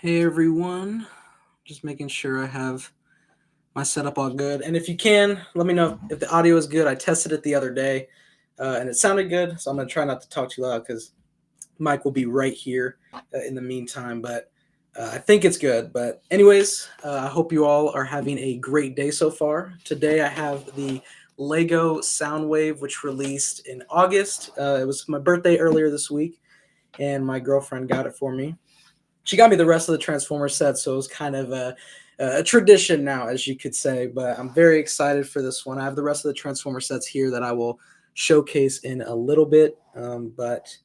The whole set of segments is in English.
Hey everyone, just making sure I have my setup all good. And if you can, let me know if the audio is good. I tested it the other day and it sounded good. So I'm going to try not to talk too loud because Mike will be right here in the meantime. But I think it's good. But, anyways, I hope you all are having a great day so far. Today I have the Lego Soundwave, which released in August. It was my birthday earlier this week, and my girlfriend got it for me. She got me the rest of the Transformer set, so it was kind of a tradition now, as you could say. But I'm very excited for this one. I have the rest of the Transformer sets here that I will showcase in a little bit. But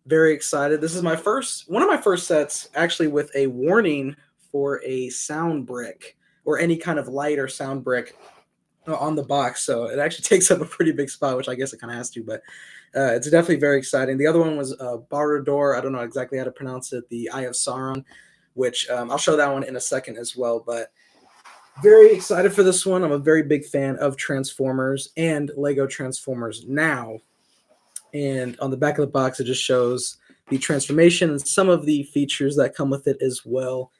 very excited. This is one of my first sets, actually, with a warning for a sound brick or any kind of light or sound brick on the box. So it actually takes up a pretty big spot, which I guess it kind of has to. But it's definitely very exciting. The other one was Barador. I don't know exactly how to pronounce it. The Eye of Sauron, which I'll show that one in a second as well. But very excited for this one. I'm a very big fan of Transformers and Lego Transformers now. And on the back of the box, it just shows the transformation and some of the features that come with it as well.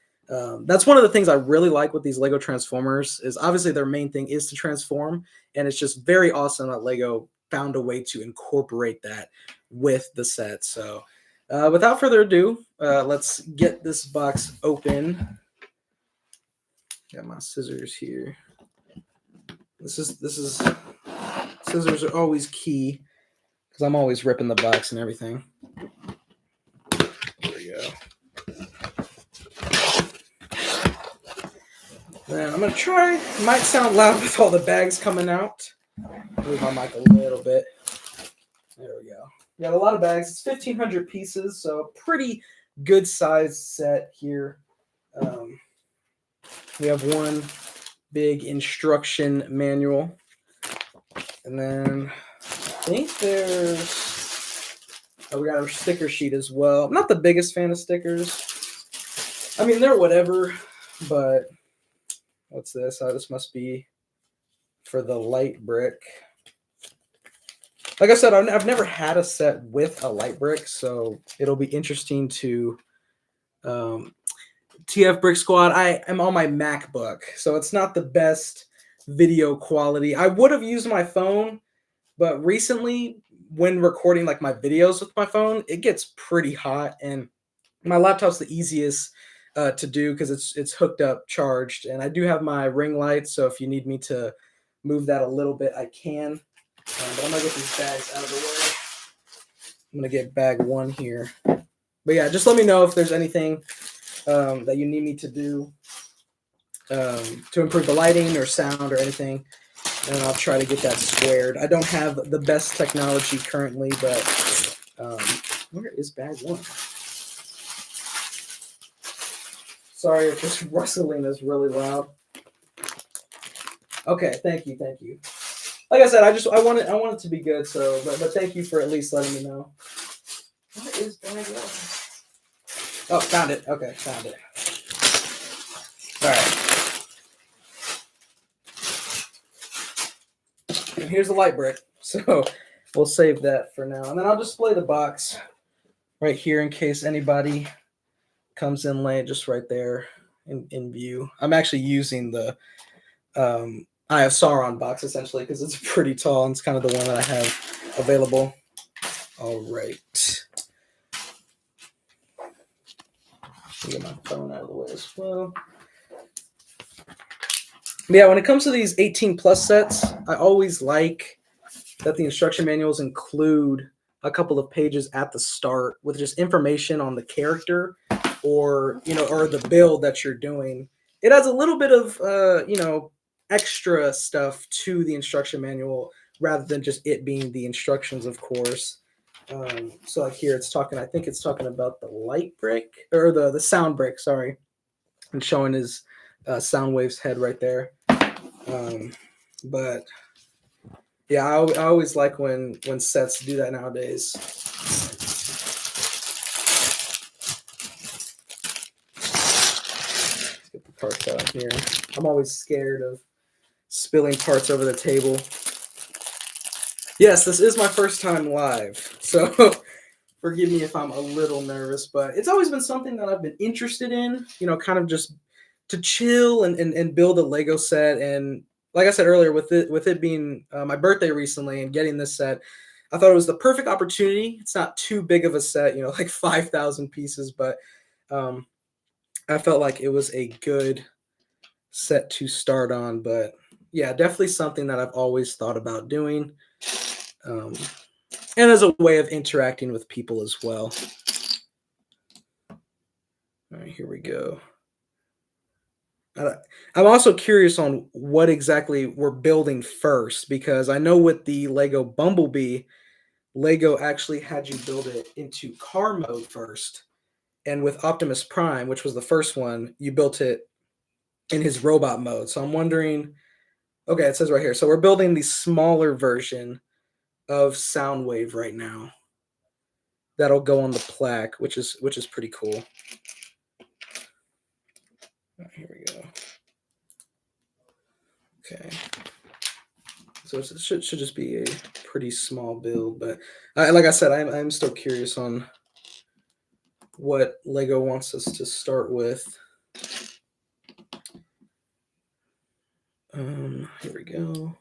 That's one of the things I really like with these Lego Transformers is obviously their main thing is to transform, and it's just very awesome that Lego found a way to incorporate that with the set. So without further ado, let's get this box open. Got my scissors here. This is scissors are always key because I'm always ripping the box and everything. There we go. Then I'm going to try. It might sound loud with all the bags coming out. Move my mic a little bit. There we go. Got a lot of bags. It's 1,500 pieces, so a pretty good sized set here. We have one big instruction manual. And then I think we got our sticker sheet as well. I'm not the biggest fan of stickers. I mean, they're whatever, but what's this? Oh, this must be for the light brick. Like I said, I've never had a set with a light brick, so it'll be interesting to TF Brick Squad. I am on my MacBook, so it's not the best video quality. I would have used my phone, but recently when recording like my videos with my phone, it gets pretty hot, and my laptop's the easiest to do because it's hooked up, charged, and I do have my ring light, so if you need me to move that a little bit, I can. But I'm gonna get these bags out of the way. I'm gonna get bag one here. But yeah, just let me know if there's anything that you need me to do to improve the lighting or sound or anything, and I'll try to get that squared. I don't have the best technology currently, but where is bag one? Sorry if this rustling is really loud. Okay, thank you. Like I said, I want it to be good. So, but thank you for at least letting me know. What is bag one? Oh, found it. Okay, found it. All right. And here's the light brick. So we'll save that for now, and then I'll display the box right here in case anybody comes in late, just right there in view. I'm actually using the Eye of Sauron box essentially because it's pretty tall and it's kind of the one that I have available. All right. Get my phone out of the way as well. But yeah, when it comes to these 18 plus sets, I always like that the instruction manuals include a couple of pages at the start with just information on the character or the build that you're doing. It adds a little bit of extra stuff to the instruction manual rather than just it being the instructions, of course. So like here I think it's talking about the light brick or the sound brick, sorry, and showing his Soundwave's head right there. But yeah, I always like when sets do that nowadays. Get the parts out here. I'm always scared of spilling parts over the table. Yes, this is my first time live. So Forgive me if I'm a little nervous, but it's always been something that I've been interested in, kind of just to chill and build a Lego set. And like I said earlier, with it being my birthday recently and getting this set, I thought it was the perfect opportunity. It's not too big of a set, like 5,000 pieces, but um, I felt like it was a good set to start on. But yeah, definitely something that I've always thought about doing. Um, and as a way of interacting with people as well. All right, here we go. I'm also curious on what exactly we're building first because I know with the Lego Bumblebee, Lego actually had you build it into car mode first. And with Optimus Prime, which was the first one, you built it in his robot mode. So I'm wondering, okay, it says right here. So we're building the smaller version of Soundwave right now. That'll go on the plaque, which is pretty cool. Right, here we go. Okay. So it should just be a pretty small build, but like I said, I'm still curious on what Lego wants us to start with. Here we go.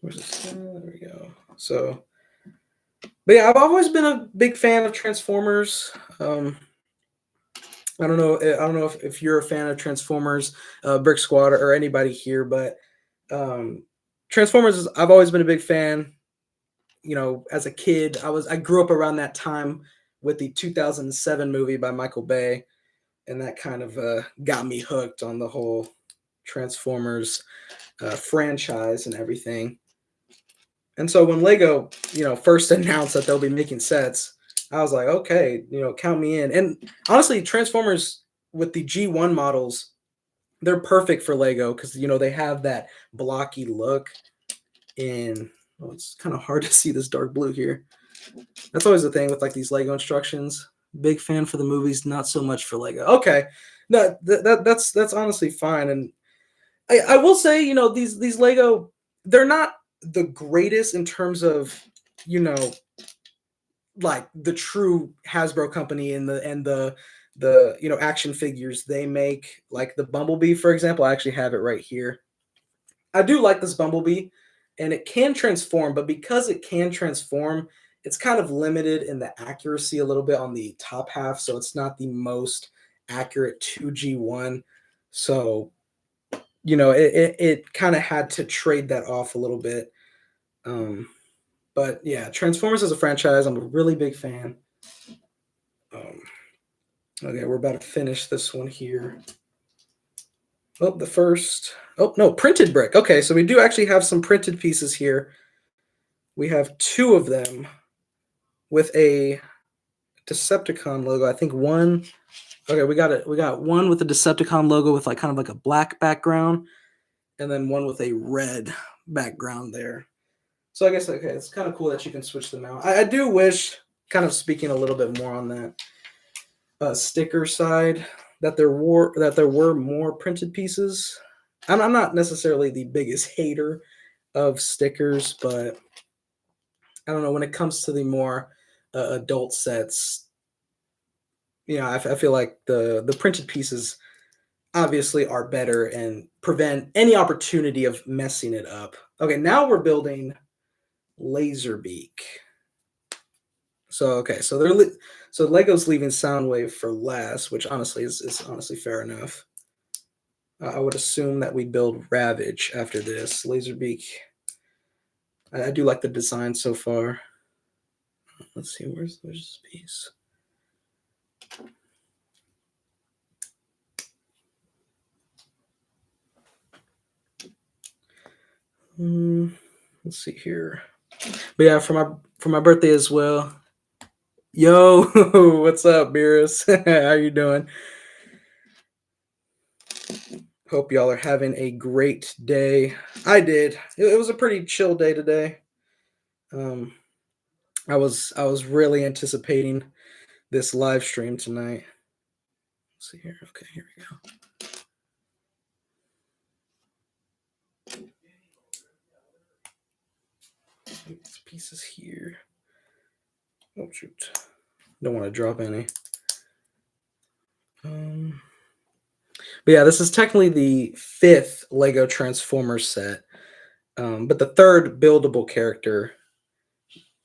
Where's this? There we go. So, but yeah, I've always been a big fan of Transformers. I don't know. I don't know if you're a fan of Transformers, Brick Squad, or anybody here, but Transformers. I've always been a big fan. As a kid, I grew up around that time with the 2007 movie by Michael Bay, and that kind of got me hooked on the whole Transformers franchise and everything. And so when Lego, first announced that they'll be making sets, I was like, okay, count me in. And honestly, Transformers with the G1 models, they're perfect for Lego because they have that blocky look. And it's kind of hard to see this dark blue here. That's always the thing with like these Lego instructions. Big fan for the movies, not so much for Lego. Okay, no, that's honestly fine. And I will say, these Lego, they're not the greatest in terms of, like the true Hasbro company and the action figures they make, like the Bumblebee, for example. I actually have it right here. I do like this Bumblebee, and it can transform, but because it can transform, it's kind of limited in the accuracy a little bit on the top half, so it's not the most accurate 2G1. So, it kind of had to trade that off a little bit. But yeah, Transformers as a franchise, I'm a really big fan. Okay, we're about to finish this one here. Oh, the first. Oh, no, printed brick. Okay, so we do actually have some printed pieces here. We have two of them with a Decepticon logo. I think one. Okay, we got it. We got one with a Decepticon logo with like kind of like a black background, and then one with a red background there. So I guess okay, it's kind of cool that you can switch them out. I do wish, kind of speaking a little bit more on that sticker side, that there were more printed pieces. I'm not necessarily the biggest hater of stickers, but I don't know, when it comes to the more adult sets, I feel like the printed pieces obviously are better and prevent any opportunity of messing it up. Okay, now we're building Laserbeak. So okay, so so Lego's leaving Soundwave for last, which honestly is honestly fair enough. I would assume that we build Ravage after this. Laserbeak. I do like the design so far. Let's see, where's this piece? Let's see here. But yeah, for my birthday as well. Yo, what's up, Beerus? How you doing? Hope y'all are having a great day. I did. It was a pretty chill day today. I was really anticipating this live stream tonight. Let's see here. Okay, here we go. These pieces here. Oh shoot! Don't want to drop any. But yeah, this is technically the 5th Lego Transformers set, but the 3rd buildable character.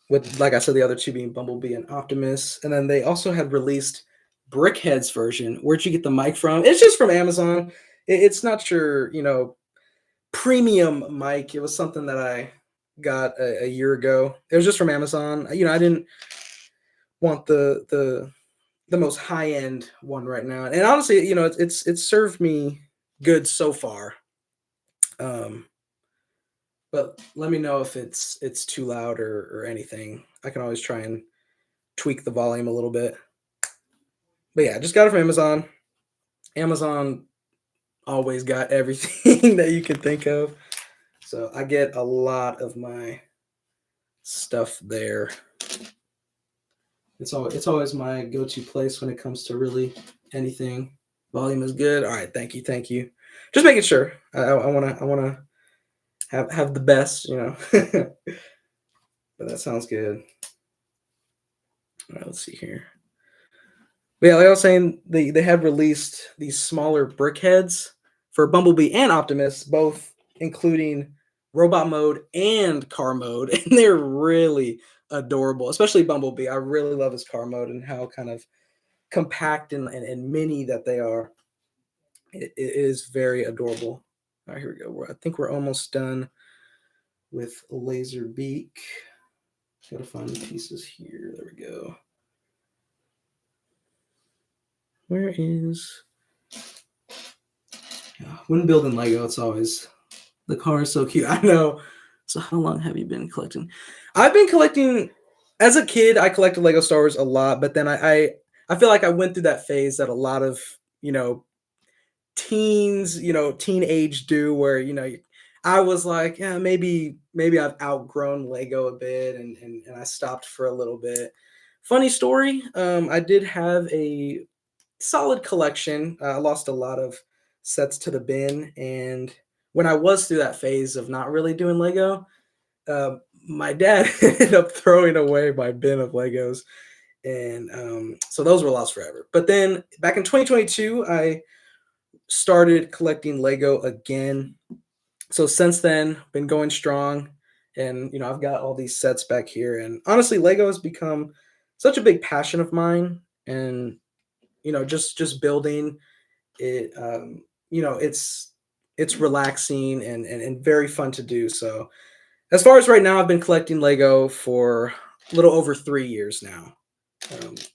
With, like I said, the other 2 being Bumblebee and Optimus, and then they also had released Brickhead's version. Where'd you get the mic from? It's just from Amazon. It's not your, premium mic. It was something that I got a year ago. It was just from Amazon. I didn't want the most high end one right now, and honestly, it's served me good so far. Um, but let me know if it's too loud or anything. I can always try and tweak the volume a little bit. But yeah, just got it from Amazon. Amazon always got everything that you can think of. So I get a lot of my stuff there. It's always my go-to place when it comes to really anything. Volume is good. All right, thank you. Just making sure. I wanna have the best, But that sounds good. All right, let's see here. But yeah, like I was saying, they have released these smaller brickheads for Bumblebee and Optimus, both including robot mode and car mode, and they're really adorable. Especially Bumblebee. I really love his car mode and how kind of compact and mini that they are. It is very adorable. All right, here we go. I think we're almost done with Laser Beak. Gotta find the pieces here. There we go. Where is when building Lego? It's always the car is so cute. I know. So how long have you been collecting? I've been collecting as a kid. I collected Lego Star Wars a lot, but then I feel like I went through that phase that a lot of teens, teenage do, where I was like, yeah, maybe I've outgrown Lego a bit, and I stopped for a little bit. Funny story. I did have a solid collection. I lost a lot of sets to the bin, and when I was through that phase of not really doing Lego, uh, my dad ended up throwing away my bin of Legos, and so those were lost forever. But then back in 2022, I started collecting Lego again. So since then, been going strong, and I've got all these sets back here. And honestly, Lego has become such a big passion of mine, and just building it. It's relaxing and very fun to do. So as far as right now, I've been collecting Lego for a little over 3 years now,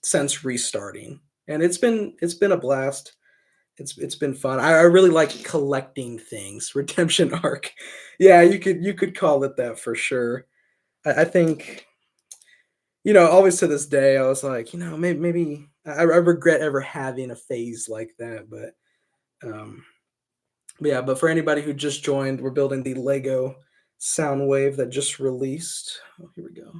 since restarting, and it's been a blast. It's been fun. I really like collecting things. Redemption arc, yeah, you could call it that for sure. I think always to this day I was like, maybe I regret ever having a phase like that, um, but yeah. But for anybody who just joined, we're building the Lego Soundwave that just released. Oh, here we go.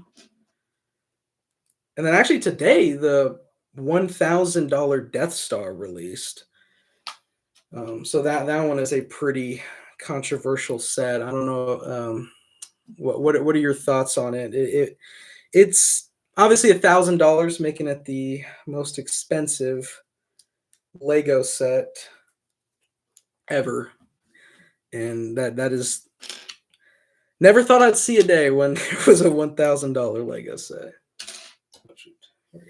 And then actually today, the $1,000 Death Star released. So that one is a pretty controversial set. I don't know. What are your thoughts on it? It's obviously $1,000, making it the most expensive Lego set ever, and that is never thought I'd see a day when it was a $1,000 Lego set. Oh, shoot. Here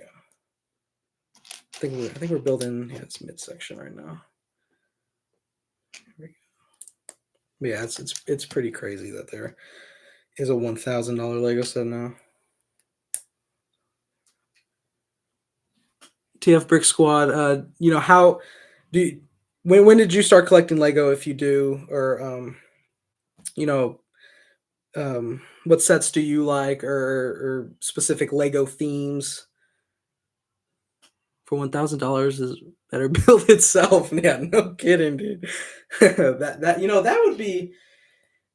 we go. I think we're building. Yeah, it's midsection right now. Yeah, it's pretty crazy that there is a $1,000 Lego set now. TF Brick Squad. How do you, when did you start collecting Lego? If you do, or you know, what sets do you like, or specific Lego themes? For $1,000 is better build itself. Yeah, no kidding, dude. that would be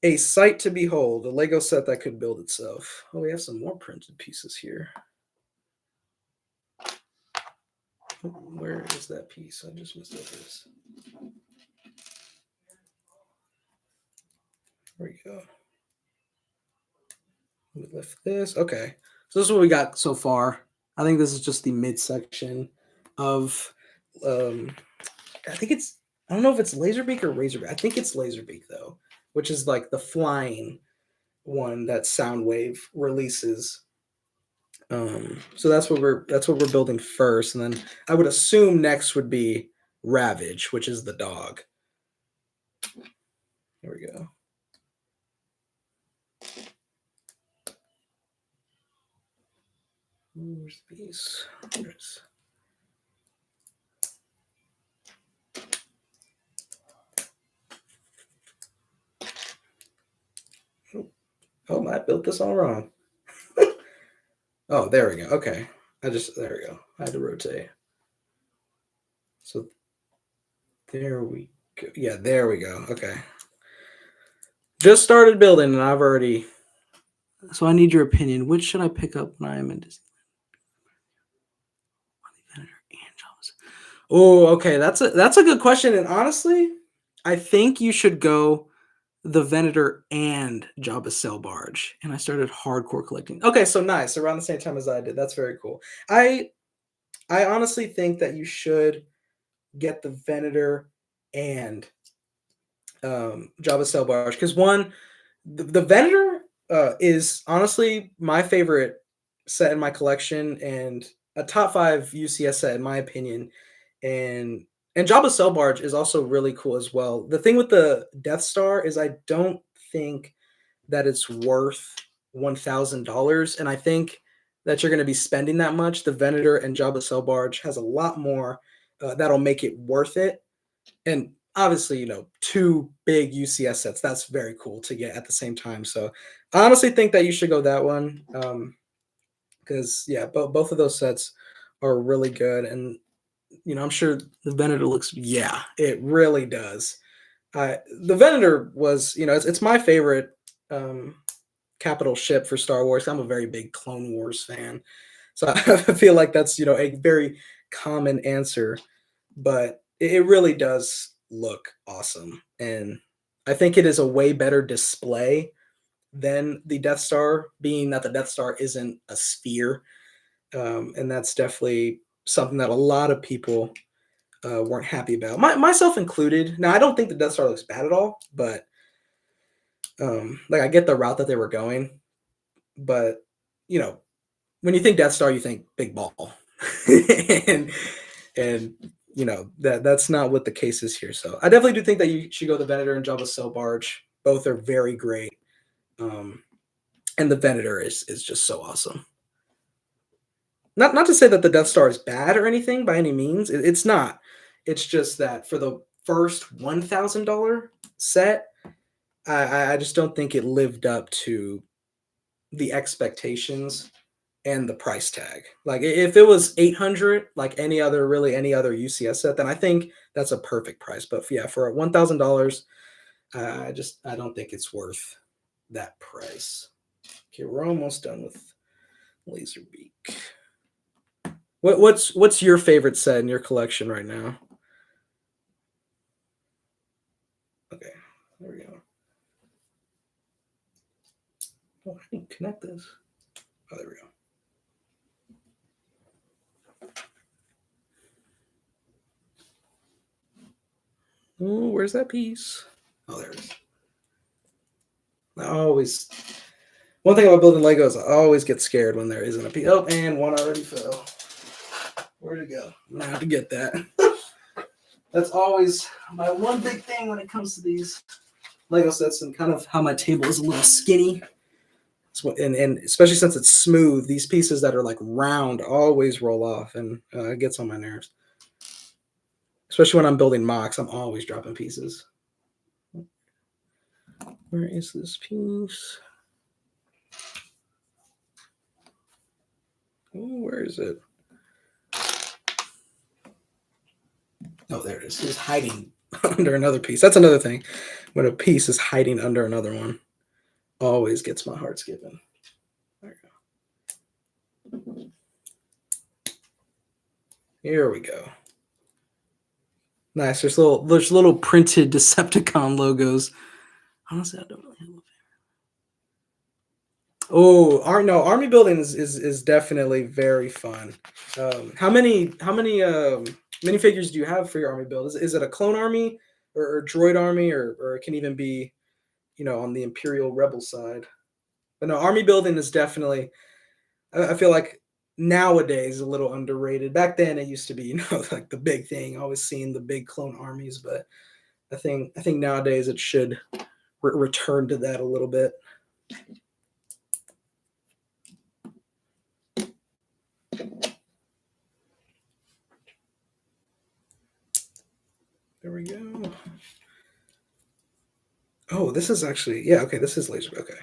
a sight to behold. A Lego set that could build itself. Oh, we have some more printed pieces here. Oh, where is that piece? I just missed this. There we go. Let me lift this. Okay, so this is what we got so far. I think this is just the midsection of I think it's I don't know if it's Laserbeak or Razorbeak. I think it's Laserbeak though, which is like the flying one that Soundwave releases. So that's what we're building first, and then I would assume next would be Ravage, which is the dog. Here we go. Where's the piece? Oh, I built this all wrong. Oh, there we go. Okay. There we go. I had to rotate. So there we go. Yeah, there we go. Okay. Just started building and I've already. So I need your opinion. Which should I pick up when I am in Disneyland? Oh, okay. That's a good question. And honestly, I think you should go the Venator and Jabba Sail Barge. And I started hardcore collecting. Okay, so nice. Around the same time as I did. That's very cool. I honestly think that you should get the Venator and Jabba Sail Barge because one, the Venator is honestly my favorite set in my collection and a top 5 UCS set in my opinion, and Jabba Sail Barge is also really cool as well. The thing with the Death Star is I don't think that it's worth $1,000, and I think that you're going to be spending that much. The Venator and Jabba Sail Barge has a lot more that'll make it worth it, and obviously, 2 big UCS sets. That's very cool to get at the same time. So I honestly think that you should go that one because yeah, both of those sets are really good, and I'm sure the Venator looks. Yeah, it really does. The Venator was, it's my favorite capital ship for Star Wars. I'm a very big Clone Wars fan, so I feel like that's a very common answer, but it really does look awesome, and I think it is a way better display than the Death Star, being that the Death Star isn't a sphere, and that's definitely something that a lot of people weren't happy about, myself included. Now, I don't think the Death Star looks bad at all, but like I get the route that they were going, but when you think Death Star, you think big ball, and that's not what the case is here. So I definitely do think that you should go the Venator and Jabba Sail Barge. Both are very great, and the Venator is just so awesome. Not to say that the Death Star is bad or anything by any means. It's not. It's just that for the first $1,000 set, I just don't think it lived up to the expectations and the price tag. Like if it was 800, like any other UCS set, then I think that's a perfect price. But yeah, for $1,000, I don't think it's worth that price. Okay, we're almost done with Laserbeak. What's your favorite set in your collection right now? Okay, there we go. Oh, I can connect this. Oh, there we go. Oh, where's that piece? Oh, there it is. One thing about building Legos, I always get scared when there isn't a piece. Oh, and one already fell. Where'd it go? I'm gonna have to get that. That's always my one big thing when it comes to these Lego sets, and kind of how my table is a little skinny. And especially since it's smooth, these pieces that are like round always roll off, and it gets on my nerves. Especially when I'm building mocks, I'm always dropping pieces. Where is this piece? Oh, where is it? Oh, there it is. It's hiding under another piece. That's another thing. When a piece is hiding under another one, always gets my heart skipping. There we go. Here we go. Nice. There's little printed Decepticon logos. Honestly, I don't really have a favorite. Oh, no, army building is definitely very fun. How many minifigures do you have for your army build? Is it a clone army or droid army or it can even be on the Imperial Rebel side? But no, army building is definitely I feel like nowadays a little underrated. Back then it used to be like the big thing, always seeing the big clone armies, but I think nowadays it should return to that a little bit. There we go. Oh, this is actually yeah. Okay, this is laser. Okay,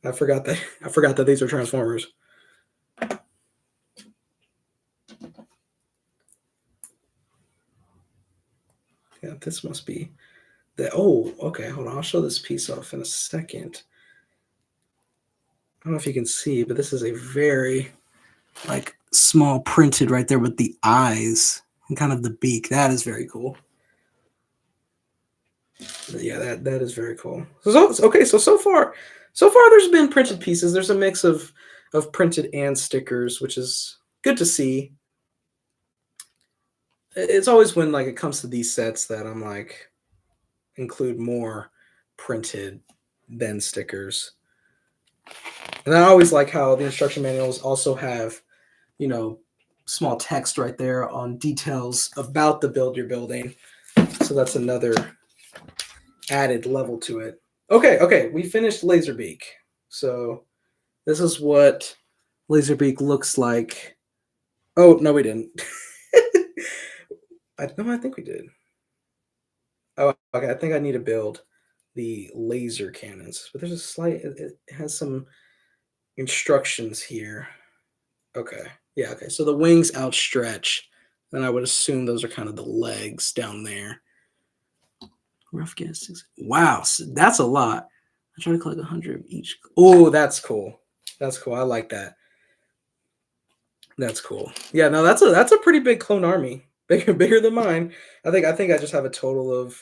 I forgot that these are transformers. Yeah, this must be the. Oh, okay. Hold on. I'll show this piece off in a second. I don't know if you can see, but this is a very like small printed right there with the eyes and kind of the beak. That is very cool. But yeah, that is very cool. Okay, so far there's been printed pieces. There's a mix of printed and stickers, which is good to see. It's always when like it comes to these sets that I'm like include more printed than stickers. And I always like how the instruction manuals also have, you know, small text right there on details about the build you're building. So that's another added level to it. Okay, we finished Laserbeak. So this is what Laserbeak looks like. Oh, no, we didn't. No, I think we did. Oh, okay. I think I need to build the laser cannons, but there's a slight. It has some instructions here. Okay. Yeah. Okay. So the wings outstretch, and I would assume those are kind of the legs down there. Rough guess. Wow, that's a lot. I try to collect 100 of each. Oh, that's cool. That's cool. I like that. That's cool. Yeah. No, that's a pretty big clone army. Bigger than mine. I think I just have a total of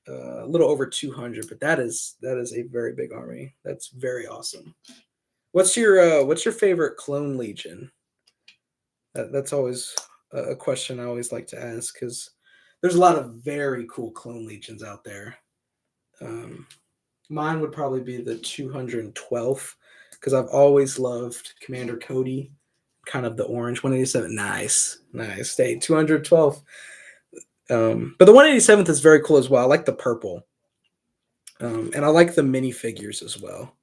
a little over 200, but that is a very big army. That's very awesome. What's your favorite clone legion? That's always a question I always like to ask because there's a lot of very cool clone legions out there. Um, Mine would probably be the 212th because I've always loved Commander Cody, kind of the orange 187. Nice, nice. Stay 212th. But the 187th is very cool as well. I like the purple. And I like the minifigures as well.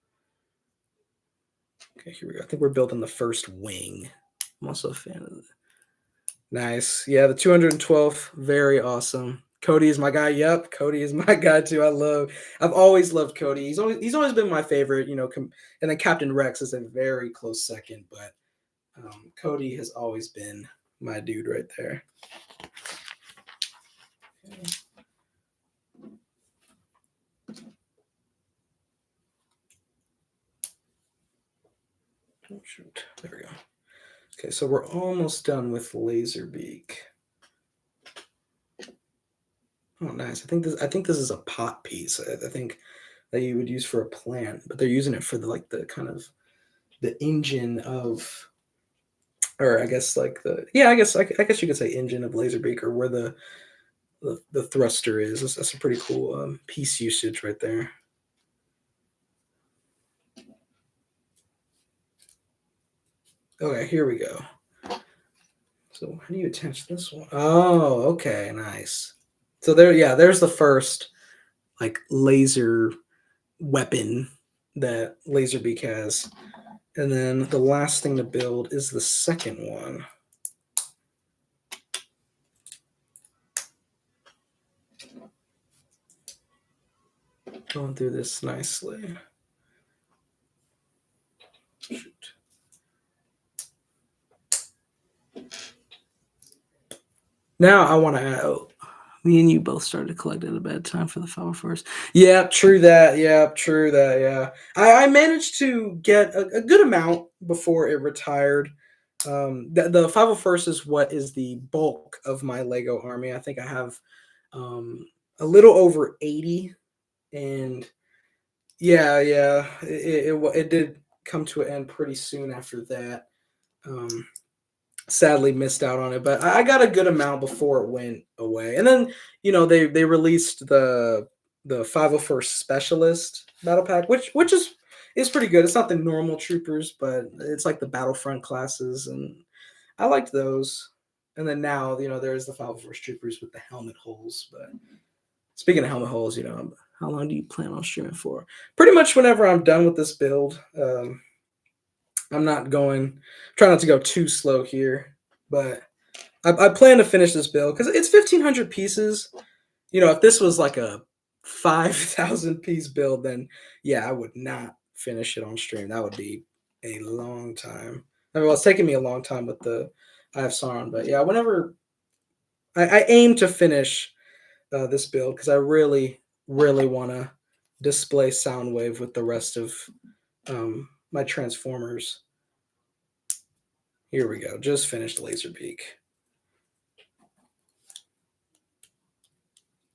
Okay, here we go. I think we're building the first wing. I'm also a fan of it. Nice. Yeah, the 212th, very awesome. Cody is my guy. Yep, Cody is my guy too. I've always loved Cody. He's always been my favorite, and then Captain Rex is a very close second, but Cody has always been my dude right there. Okay. Oh, shoot. There we go. Okay, so we're almost done with Laserbeak. Oh, nice. I think this is a pot piece. I think that you would use for a plant, but they're using it for the kind of the engine of, or I guess like the yeah, I guess you could say engine of Laserbeak or where the thruster is. That's a pretty cool piece usage right there. Okay, here we go. So how do you attach this one? Oh, okay, nice. So there's the first like laser weapon that Laserbeak has. And then the last thing to build is the second one. Going through this nicely. Shoot. Now I want to add. Oh, me and you both started collecting at a bad time for the 501st. Yeah, true that. Yeah, true that. Yeah, I managed to get a good amount before it retired. The 501st is what is the bulk of my Lego army. I think I have a little over 80, and yeah, it did. come to an end pretty soon after that. Um, Sadly missed out on it, but I got a good amount before it went away. And then they released the 501st Specialist battle pack, which is pretty good. It's not the normal troopers, but it's like the Battlefront classes, and I liked those. And then now there's the 501st troopers with the helmet holes. But speaking of helmet holes, how long do you plan on streaming for? Pretty much whenever I'm done with this build. I'm not going, try not to go too slow here, but I plan to finish this build because it's 1,500 pieces. If this was like a 5,000 piece build, then yeah, I would not finish it on stream. That would be a long time. I mean, well, it's taking me a long time with the I have Sauron, but yeah, whenever I aim to finish this build because I really, really want to display Soundwave with the rest of my Transformers. Here we go. Just finished Laserbeak.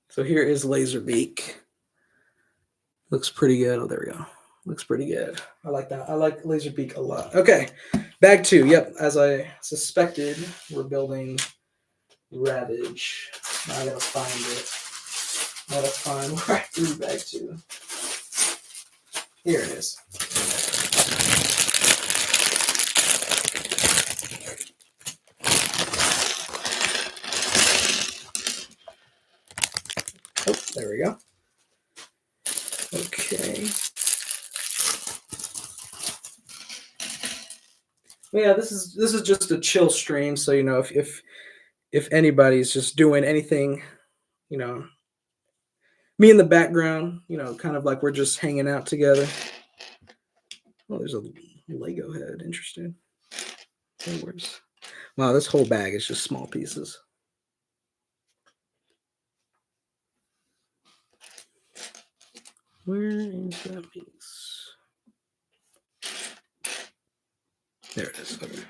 So here is Laserbeak. Looks pretty good. Oh, there we go. Looks pretty good. I like that. I like Laserbeak a lot. Okay, bag 2. Yep, as I suspected, we're building Ravage. Now I gotta find it. I gotta find where I threw bag 2. Here it is. Oh, there we go. Okay. Yeah, this is just a chill stream, so if anybody's just doing anything, me in the background, kind of like we're just hanging out together. Oh, there's a Lego head. Interesting. Wow, this whole bag is just small pieces. Where is that piece? There it is. Okay.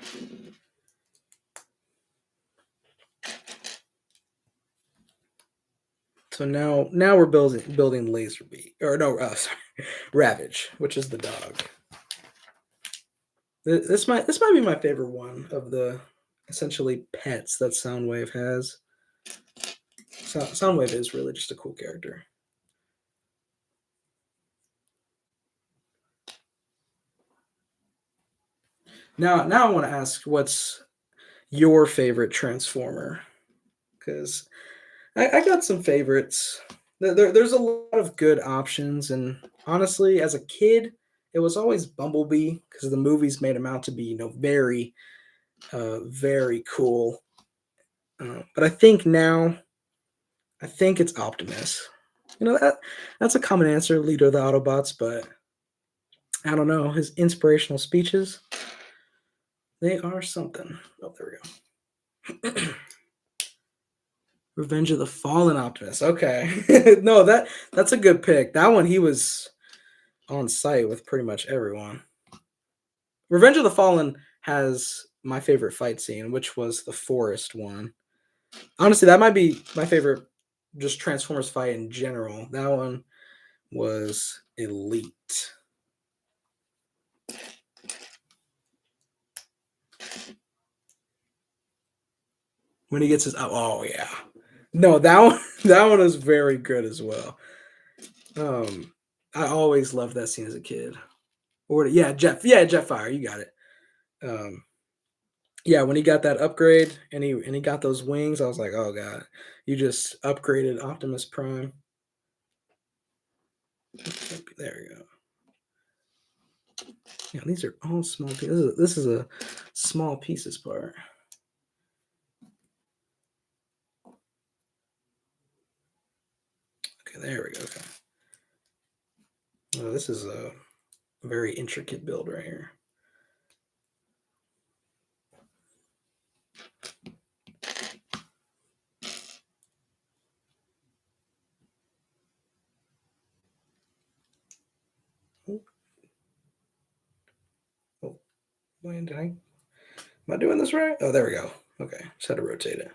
So now we're building Laserbeak, or no, sorry, Ravage, which is the dog. This might be my favorite one of the essentially pets that Soundwave has. Soundwave is really just a cool character. Now I want to ask, what's your favorite Transformer? Because I got some favorites. There's a lot of good options, and honestly, as a kid, it was always Bumblebee because the movies made him out to be, very, very cool. But I think it's Optimus. That's a common answer, leader of the Autobots, but I don't know. His inspirational speeches, they are something. Oh, there we go. Revenge of the Fallen Optimus. Okay. No, that's a good pick. That one, he was on site with pretty much everyone. Revenge of the Fallen has my favorite fight scene, which was the forest one. Honestly, that might be my favorite just Transformers fight in general. That one was elite. When he gets his oh yeah. No, that one is very good as well. I always loved that scene as a kid. Or Jetfire, you got it. Yeah, when he got that upgrade and he got those wings, I was like, oh god, you just upgraded Optimus Prime. There we go. Yeah, these are all small pieces. This is a small pieces part. Okay, there we go. Okay. Oh, this is a very intricate build right here. Oh, when did am I doing this right? Oh, there we go. Okay, just had to rotate it.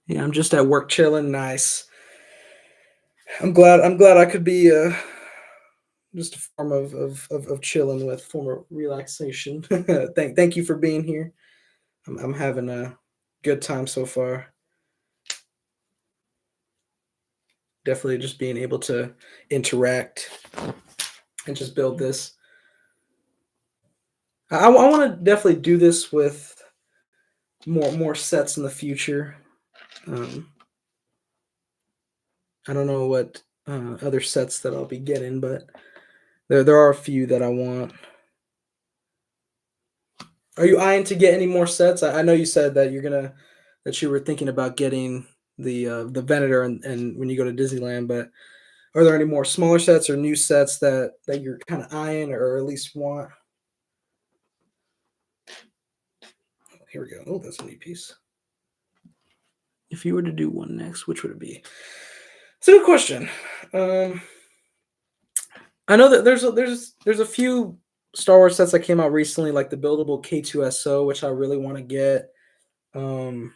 Yeah, I'm just at work chilling. Nice. I'm glad I could be just a form of chilling with, form of relaxation. Thank you for being here. I'm having a good time so far. Definitely just being able to interact and just build this. I want to definitely do this with more sets in the future. Um, I don't know what other sets that I'll be getting, but there are a few that I want. Are you eyeing to get any more sets? I know you said that you were thinking about getting the Venator and when you go to Disneyland, but are there any more smaller sets or new sets that you're kind of eyeing or at least want? Oh, here we go. Oh, that's a neat piece. If you were to do one next, which would it be? It's a good question. I know that there's a few Star Wars sets that came out recently, like the buildable K2SO, which I really want to get. Um,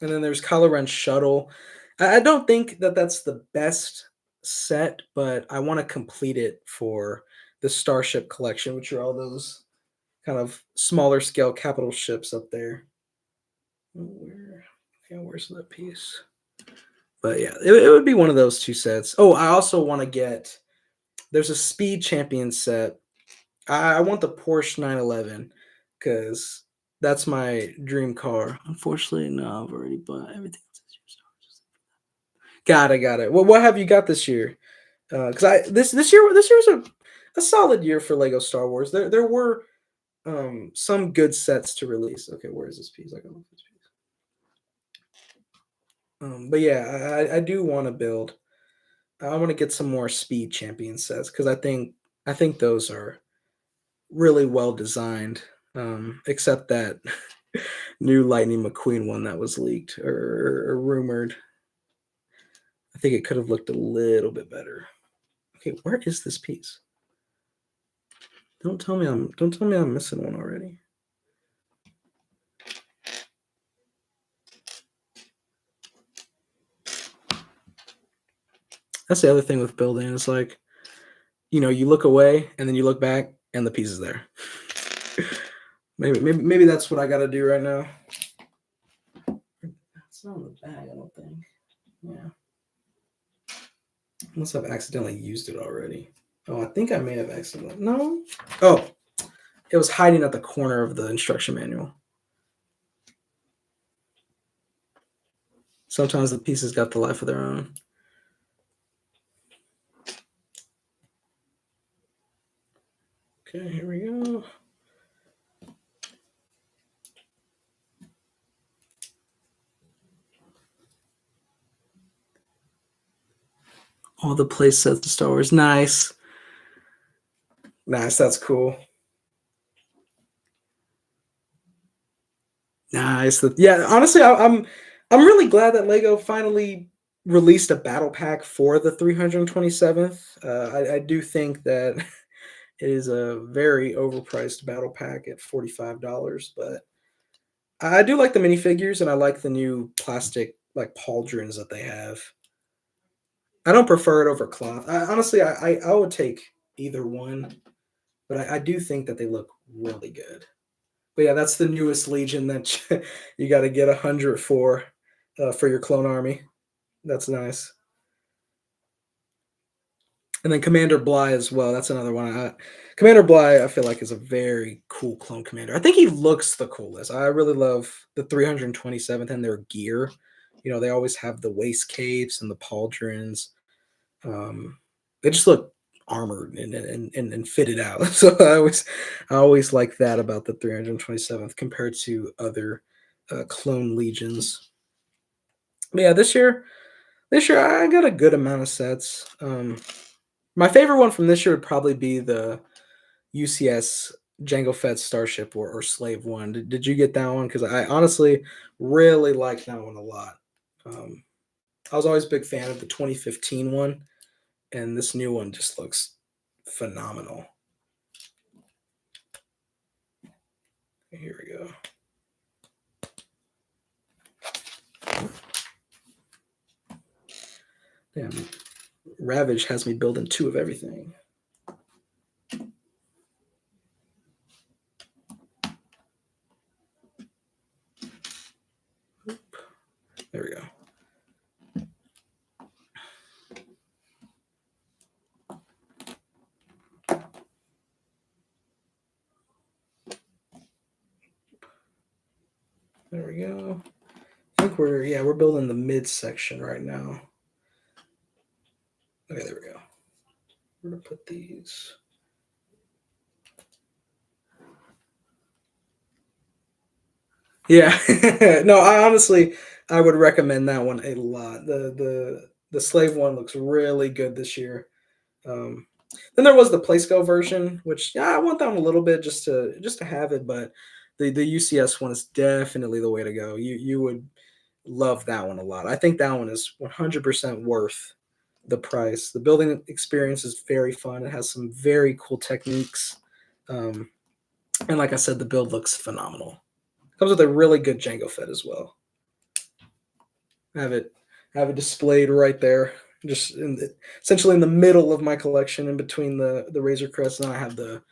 and then there's Kylo Ren Shuttle. I don't think that that's the best set, but I want to complete it for the Starship Collection, which are all those kind of smaller scale capital ships up there. Where's that piece? But yeah, it would be one of those two sets. Oh, I also want to get. There's a Speed Champion set. I want the Porsche 911 because that's my dream car. Unfortunately, no, I've already bought everything. Got it. Well, what have you got this year? Because this year was a solid year for Lego Star Wars. There were some good sets to release. Okay, where is this piece? I got this piece. But yeah, I do want to build. I want to get some more Speed Champion sets because I think those are really well designed. Except that new Lightning McQueen one that was leaked or rumored. I think it could have looked a little bit better. Okay, where is this piece? Don't tell me I'm missing one already. That's the other thing with building. It's like, you look away and then you look back and the piece is there. maybe that's what I got to do right now. It's not in the bag, I don't think. Yeah. Unless I've accidentally used it already. Oh, I think I may have accidentally. No. Oh, it was hiding at the corner of the instruction manual. Sometimes the pieces got the life of their own. Okay, here we go. All the play sets to Star Wars. Nice. Nice, that's cool. Nice. Yeah, honestly, I'm really glad that Lego finally released a battle pack for the 327th. I do think that it is a very overpriced battle pack at $45, but I do like the minifigures and I like the new plastic like pauldrons that they have. I don't prefer it over cloth. Honestly, I would take either one, but I do think that they look really good. But yeah, that's the newest Legion that you got to get 100 for your clone army. That's nice. And then Commander Bly as well. That's another one. Commander Bly, I feel like, is a very cool clone commander. I think he looks the coolest. I really love the 327th and their gear. They always have the waist capes and the pauldrons. They just look armored and fitted out. So I always like that about the 327th compared to other clone legions. But yeah, this year I got a good amount of sets. My favorite one from this year would probably be the UCS Jango Fett Starship or Slave One. Did you get that one? Because I honestly really like that one a lot. I was always a big fan of the 2015 one, and this new one just looks phenomenal. Here we go. Damn, Ravage has me building 2 of everything. There we go. There we go. I think we're building the mid section right now. Okay, there we go. Where to put these? Yeah. No, I would recommend that one a lot. The slave one looks really good this year. Um, then there was the Playsco version, which yeah, I want that one a little bit just to have it, but the UCS one is definitely the way to go. You would love that one a lot. I think that one is 100% worth the price. The building experience is very fun. It has some very cool techniques. Um, and like I said, the build looks phenomenal. Comes with a really good Django Fed as well. Have it displayed right there, just essentially in the middle of my collection, in between the Razor Crest, and I have the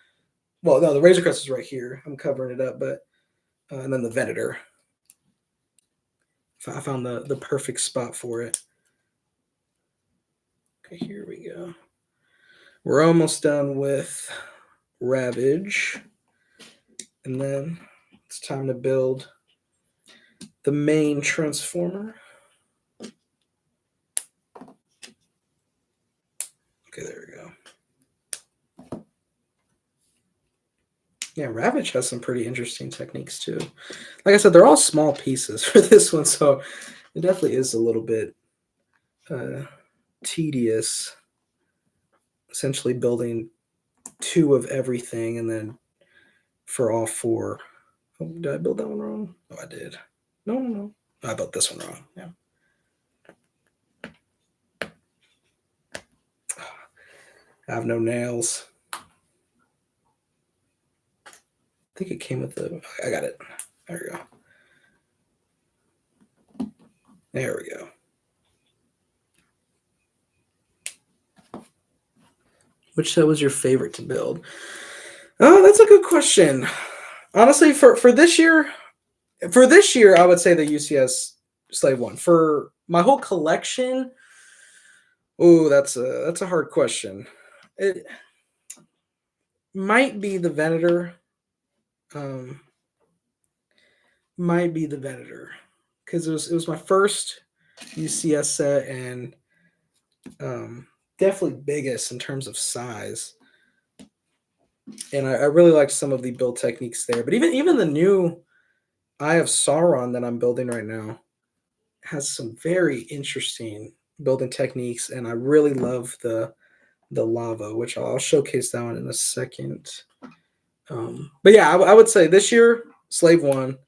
Razor Crest is right here. I'm covering it up, but and then the Venator. I found the perfect spot for it. Okay, here we go. We're almost done with Ravage, and then it's time to build the main transformer. Okay, there we go. Yeah, Ravage has some pretty interesting techniques too. Like I said, they're all small pieces for this one, so it definitely is a little bit tedious. Essentially building 2 of everything, and then for all 4. Oh, did I build that one wrong? Oh, I did. No. I built this one wrong. Yeah. I have no nails. I think it came with I got it. There we go. There we go. Which set was your favorite to build? Oh, that's a good question. Honestly, for this year, I would say the UCS Slave one. For my whole collection, oh, that's a hard question. It might be the Venator. Might be the Venator because it was my first UCS set, and definitely biggest in terms of size. And I really like some of the build techniques there. But even the new Eye of Sauron that I'm building right now has some very interesting building techniques, and I really love the lava, which I'll showcase that one in a second. But yeah, I would say this year Slave one,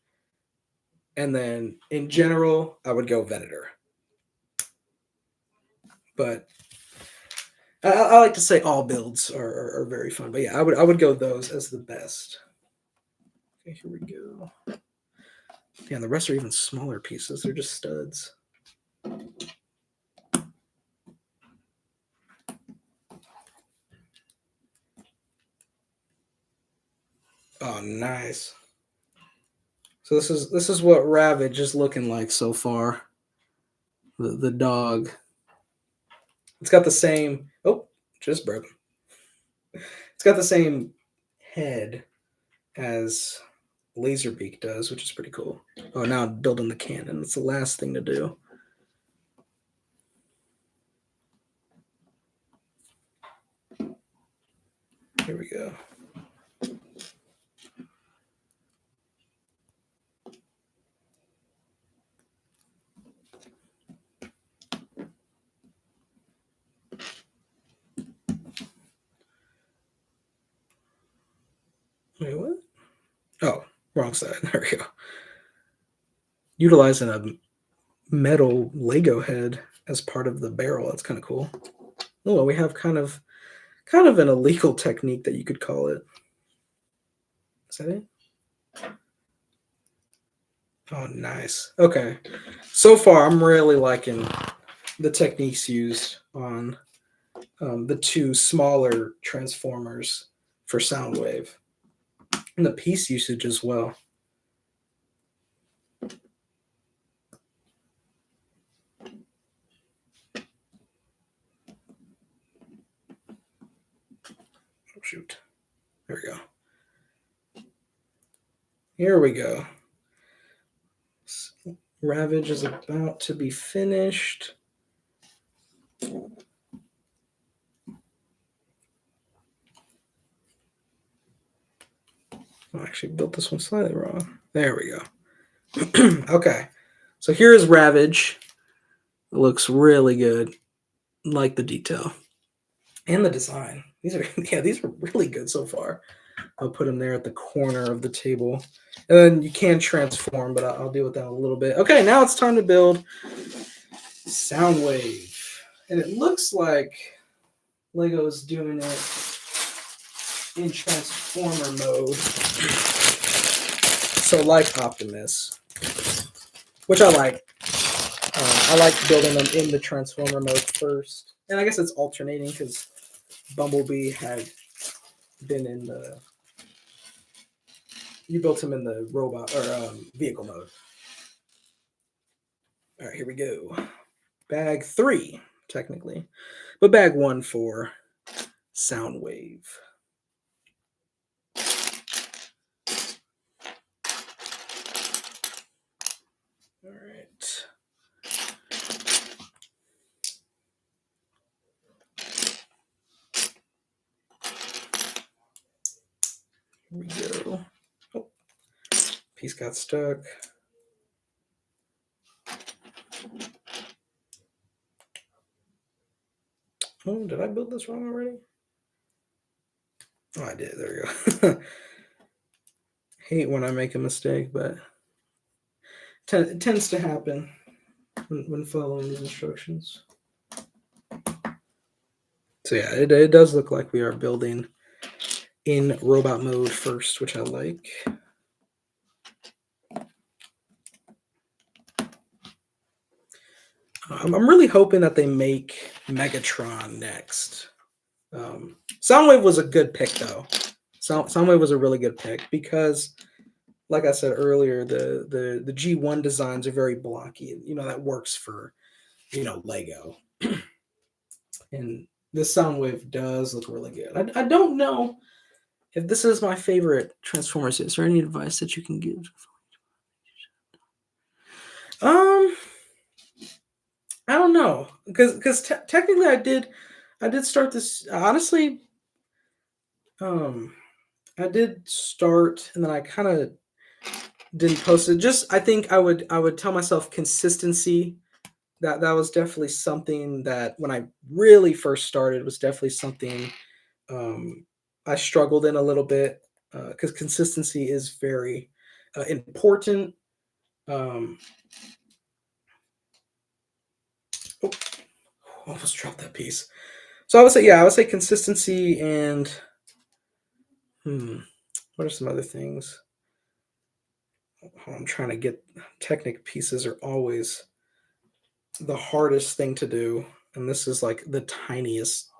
and then in general I would go Venator. But I like to say all builds are very fun. But yeah, I would go those as the best. Okay, here we go. Yeah, the rest are even smaller pieces. They're just studs. Oh, nice. So this is what Ravage is looking like so far. The dog. It's got the same. Oh, just broken. It's got the same head as Laserbeak does, which is pretty cool. Oh, now I'm building the cannon. It's the last thing to do. Here we go. Wait, what? Oh, wrong side. There we go. Utilizing a metal Lego head as part of the barrel. That's kind of cool. Oh, well, we have kind of an illegal technique that you could call it. Is that it? Oh, nice. Okay. So far, I'm really liking the techniques used on the two smaller transformers for Soundwave and the piece usage as well. Oh, shoot. There we go. Here we go. Ravage is about to be finished. I actually built this one slightly wrong. There we go. Okay. So here's Ravage. It looks really good. Like the detail. And the design. These are really good so far. I'll put them there at the corner of the table. And then you can transform, but I'll deal with that a little bit. Okay, now it's time to build Soundwave. And it looks like Lego is doing it in transformer mode. So like Optimus, which I like. I like building them in the transformer mode first. And I guess it's alternating because Bumblebee had been in the... You built him in the robot or vehicle mode. All right, here we go. Bag 3, technically. But bag 1 for Soundwave. All right. Here we go. Oh, piece got stuck. Oh, did I build this wrong already? Oh, I did. There we go. Hate when I make a mistake, but it tends to happen when following the instructions. So yeah, it does look like we are building in robot mode first, which I like. I'm really hoping that they make Megatron next. Soundwave was a good pick, though. Soundwave was a really good pick because, like I said earlier, the G1 designs are very blocky. You know, that works for, Lego. And this Soundwave does look really good. I don't know if this is my favorite Transformers. Is there any advice that you can give? I don't know, because technically I did start this honestly. I did start, and then I kind of didn't post it. Just I think I would tell myself consistency. That was definitely something that when I really first started was definitely something I struggled in a little bit because consistency is very important. Um, oh, almost dropped that piece. So I would say consistency and what are some other things? I'm trying to get Technic pieces are always the hardest thing to do, and this is like the tiniest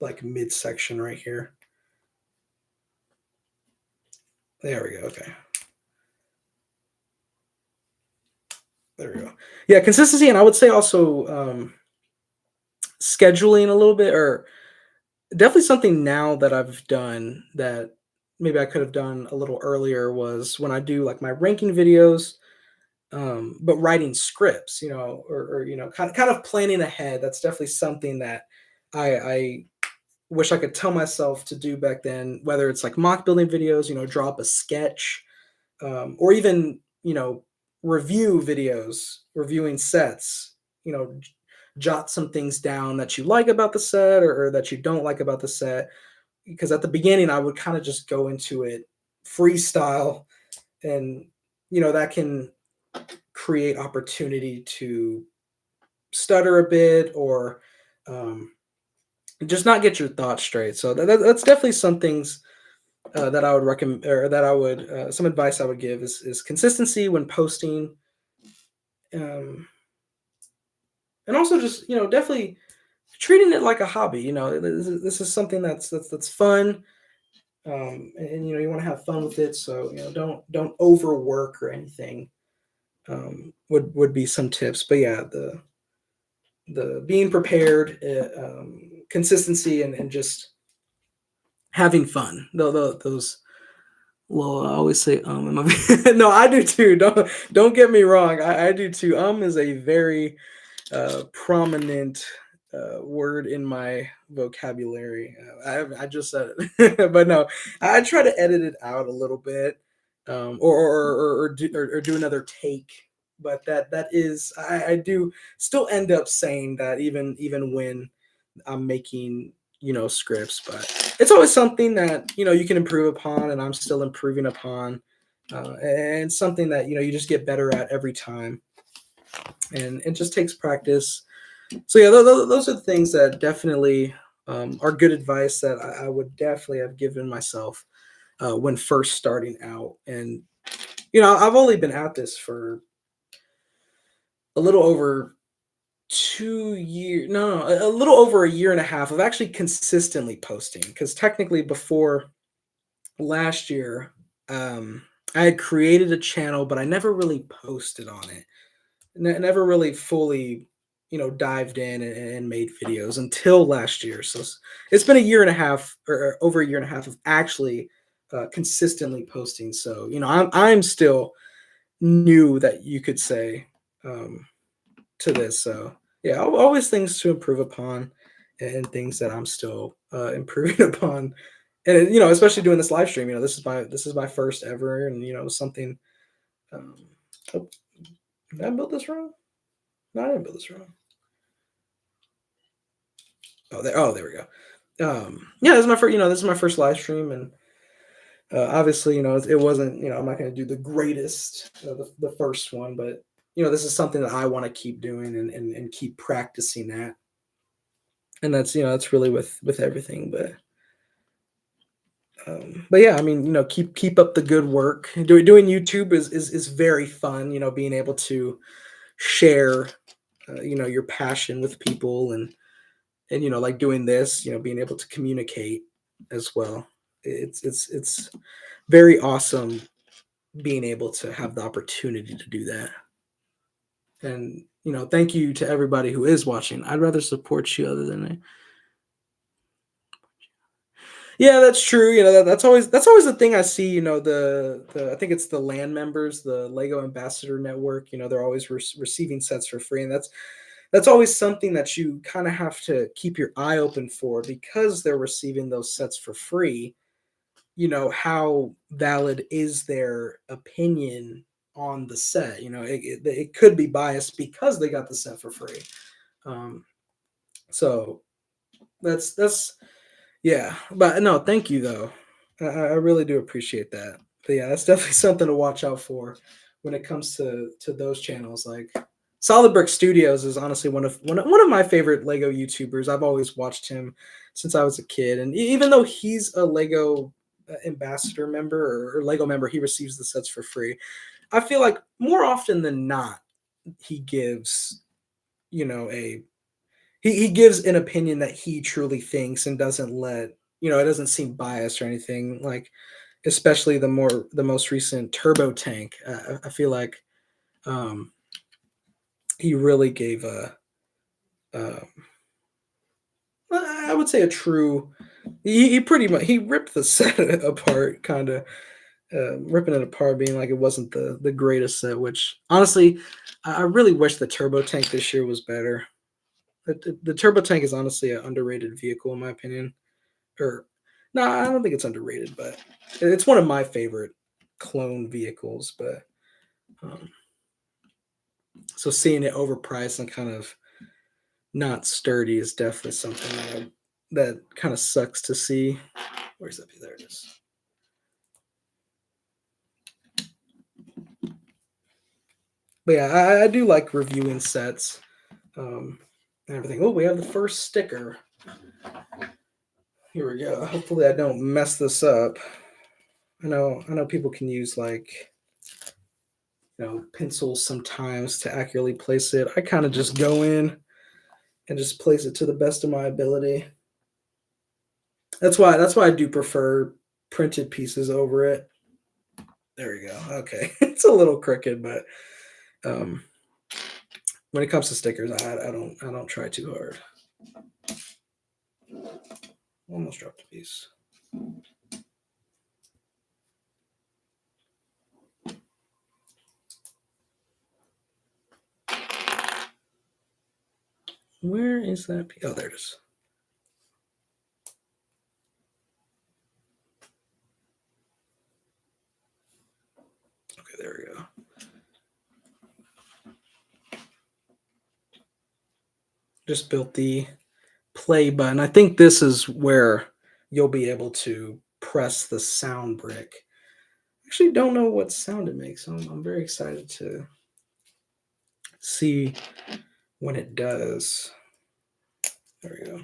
like midsection right here. There we go. Okay. There we go. Yeah, consistency, and I would say also scheduling a little bit, or definitely something now that I've done that maybe I could have done a little earlier was when I do like my ranking videos, but writing scripts, or kind of planning ahead. That's definitely something that I wish I could tell myself to do back then. Whether it's like mock building videos, drop a sketch, or even review videos, reviewing sets. Jot some things down that you like about the set or that you don't like about the set. Because at the beginning, I would kind of just go into it freestyle, and that can create opportunity to stutter a bit or just not get your thoughts straight. So that's definitely some things that I would recommend, or that I would some advice I would give is consistency when posting, and also just definitely treating it like a hobby. This is something that's fun, and you want to have fun with it. So don't overwork or anything. Would be some tips, but yeah, the being prepared, consistency, and just having fun. Those. Well, I always say in my no, I do too. Don't get me wrong. I do too. Is a very prominent word in my vocabulary. I just said it, but no, I try to edit it out a little bit, or do another take. But that is I do still end up saying that even when I'm making scripts, but it's always something that you can improve upon, and I'm still improving upon, and something that you just get better at every time, and it just takes practice. So yeah, those are the things that definitely are good advice that I would definitely have given myself when first starting out. And I've only been at this for a little over 2 years. No, no, a little over a year and a half of actually consistently posting. Because technically, before last year, I had created a channel, but I never really posted on it. Never really fully dived in and made videos until last year. So it's been a year and a half, or over a year and a half, of actually consistently posting. So I'm still new, that you could say, to this. So yeah, always things to improve upon, and things that I'm still improving upon. And especially doing this live stream, this is my first ever, and something. um, oh, did I build this wrong? No, I didn't build this wrong. Oh, there we go. Yeah, this is my first live stream, and obviously, it wasn't, I'm not going to do the greatest, the first one, but this is something that I want to keep doing, and keep practicing at. And that's really with everything. But yeah, I mean, keep up the good work. Doing YouTube is very fun. Being able to share, your passion with people, and like doing this, being able to communicate as well. It's very awesome being able to have the opportunity to do that. And thank you to everybody who is watching. I'd rather support you other than. Yeah, that's true. That's always the thing I see. The I think it's the land members, the Lego Ambassador Network. They're always receiving sets for free, and that's always something that you kind of have to keep your eye open for, because they're receiving those sets for free. How valid is their opinion on the set? It could be biased because they got the set for free. Um, so that's yeah, but no, thank you though. I really do appreciate that. But yeah, that's definitely something to watch out for when it comes to those channels. Like Solid Brick Studios is honestly one of my favorite Lego YouTubers. I've always watched him since I was a kid, and even though he's a Lego ambassador member, or Lego member, he receives the sets for free. I feel like more often than not, he gives a he gives an opinion that he truly thinks, and doesn't it doesn't seem biased or anything, like especially the most recent Turbo Tank. I feel like um, he really gave uh, I would say a true. He pretty much he ripped the set apart, kind of ripping it apart, being like it wasn't the greatest set. Which honestly, I really wish the Turbo Tank this year was better. The Turbo Tank is honestly an underrated vehicle in my opinion. Or no, I don't think it's underrated, but it's one of my favorite clone vehicles. But um, so seeing it overpriced and kind of not sturdy is definitely something that kind of sucks to see. Where's that? There it is. But yeah, I do like reviewing sets, and everything. Oh, we have the first sticker. Here we go. Hopefully, I don't mess this up. I know people can use like pencils sometimes to accurately place it. I kind of just go in and just place it to the best of my ability. That's why I do prefer printed pieces over it. There we go. Okay. It's a little crooked, but um, when it comes to stickers, I don't try too hard. Almost dropped a piece. Where is that piece? Oh, there it is. Okay, there we go. Just built the play button. I think this is where you'll be able to press the sound brick. Actually, don't know what sound it makes. So I'm very excited to see when it does. There we go.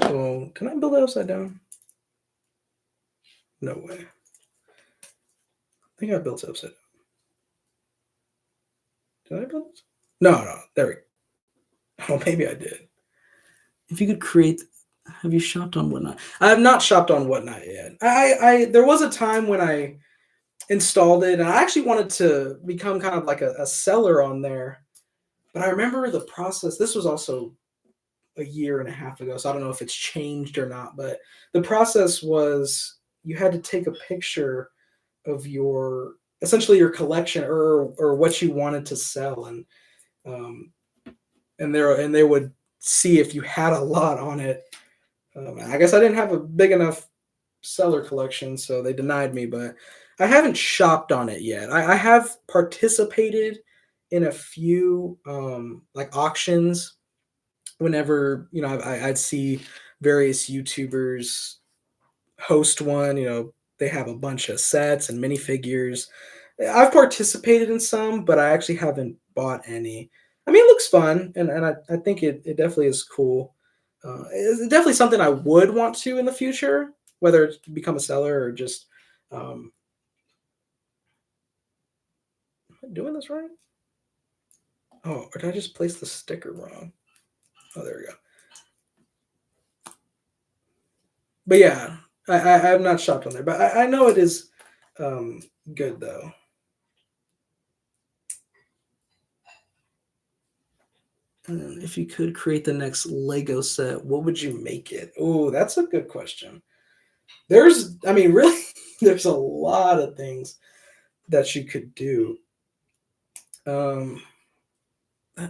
Oh, can I build it upside down? No way. I think I built it upside down. Did I build it? No. There we go. Oh, maybe I did. If you could create, have you shopped on Whatnot? I have not shopped on Whatnot yet. I there was a time when I installed it, and I actually wanted to become kind of like a seller on there. But I remember the process. This was also a year and a half ago, so I don't know if it's changed or not. But the process was you had to take a picture of your essentially your collection or what you wanted to sell, um, and they would see if you had a lot on it. I guess I didn't have a big enough seller collection, so they denied me. But I haven't shopped on it yet. I have participated in a few like auctions. Whenever I'd see various YouTubers host one. They have a bunch of sets and minifigures. I've participated in some, but I actually haven't bought any. I mean, it looks fun, and I think it definitely is cool. It's definitely something I would want to in the future, whether it's to become a seller or just. Am I doing this right? Oh, or did I just place the sticker wrong? Oh, there we go. But yeah, I have not shopped on there, but I know it is good though. And if you could create the next Lego set, what would you make it? Oh, that's a good question. I mean, really, there's a lot of things that you could do. Um,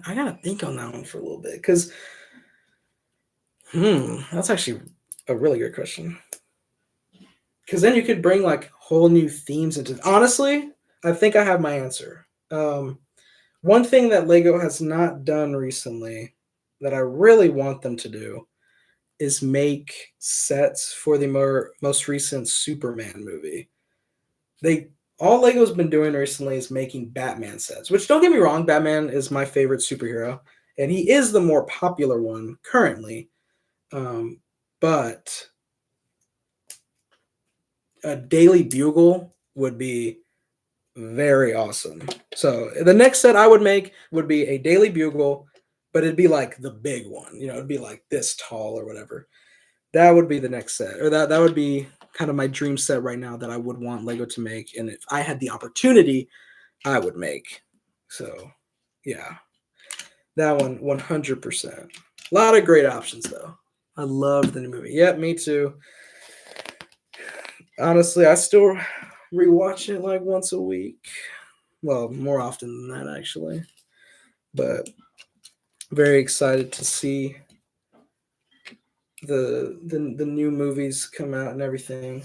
I gotta think on that one for a little bit because, that's actually a really good question. Because then you could bring like whole new themes into. Honestly, I think I have my answer. One thing that Lego has not done recently that I really want them to do is make sets for the most recent Superman movie. They All Lego's been doing recently is making Batman sets, which don't get me wrong, Batman is my favorite superhero, and he is the more popular one currently. But a Daily Bugle would be very awesome. So the next set I would make would be a Daily Bugle, but it'd be like the big one. It'd be like this tall or whatever. That would be the next set, or that would be kind of my dream set right now that I would want Lego to make, and if I had the opportunity, I would make. So, yeah, that one 100%. A lot of great options though. I love the new movie. Yep, me too. Honestly, I still rewatch it like once a week. Well, more often than that actually. But very excited to see the new movies come out and everything.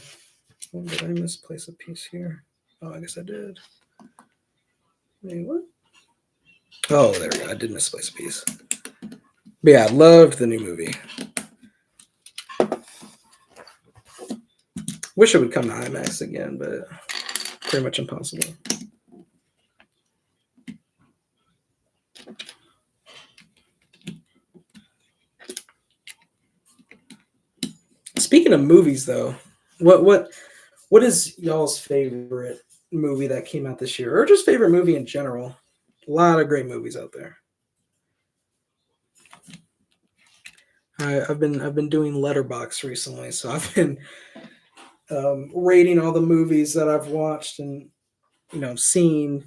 Oh, did I misplace a piece here? Oh, I guess I did. Wait, what? Oh, there we go. I did misplace a piece. But yeah, I loved the new movie. Wish it would come to IMAX again, but pretty much impossible. Speaking of movies, though, what is y'all's favorite movie that came out this year, or just favorite movie in general. A lot of great movies out there. I've been doing Letterbox recently, so I've been rating all the movies that I've watched and seeing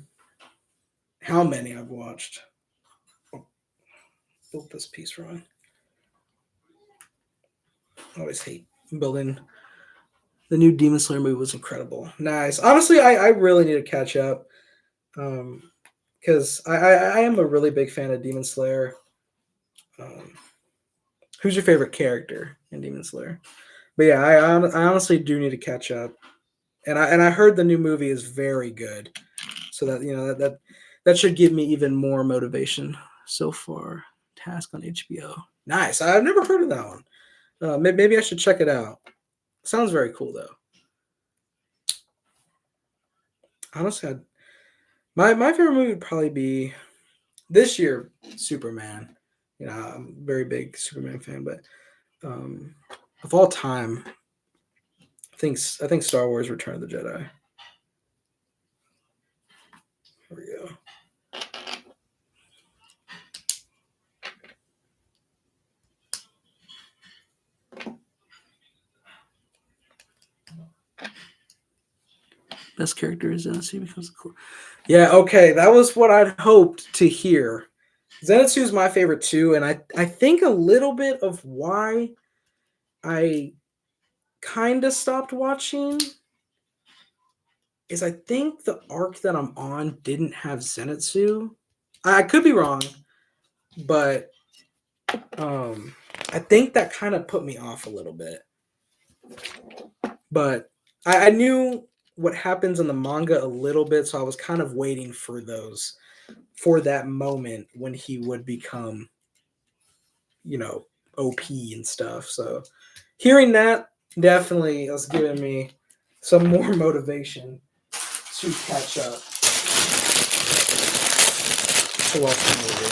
how many I've watched. Oh, built this piece wrong. I always hate building. The new Demon Slayer movie was incredible. Nice. Honestly, I really need to catch up. Because I am a really big fan of Demon Slayer. Who's your favorite character in Demon Slayer? But yeah, I honestly do need to catch up, and I heard the new movie is very good, so that that should give me even more motivation. So far, Task on HBO. Nice. I've never heard of that one. Maybe I should check it out. Sounds very cool though. Honestly, my favorite movie would probably be this year Superman. I'm a very big Superman fan, but of all time, I think Star Wars: Return of the Jedi. Here we go. Best character is Zenitsu because of cool. Yeah, okay, that was what I'd hoped to hear. Zenitsu is my favorite too, and I think a little bit of why I kind of stopped watching is I think the arc that I'm on didn't have Zenitsu. I could be wrong, but I think that kind of put me off a little bit. But I knew what happens in the manga a little bit, so I was kind of waiting for that moment when he would become, OP and stuff. So hearing that definitely was giving me some more motivation to catch up to watch the movie.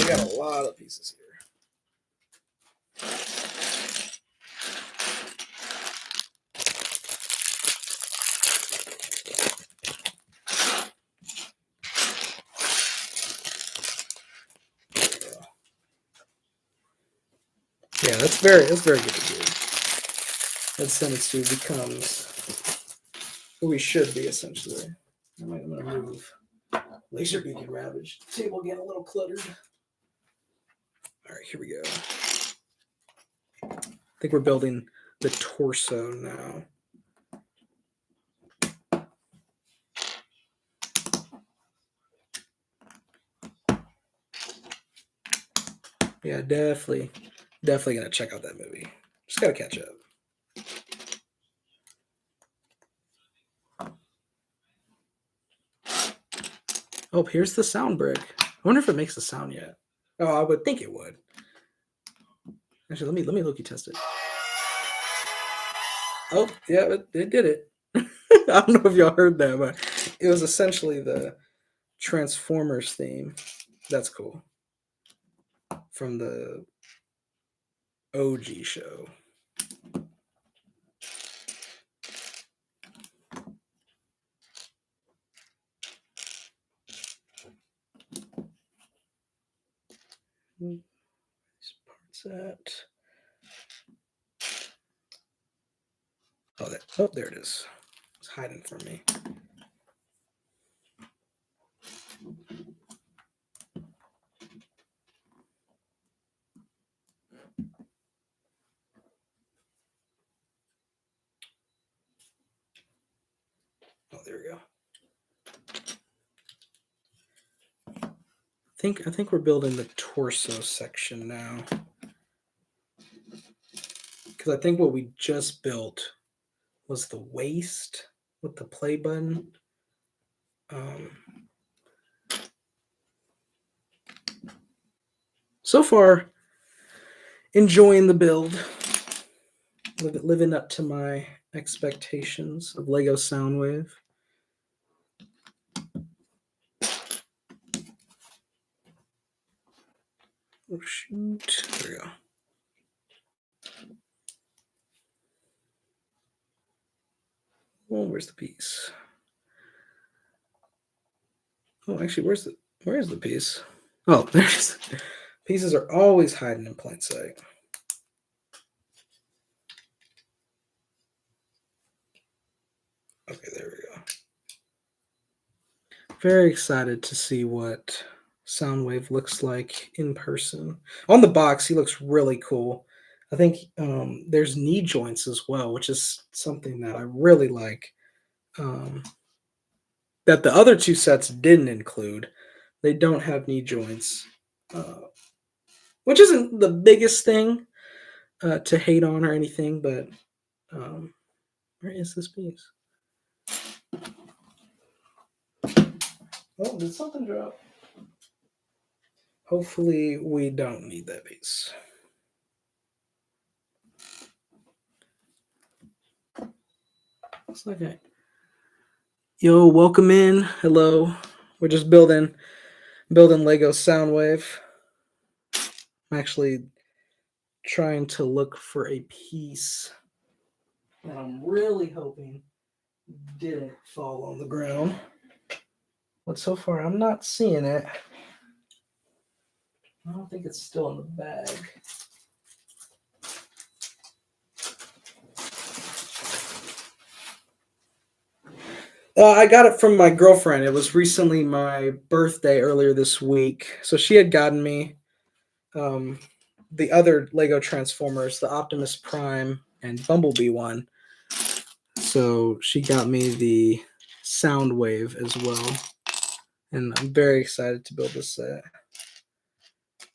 We got a lot of pieces here. Yeah, that's very good to do. That Zenitsu becomes who we should be essentially. I'm gonna move. Laser beacon ravaged. Table getting a little cluttered. All right, here we go. I think we're building the torso now. Yeah, definitely gonna check out that movie. Just gotta catch up. Oh, here's the sound brick. I wonder if it makes a sound yet. Oh, I would think it would. Actually, let me look-y test it. Oh, yeah, it did it. I don't know if y'all heard that, but it was essentially the Transformers theme. That's cool. From the OG show. These parts at. Oh, there it is. It's hiding from me. Oh, there we go. I think we're building the torso section now. Because I think what we just built was the waist with the play button. So far, enjoying the build. Living up to my expectations of Lego Soundwave. Oh, shoot. There we go. Oh, where's the piece? Oh, actually, where's the piece? Oh, there's pieces are always hiding in plain sight. Okay, there we go. Very excited to see what Soundwave looks like in person. On the box, he looks really cool. I think there's knee joints as well, which is something that I really like. Um, that the other two sets didn't include. They don't have knee joints, uh, which isn't the biggest thing to hate on or anything, but um, where is this piece? Oh, did something drop? Hopefully, we don't need that piece. Looks like I. Yo, welcome in. Hello. We're just building Lego Soundwave. I'm actually trying to look for a piece that I'm really hoping didn't fall on the ground. But so far, I'm not seeing it. I don't think it's still in the bag. I got it from my girlfriend. It was recently my birthday earlier this week. So she had gotten me the other Lego Transformers, the Optimus Prime and Bumblebee one. So she got me the Soundwave as well. And I'm very excited to build this set.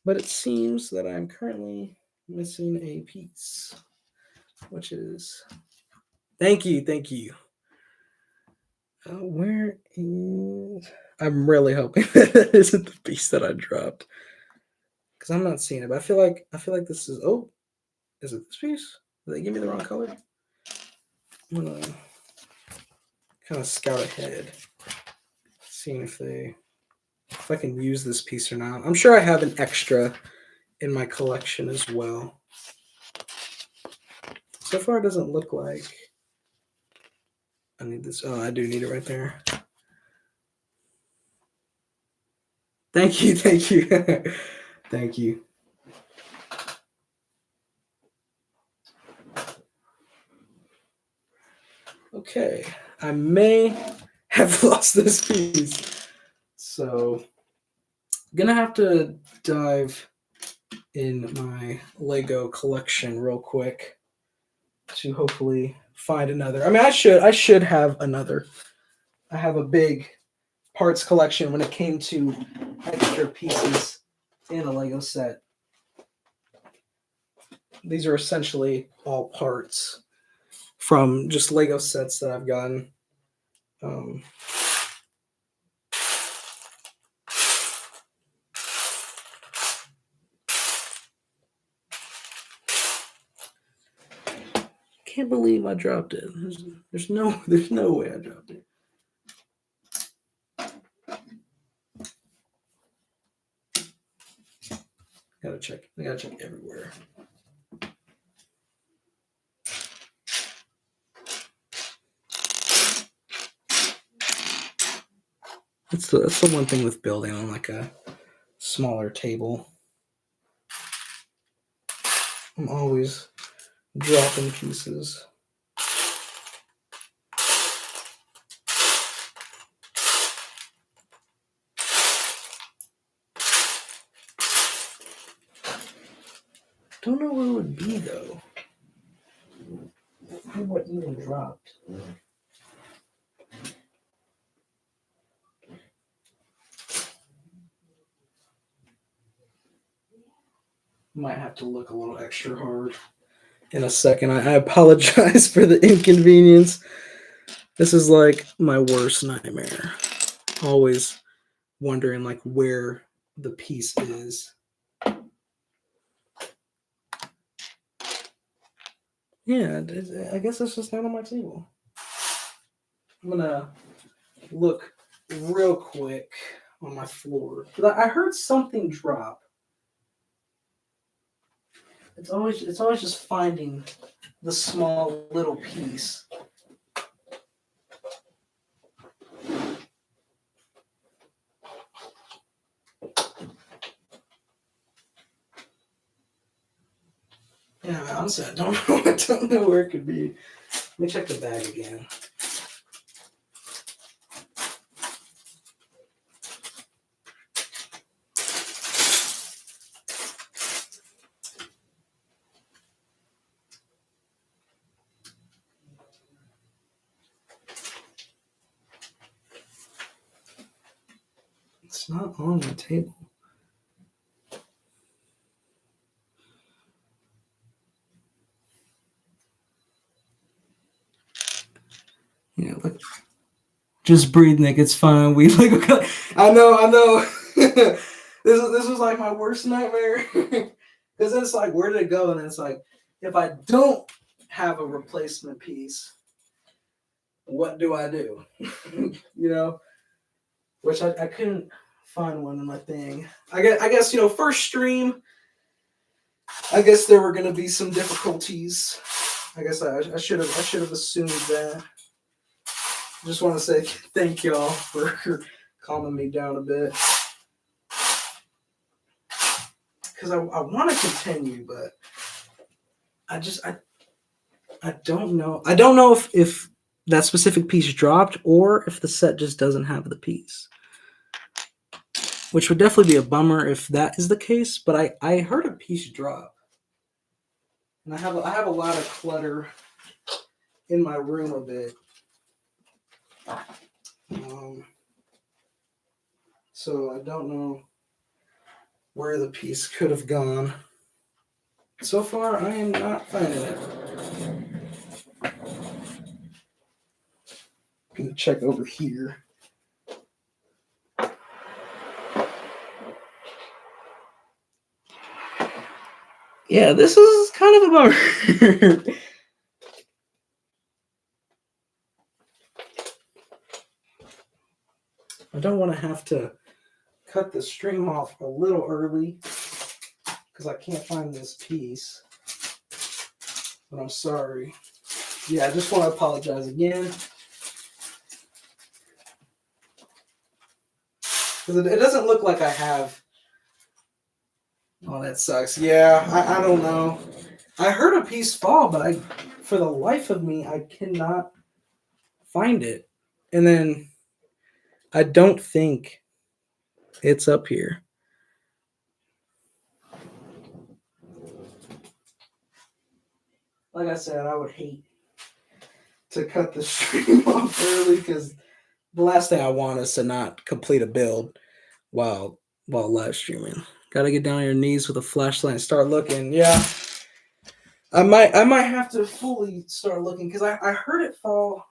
But it seems that I'm currently missing a piece, which is. Thank you, thank you. Where is? I'm really hoping that isn't the piece that I dropped, because I'm not seeing it. But I feel like this is. Oh, is it this piece? Did they give me the wrong color? I'm gonna kind of scout ahead, seeing if I can use this piece or not. I'm sure I have an extra in my collection as well. So far, it doesn't look like I need this. Oh, I do need it right there. Thank you, thank you, thank you. Okay, I may have lost this piece, so gonna have to dive in my Lego collection real quick to hopefully find another. I mean, I should have another. I have a big parts collection when it came to extra pieces in a Lego set. These are essentially all parts from just Lego sets that I've gotten. Can't believe I dropped it. There's no way I dropped it. I gotta check everywhere. That's the one thing with building on like a smaller table. I'm always dropping pieces. Don't know where it would be though. I wonder what even dropped. Might have to look a little extra hard in a second. I apologize for the inconvenience. This is like my worst nightmare. Always wondering like where the piece is. Yeah, I guess it's just not on my table. I'm gonna look real quick on my floor. I heard something drop. It's always just finding the small little piece. honestly, I don't know. I don't know where it could be. Let me check the bag again. It's not on the table. Yeah, look. Just breathe, Nick. It's fine. We like. I know. This was like my worst nightmare. Because it's like, where did it go? And it's like, if I don't have a replacement piece, what do I do? You know, which I couldn't find one in my thing. I guess you know, first stream. I guess there were going to be some difficulties. I guess I should have assumed that. I just want to say thank y'all for calming me down a bit. Because I want to continue, but I don't know. I don't know if that specific piece dropped or if the set just doesn't have the piece. Which would definitely be a bummer if that is the case, but I heard a piece drop. And I have a lot of clutter in my room a bit. So I don't know where the piece could have gone. So far, I am not finding it. I'm going to check over here. Yeah, this is kind of a bummer. I don't want to have to cut the stream off a little early because I can't find this piece. But I'm sorry. Yeah, I just want to apologize again. Because it doesn't look like I have. Oh, that sucks. Yeah, I don't know. I heard a piece fall, but for the life of me, I cannot find it. And then I don't think it's up here. Like I said, I would hate to cut the stream off early because the last thing I want is to not complete a build while live streaming. Gotta get down on your knees with a flashlight and start looking. Yeah. I might have to fully start looking because I heard it fall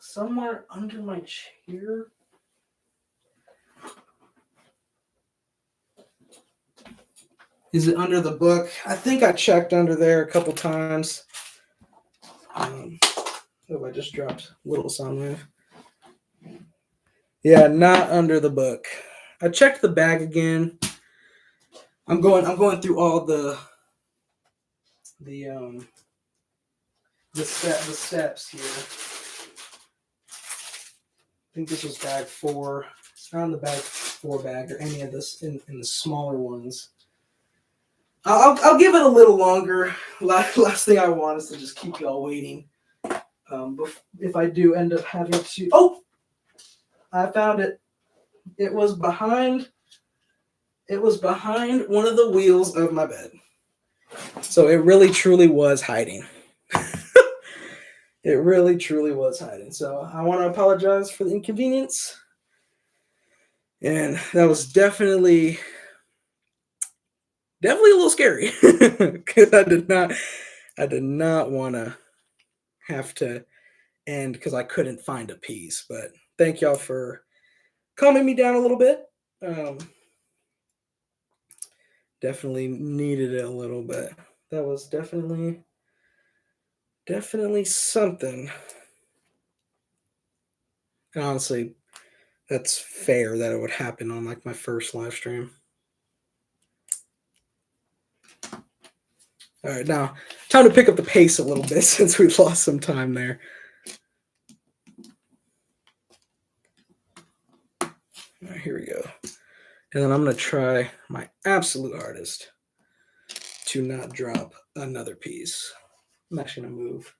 somewhere under my chair. Is it under the book? I think I checked under there a couple times. Oh, I just dropped little Soundwave. Yeah, not under the book. I checked the bag again. I'm going through all the steps here. I think this was bag 4. It's not in the bag 4 bag or any of this in the smaller ones. I'll give it a little longer. Last thing I want is to just keep y'all waiting. If I do end up having to... Oh! I found it. It was behind one of the wheels of my bed. So it really truly was hiding. It really truly was hiding. So I want to apologize for the inconvenience. And that was definitely a little scary. Because I did not want to have to end because I couldn't find a piece. But thank y'all for calming me down a little bit. Definitely needed it a little bit. That was definitely something. And honestly, that's fair that it would happen on like my first live stream. All right, now time to pick up the pace a little bit since we lost some time there. All right, here we go. And then I'm going to try my absolute hardest to not drop another piece. I'm actually going to move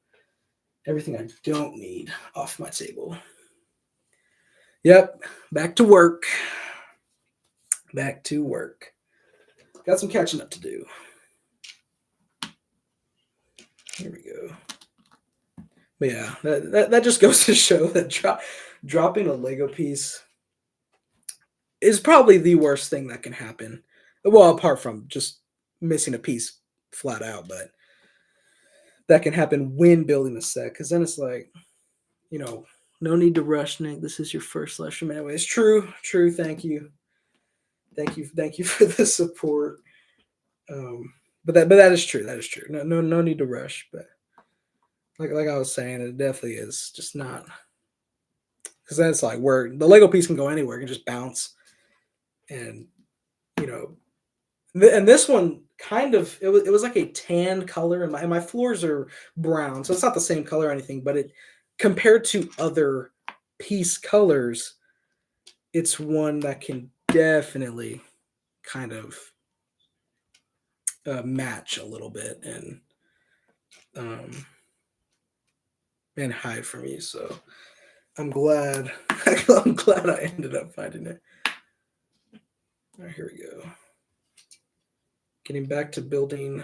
everything I don't need off my table. Yep, back to work. Back to work. Got some catching up to do. Here we go. But yeah, that just goes to show that dropping a Lego piece is probably the worst thing that can happen. Well, apart from just missing a piece flat out, but that can happen when building a set. Because then it's like, no need to rush, Nick. This is your first live stream anyway. It's true. Thank you for the support. But that is true. That is true. No need to rush. But like I was saying, it definitely is just not, because that's like where the Lego piece can go anywhere. It can just bounce, and and this one kind of it was like a tan color, and my floors are brown, so it's not the same color or anything. But it, compared to other piece colors, it's one that can definitely kind of match a little bit and hide from you. So I'm glad I ended up finding it. All right, here we go. Getting back to building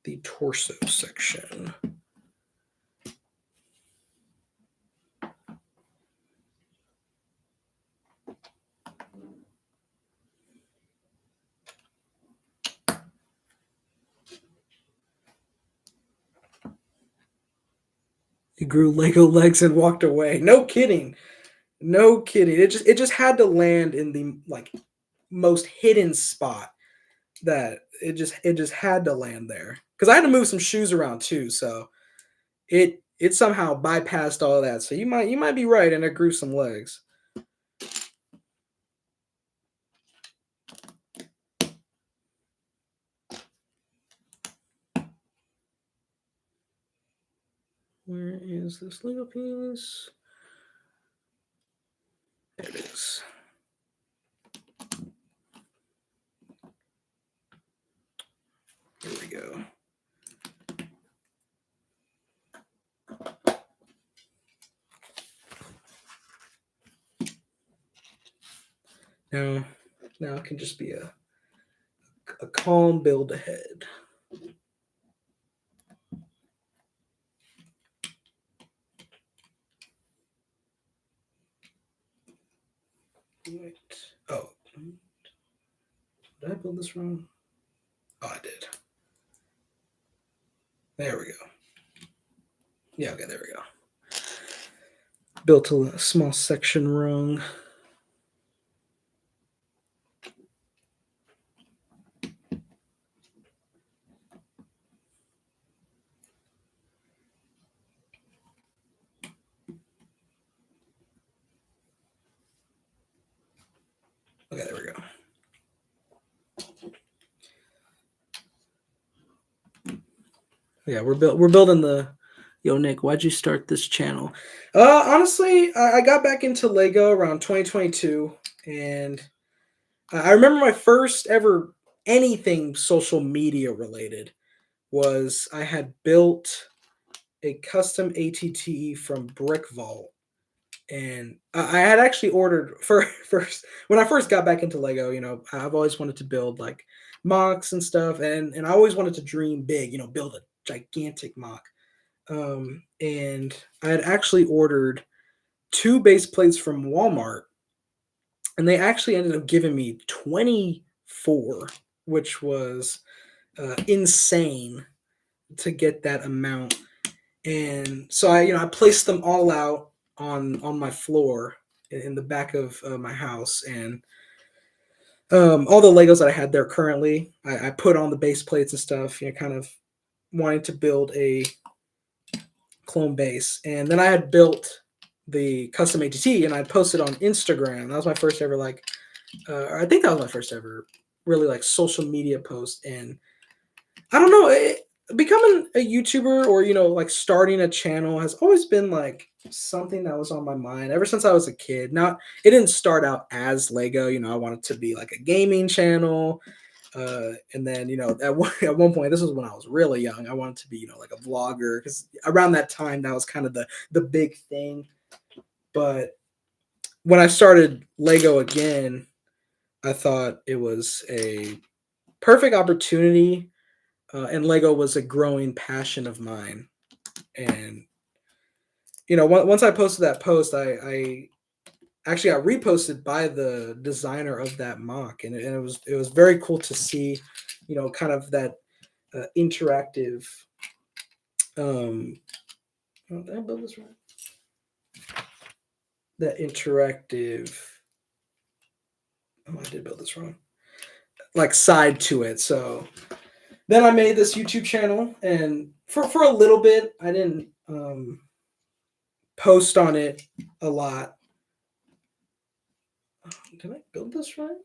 the torso section. He grew Lego legs and walked away. No kidding. It just had to land in the most hidden spot, that it just had to land there, because I had to move some shoes around too. So it somehow bypassed all of that. So you might be right, and it grew some legs. Where is this Lego piece? There it is. Here we go. Now it can just be a calm build ahead. Wait. Oh, did I build this wrong? Oh, I did. There we go. Yeah, okay, there we go. Built a small section wrong. Okay, there we go. Yeah, we're building the. Yo, Nick, why'd you start this channel? Honestly, I got back into Lego around 2022, and I remember my first ever anything social media related was I had built a custom ATT from Brick Vault. And I had actually ordered first when I first got back into Lego. I've always wanted to build like mocks and stuff, and I always wanted to dream big. Build a gigantic mock. And I had actually ordered 2 base plates from Walmart, and they actually ended up giving me 24, which was insane to get that amount. And so I placed them all out on my floor in the back of my house, and all the Legos that I had there currently, I put on the base plates and stuff, kind of wanting to build a clone base. And then I had built the custom ATT, and I posted on Instagram. That was my first ever I think that was my first ever really social media post. And I don't know, becoming a YouTuber or, like starting a channel has always been like something that was on my mind ever since I was a kid. Not It didn't start out as Lego, I wanted to be like a gaming channel. And then, at one point, this was when I was really young, I wanted to be, like a vlogger, because around that time that was kind of the big thing. But when I started Lego again, I thought it was a perfect opportunity, and Lego was a growing passion of mine. And once I posted that post, I actually got reposted by the designer of that mock, and it was very cool to see, kind of that interactive. Oh, did I build this right? That interactive. Oh, I did build this wrong. Like side to it. So then I made this YouTube channel, and for a little bit, I didn't post on it a lot. Did I build this right?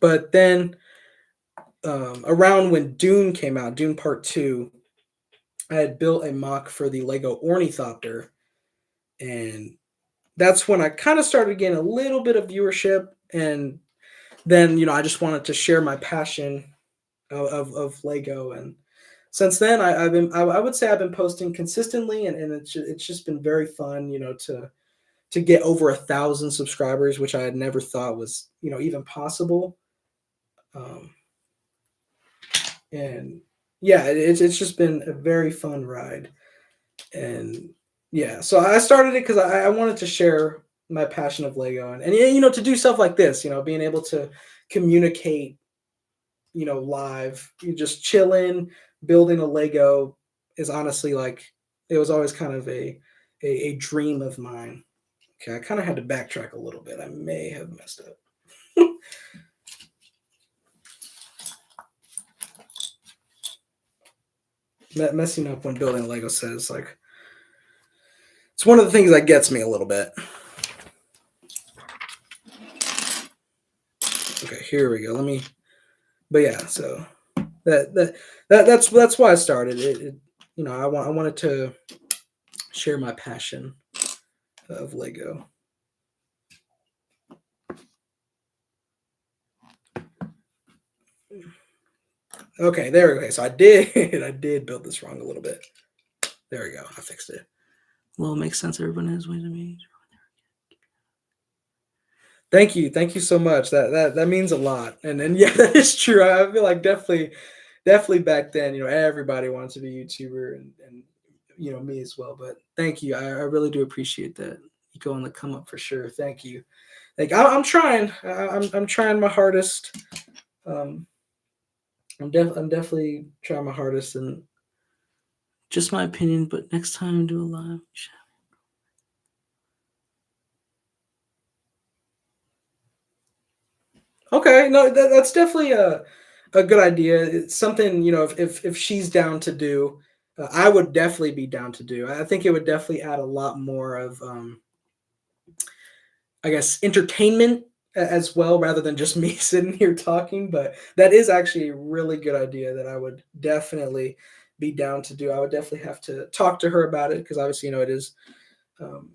But then around when Dune came out, Dune Part 2, I had built a mock for the Lego Ornithopter, and that's when I kind of started getting a little bit of viewership. And then, I just wanted to share my passion of Lego. And since then, I would say I've been posting consistently, and it's just been very fun, to get over 1,000 subscribers, which I had never thought was, even possible. Um, and yeah, it's just been a very fun ride. And yeah, so I started it because I wanted to share my passion of Lego, and to do stuff like this, being able to communicate, live, you just chilling, building a Lego is honestly like, it was always kind of a dream of mine. Okay, I kind of had to backtrack a little bit. I may have messed up. Messing up when building Lego says, like, it's one of the things that gets me a little bit. Okay, here we go. But yeah, so that's why I started it. I wanted to share my passion of Lego. Okay, there we go. Okay, so I did build this wrong a little bit. There we go. I fixed it. Well, it makes sense. Everyone has ways to me. Thank you so much. That means a lot. And yeah, that is true. I feel like definitely back then, everybody wanted to be a YouTuber, and me as well. But thank you. I really do appreciate that. You go on the come up for sure. Thank you. Like, I'm trying. I'm trying my hardest. Um, I'm definitely trying my hardest, and just my opinion. But next time, do a live. Okay, no, that's definitely a good idea. It's something, if she's down to do, I would definitely be down to do. I think it would definitely add a lot more of, I guess, entertainment as well, rather than just me sitting here talking. But that is actually a really good idea that I would definitely be down to do. I would definitely have to talk to her about it, because obviously, it is um,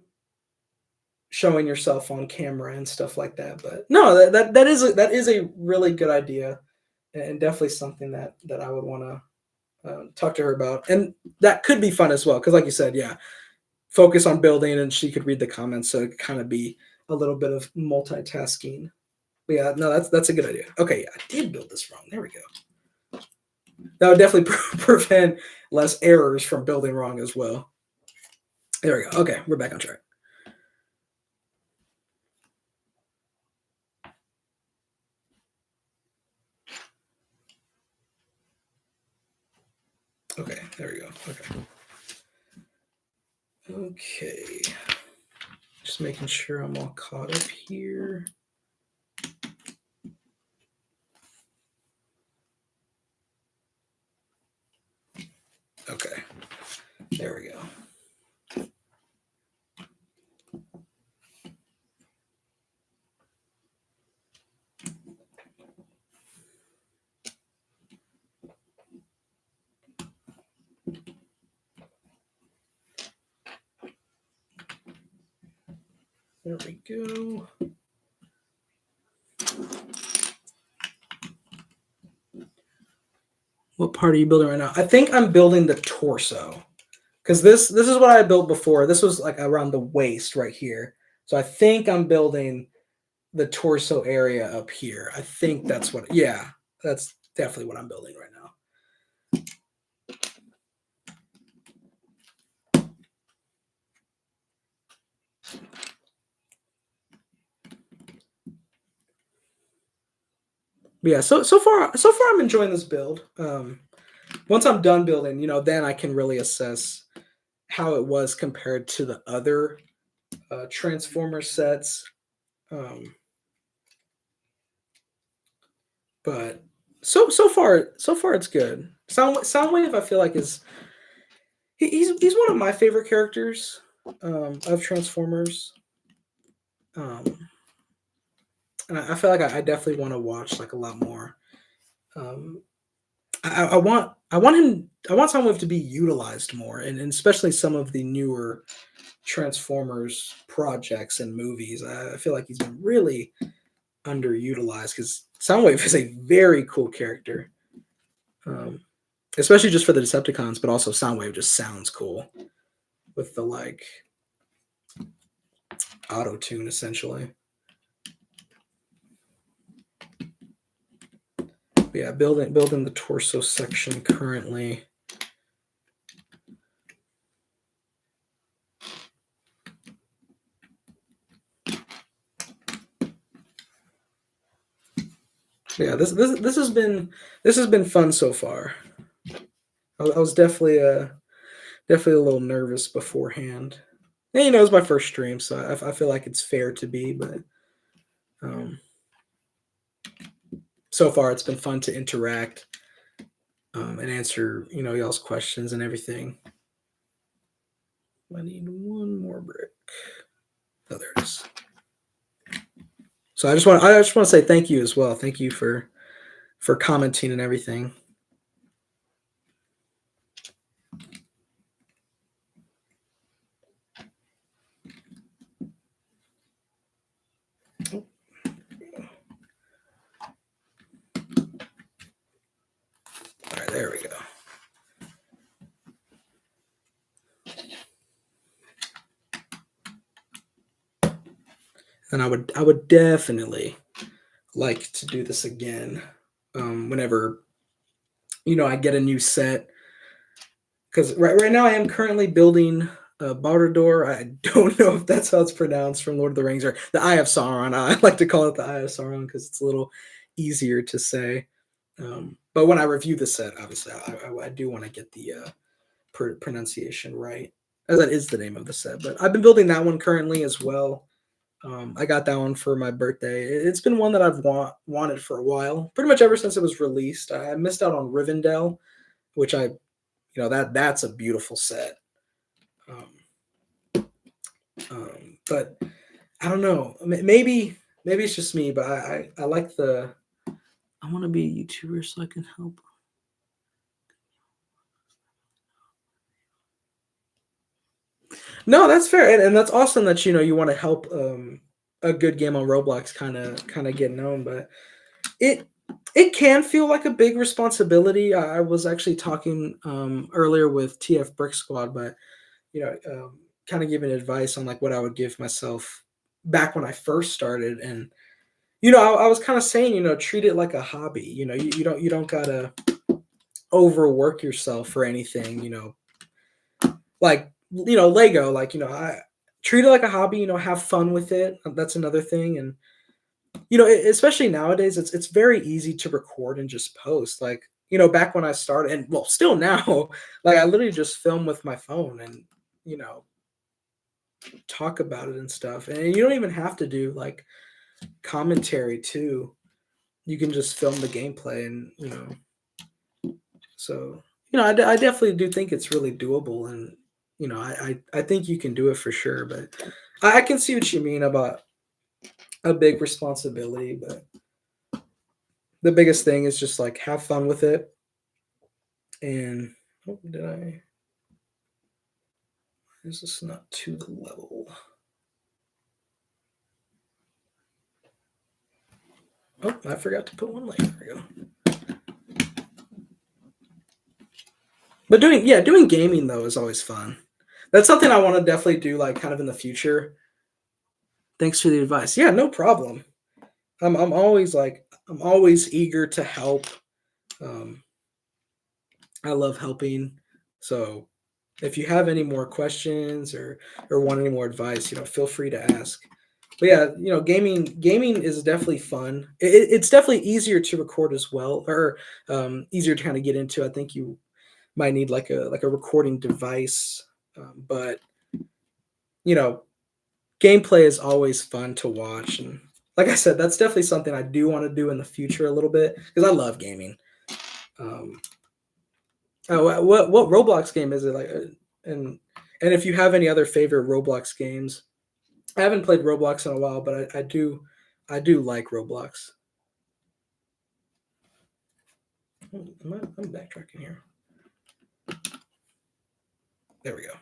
showing yourself on camera and stuff like that. But no, that is a really good idea, and definitely something that I would want to talk to her about, and that could be fun as well. Because, like you said, yeah, focus on building, and she could read the comments, so it could kind of be a little bit of multitasking. But yeah, no, that's a good idea. Okay, yeah, I did build this wrong. There we go. That would definitely prevent less errors from building wrong as well. There we go. Okay, we're back on track. Okay, there we go. Okay. Just making sure I'm all caught up here. Okay, there we go. There we go. What part are you building right now? I think I'm building the torso. Because this is what I built before. This was like around the waist right here. So I think I'm building the torso area up here. I think that's what. Yeah, that's definitely what I'm building right now. But yeah, so far I'm enjoying this build. Once I'm done building, then I can really assess how it was compared to the other Transformer sets. But so far it's good. Soundwave I feel like he's one of my favorite characters of Transformers. And I feel like I definitely want to watch like a lot more. Um, I want Soundwave to be utilized more, and especially some of the newer Transformers projects and movies. I feel like he's been really underutilized because Soundwave is a very cool character, especially just for the Decepticons, but also Soundwave just sounds cool with the like auto tune essentially. But yeah, building the torso section currently. Yeah, this has been fun so far. I was definitely a little nervous beforehand. And, it was my first stream, so I feel like it's fair to be. But um, so far, it's been fun to interact and answer y'all's questions and everything. I need one more brick. Oh, there it is. So I just want to say thank you as well. Thank you for commenting and everything. All right, there we go. And I would definitely like to do this again whenever I get a new set, because right now I am currently building Bartador. I don't know if that's how it's pronounced from Lord of the Rings, or the Eye of Sauron. I like to call it the Eye of Sauron because it's a little easier to say. But when I review the set, obviously, I do want to get the pronunciation right, as that is the name of the set. But I've been building that one currently as well. I got that one for my birthday. It's been one that I've wanted for a while, pretty much ever since it was released. I missed out on Rivendell, which that's a beautiful set. But I don't know. Maybe it's just me, but I like the. I want to be a YouTuber so I can help. No, that's fair, and that's awesome that you want to help a good game on Roblox kind of get known, but it can feel like a big responsibility. I was actually talking earlier with TF Brick Squad, but kind of giving advice on like what I would give myself back when I first started, and I was kind of saying treat it like a hobby. You don't gotta overwork yourself for anything. Like Lego, like I treat it like a hobby. Have fun with it. That's another thing, and especially nowadays, it's very easy to record and just post. Like back when I started, and well, still now, like I literally just film with my phone and you know talk about it and stuff. And you don't even have to do like commentary too. You can just film the gameplay and so I definitely do think it's really doable, and I think you can do it for sure. But I can see what you mean about a big responsibility, but the biggest thing is just like have fun with it. And did I? Is this not to the level? Oh, I forgot to put one link. There we go. But doing gaming though is always fun. That's something I want to definitely do, like kind of in the future. Thanks for the advice. Yeah, no problem. I'm always eager to help. Um, I love helping. So if you have any more questions or want any more advice, feel free to ask. But yeah, gaming is definitely fun. It's definitely easier to record as well, or easier to kind of get into. I think you might need like a recording device, but you know, gameplay is always fun to watch. And like I said, that's definitely something I do want to do in the future a little bit because I love gaming. Um, oh, what Roblox game is it like? And and if you have any other favorite Roblox games, I haven't played Roblox in a while, but I do like Roblox. I'm backtracking here. There we go.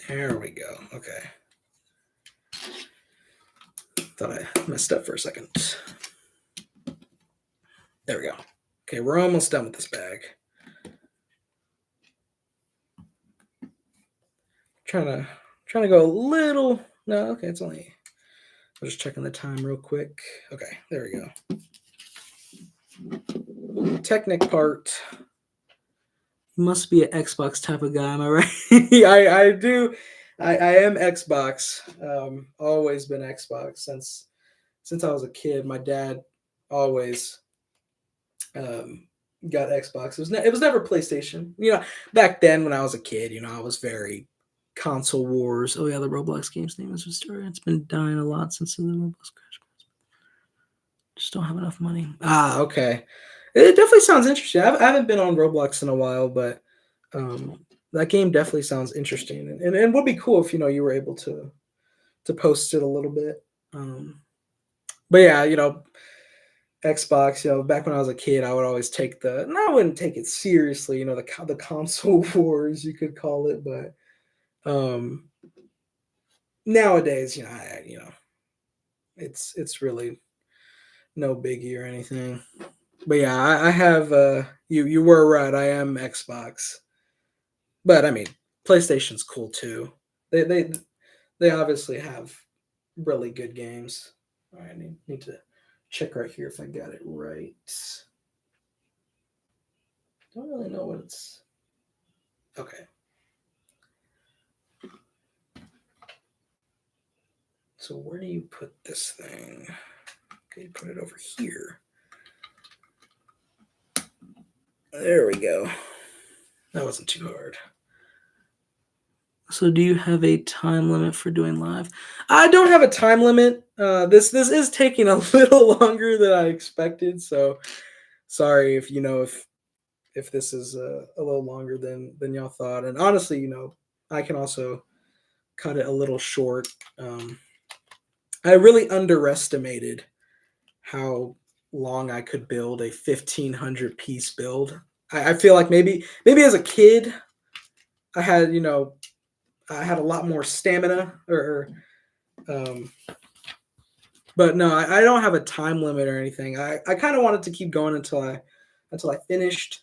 There we go. Okay. Thought I messed up for a second. There we go. Okay, we're almost done with this bag. Trying to go a little. No, okay, it's only. I'm just checking the time real quick. Okay, there we go. Technic part. Must be an Xbox type of guy, am I right? I do. I am Xbox. Always been Xbox since I was a kid. My dad always got Xbox. It was never PlayStation. Back then when I was a kid, I was very console wars. Oh yeah, the Roblox game's name is Restored. It's been dying a lot since the Roblox crash. Just don't have enough money. Ah, okay. It definitely sounds interesting. I haven't been on Roblox in a while, but that game definitely sounds interesting, and would be cool if you were able to post it a little bit. But yeah, Xbox. Back when I was a kid, I would always take and I wouldn't take it seriously. The console wars, you could call it, but nowadays, it's really no biggie or anything. But yeah, I have you were right. I am Xbox, but I mean PlayStation's cool too. They obviously have really good games. All right, I need to check right here if I got it right. Don't really know what it's. Okay. So where do you put this thing? Okay, put it over here. There we go. That wasn't too hard. So do you have a time limit for doing live? I don't have a time limit. This is taking a little longer than I expected, so sorry if this is a little longer than y'all thought. And honestly, I can also cut it a little short. I really underestimated how long I could build a 1,500 piece build. I feel like maybe as a kid, I had I had a lot more stamina, um, but no, I don't have a time limit or anything. I kind of wanted to keep going until I finished.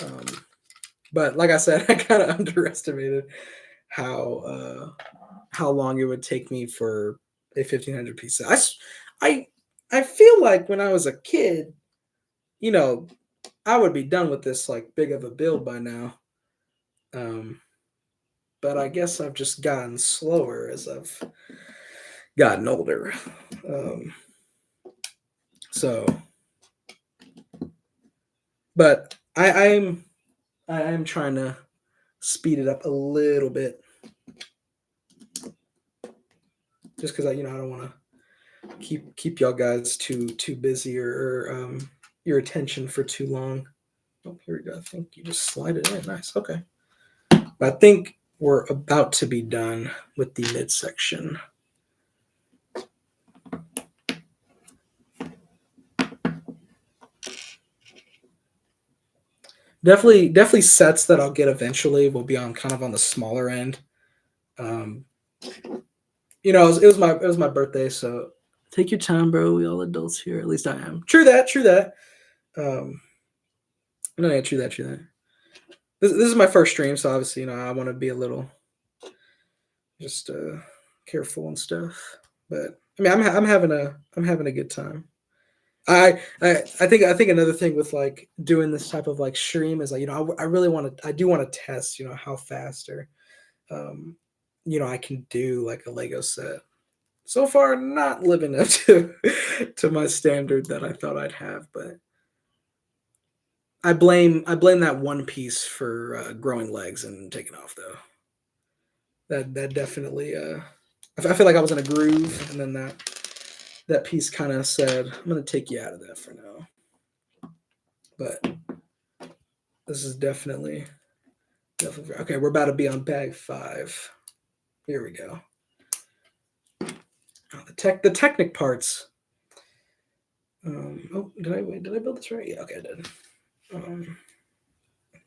Um, but like I said, I kind of underestimated how long it would take me for a 1,500 piece. I feel like when I was a kid, you know, I would be done with this like big of a build by now. Um, but I guess I've just gotten slower as I've gotten older. Um, so, but I'm trying to speed it up a little bit, just because I don't want to keep y'all guys too busy or your attention for too long. Oh, here we go. I think you just slide it in. Nice. Okay. But I think we're about to be done with the midsection. Definitely sets that I'll get eventually will be on kind of on the smaller end. You know, it was my birthday, so take your time, bro. We all adults here. At least I am. True that. True that. No, yeah, true that. True that. This is my first stream, so obviously, you know, I want to be a little just careful and stuff. But I mean, I'm having a good time. I think another thing with like doing this type of like stream is like, you know, I do want to test, you know, how fast or you know, I can do like a Lego set. So far not living up to my standard that I thought I'd have, but I blame that one piece for growing legs and taking off though. That definitely I feel like I was in a groove, and then that piece kind of said, I'm going to take you out of that for now. But this is definitely okay. We're about to be on bag 5. Here we go. Oh, the Technic parts. Oh, did I build this right? Yeah, okay, I did. Hold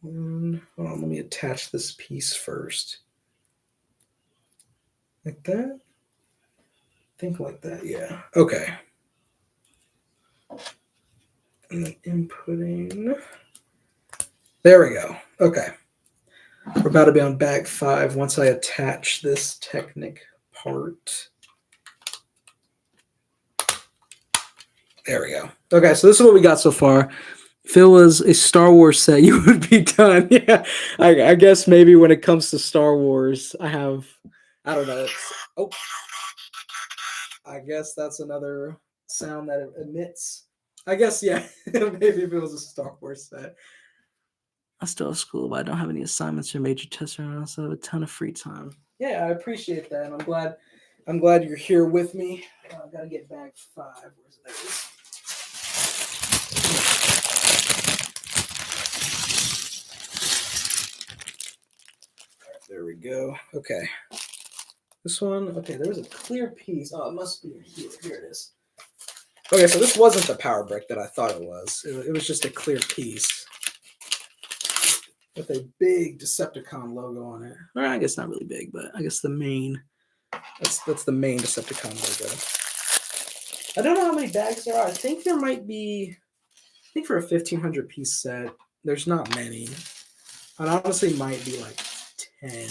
on, let me attach this piece first. Like that? Think like that, yeah. Okay. And then inputting. There we go. Okay. We're about to be on bag 5 once I attach this Technic part. There we go. Okay, so this is what we got so far. If it was a Star Wars set, you would be done. Yeah, I guess maybe when it comes to Star Wars, I don't know. Oh, I guess that's another sound that it emits. I guess, yeah, maybe if it was a Star Wars set. I still have school, but I don't have any assignments or major tests right now, so I have a ton of free time. Yeah, I appreciate that, and I'm glad you're here with me. I gotta get bag 5. Where's it? There it is. There we go. Okay. This one, okay, there was a clear piece. Oh, it must be here. Here it is. Okay, so this wasn't the power brick that I thought it was. It was just a clear piece with a big Decepticon logo on it. Or I guess not really big, but I guess the main, that's the main Decepticon logo. I don't know how many bags there are. I think there might be, I think for a 1,500 piece set, there's not many. It honestly might be like 10.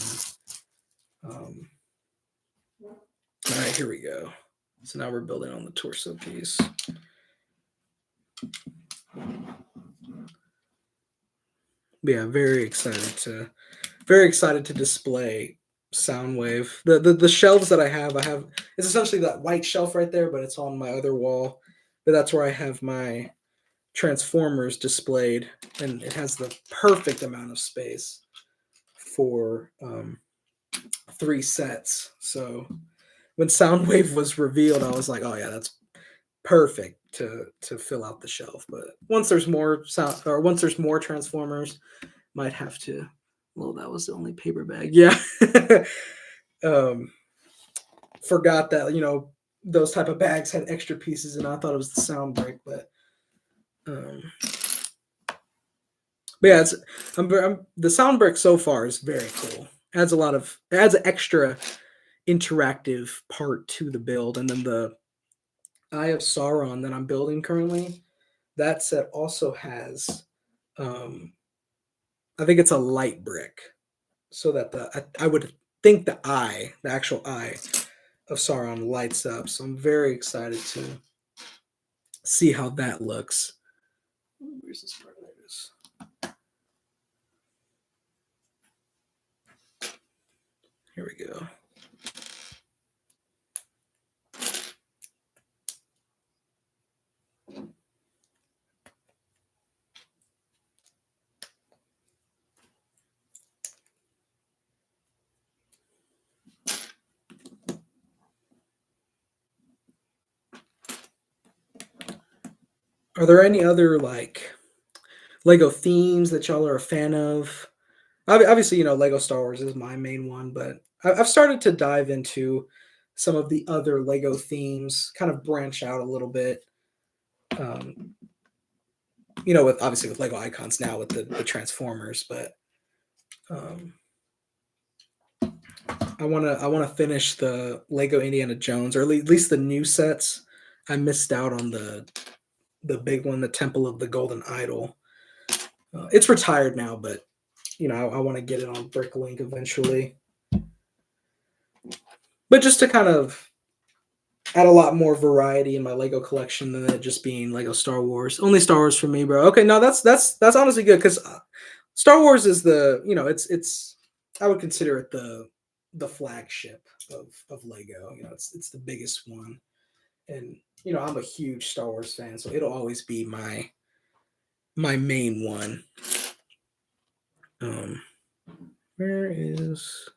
All right, here we go. So now we're building on the torso piece. Yeah, very excited to display Soundwave. The shelves that I have it's essentially that white shelf right there, but it's on my other wall. But that's where I have my Transformers displayed, and it has the perfect amount of space for 3 sets. So when Soundwave was revealed, I was like, oh yeah, that's perfect to fill out the shelf. But once there's more once there's more Transformers, might have to. Well, that was the only paper bag. Yeah. Forgot that, you know, those type of bags had extra pieces, and I thought it was the sound brick, but yeah, the sound brick so far is very cool. It adds an extra interactive part to the build, and then the Eye of Sauron that I'm building currently, that set also has, I think it's a light brick, so that I would think the actual eye of Sauron lights up. So I'm very excited to see how that looks. Where's this part? There it is. Here we go. Are there any other like Lego themes that y'all are a fan of? Obviously, Lego Star Wars is my main one, but I've started to dive into some of the other Lego themes, kind of branch out a little bit. Um, with obviously with Lego Icons now with the Transformers, but um, I wanna finish the Lego Indiana Jones, or at least the new sets. I missed out on the big one, the Temple of the Golden Idol. It's retired now, but I want to get it on Bricklink eventually. But just to kind of add a lot more variety in my Lego collection than it just being Lego Star Wars. Only Star Wars for me, bro. Okay, no, that's honestly good because Star Wars is it's I would consider it the flagship of Lego. It's the biggest one, and I'm a huge Star Wars fan, so it'll always be my main one. Um, where is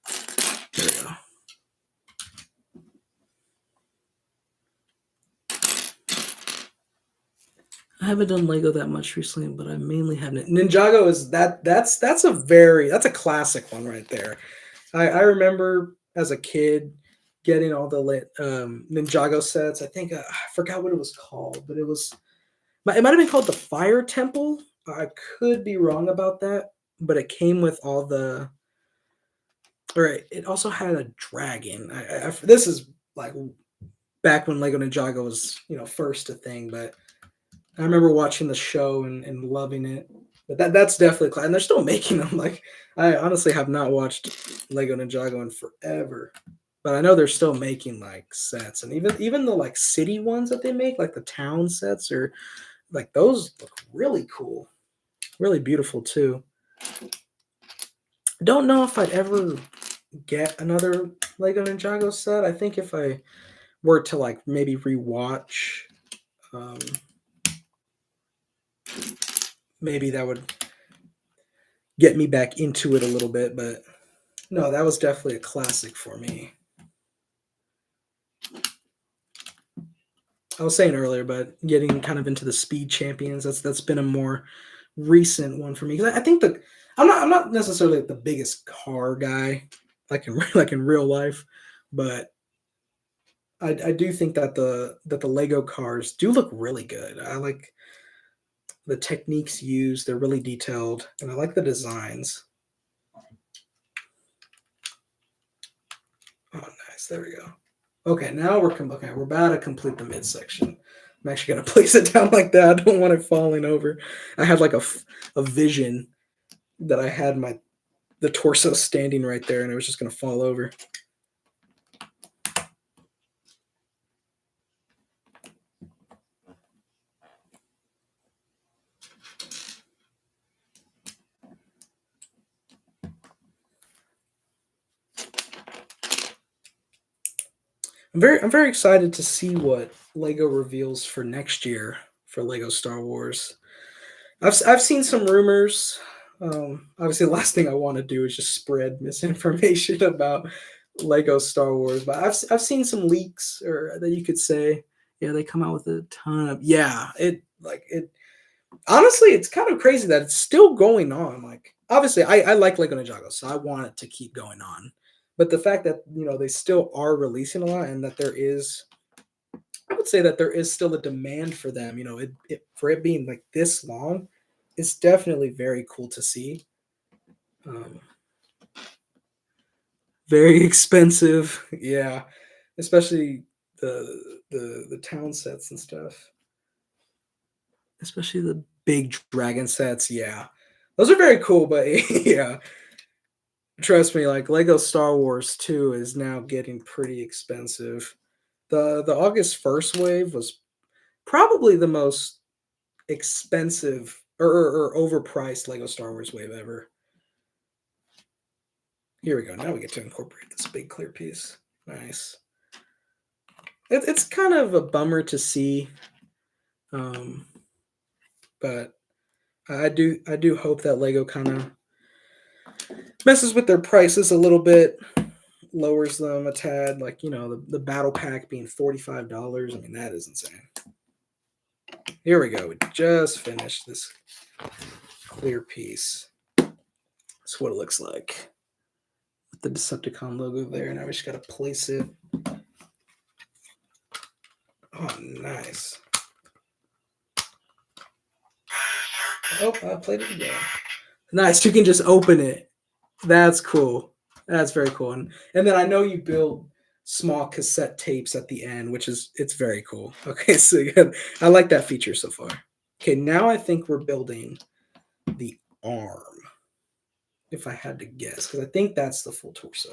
there we go. I haven't done Lego that much recently, but I mainly haven't. Ninjago is that's a classic one right there. I remember as a kid getting all the Ninjago sets. I think I forgot what it was called, but it might have been called the Fire Temple. I could be wrong about that, but it came with all the. Or it also had a dragon. This is like back when Lego Ninjago was first a thing, but I remember watching the show and loving it. But that's definitely and they're still making them. Like I honestly have not watched Lego Ninjago in forever. But I know they're still making like sets, and even the like city ones that they make, like the town sets, or like those look really cool, really beautiful too. Don't know if I'd ever get another Lego Ninjago set. I think if I were to like maybe rewatch, um, maybe that would get me back into it a little bit. But no, that was definitely a classic for me. I was saying earlier, but getting kind of into the Speed Champions, that's been a more recent one for me because I think I'm not necessarily like the biggest car guy, like in like in real life, but I do think that the Lego cars do look really good. I like the techniques used; they're really detailed, and I like the designs. Oh, nice! There we go. Okay, now we're about to complete the midsection. I'm actually gonna place it down like that. I don't want it falling over. I had like a vision that I had the torso standing right there, and it was just gonna fall over. I'm very excited to see what Lego reveals for next year for Lego Star Wars. I've seen some rumors. Obviously, the last thing I want to do is just spread misinformation about Lego Star Wars. But I've seen some leaks, or that you could say, yeah, they come out with a ton of it. Honestly, it's kind of crazy that it's still going on. Like, obviously, I like Lego Ninjago, so I want it to keep going on. But the fact that they still are releasing a lot, and that I would say that there is still a demand for them. For it being like this long, it's definitely very cool to see. Um, very expensive, yeah, especially the town sets and stuff. Especially the big dragon sets, yeah. Those are very cool, but yeah, trust me, like Lego Star Wars 2 is now getting pretty expensive. The August 1st wave was probably the most expensive or overpriced Lego Star Wars wave ever. Here we go. Now we get to incorporate this big clear piece. Nice. It's kind of a bummer to see, um, but I do hope that Lego kind of messes with their prices a little bit, lowers them a tad. Like the battle pack being $45. I mean, that is insane. Here we go. We just finished this clear piece. That's what it looks like. With the Decepticon logo there. Now we just got to place it. Oh, nice. Oh, I played it again. Nice. You can just open it. That's cool. That's very cool. And then I know you build small cassette tapes at the end, which is it's very cool. Okay, so I like that feature so far. Okay, now I think we're building the arm. If I had to guess, because I think that's the full torso.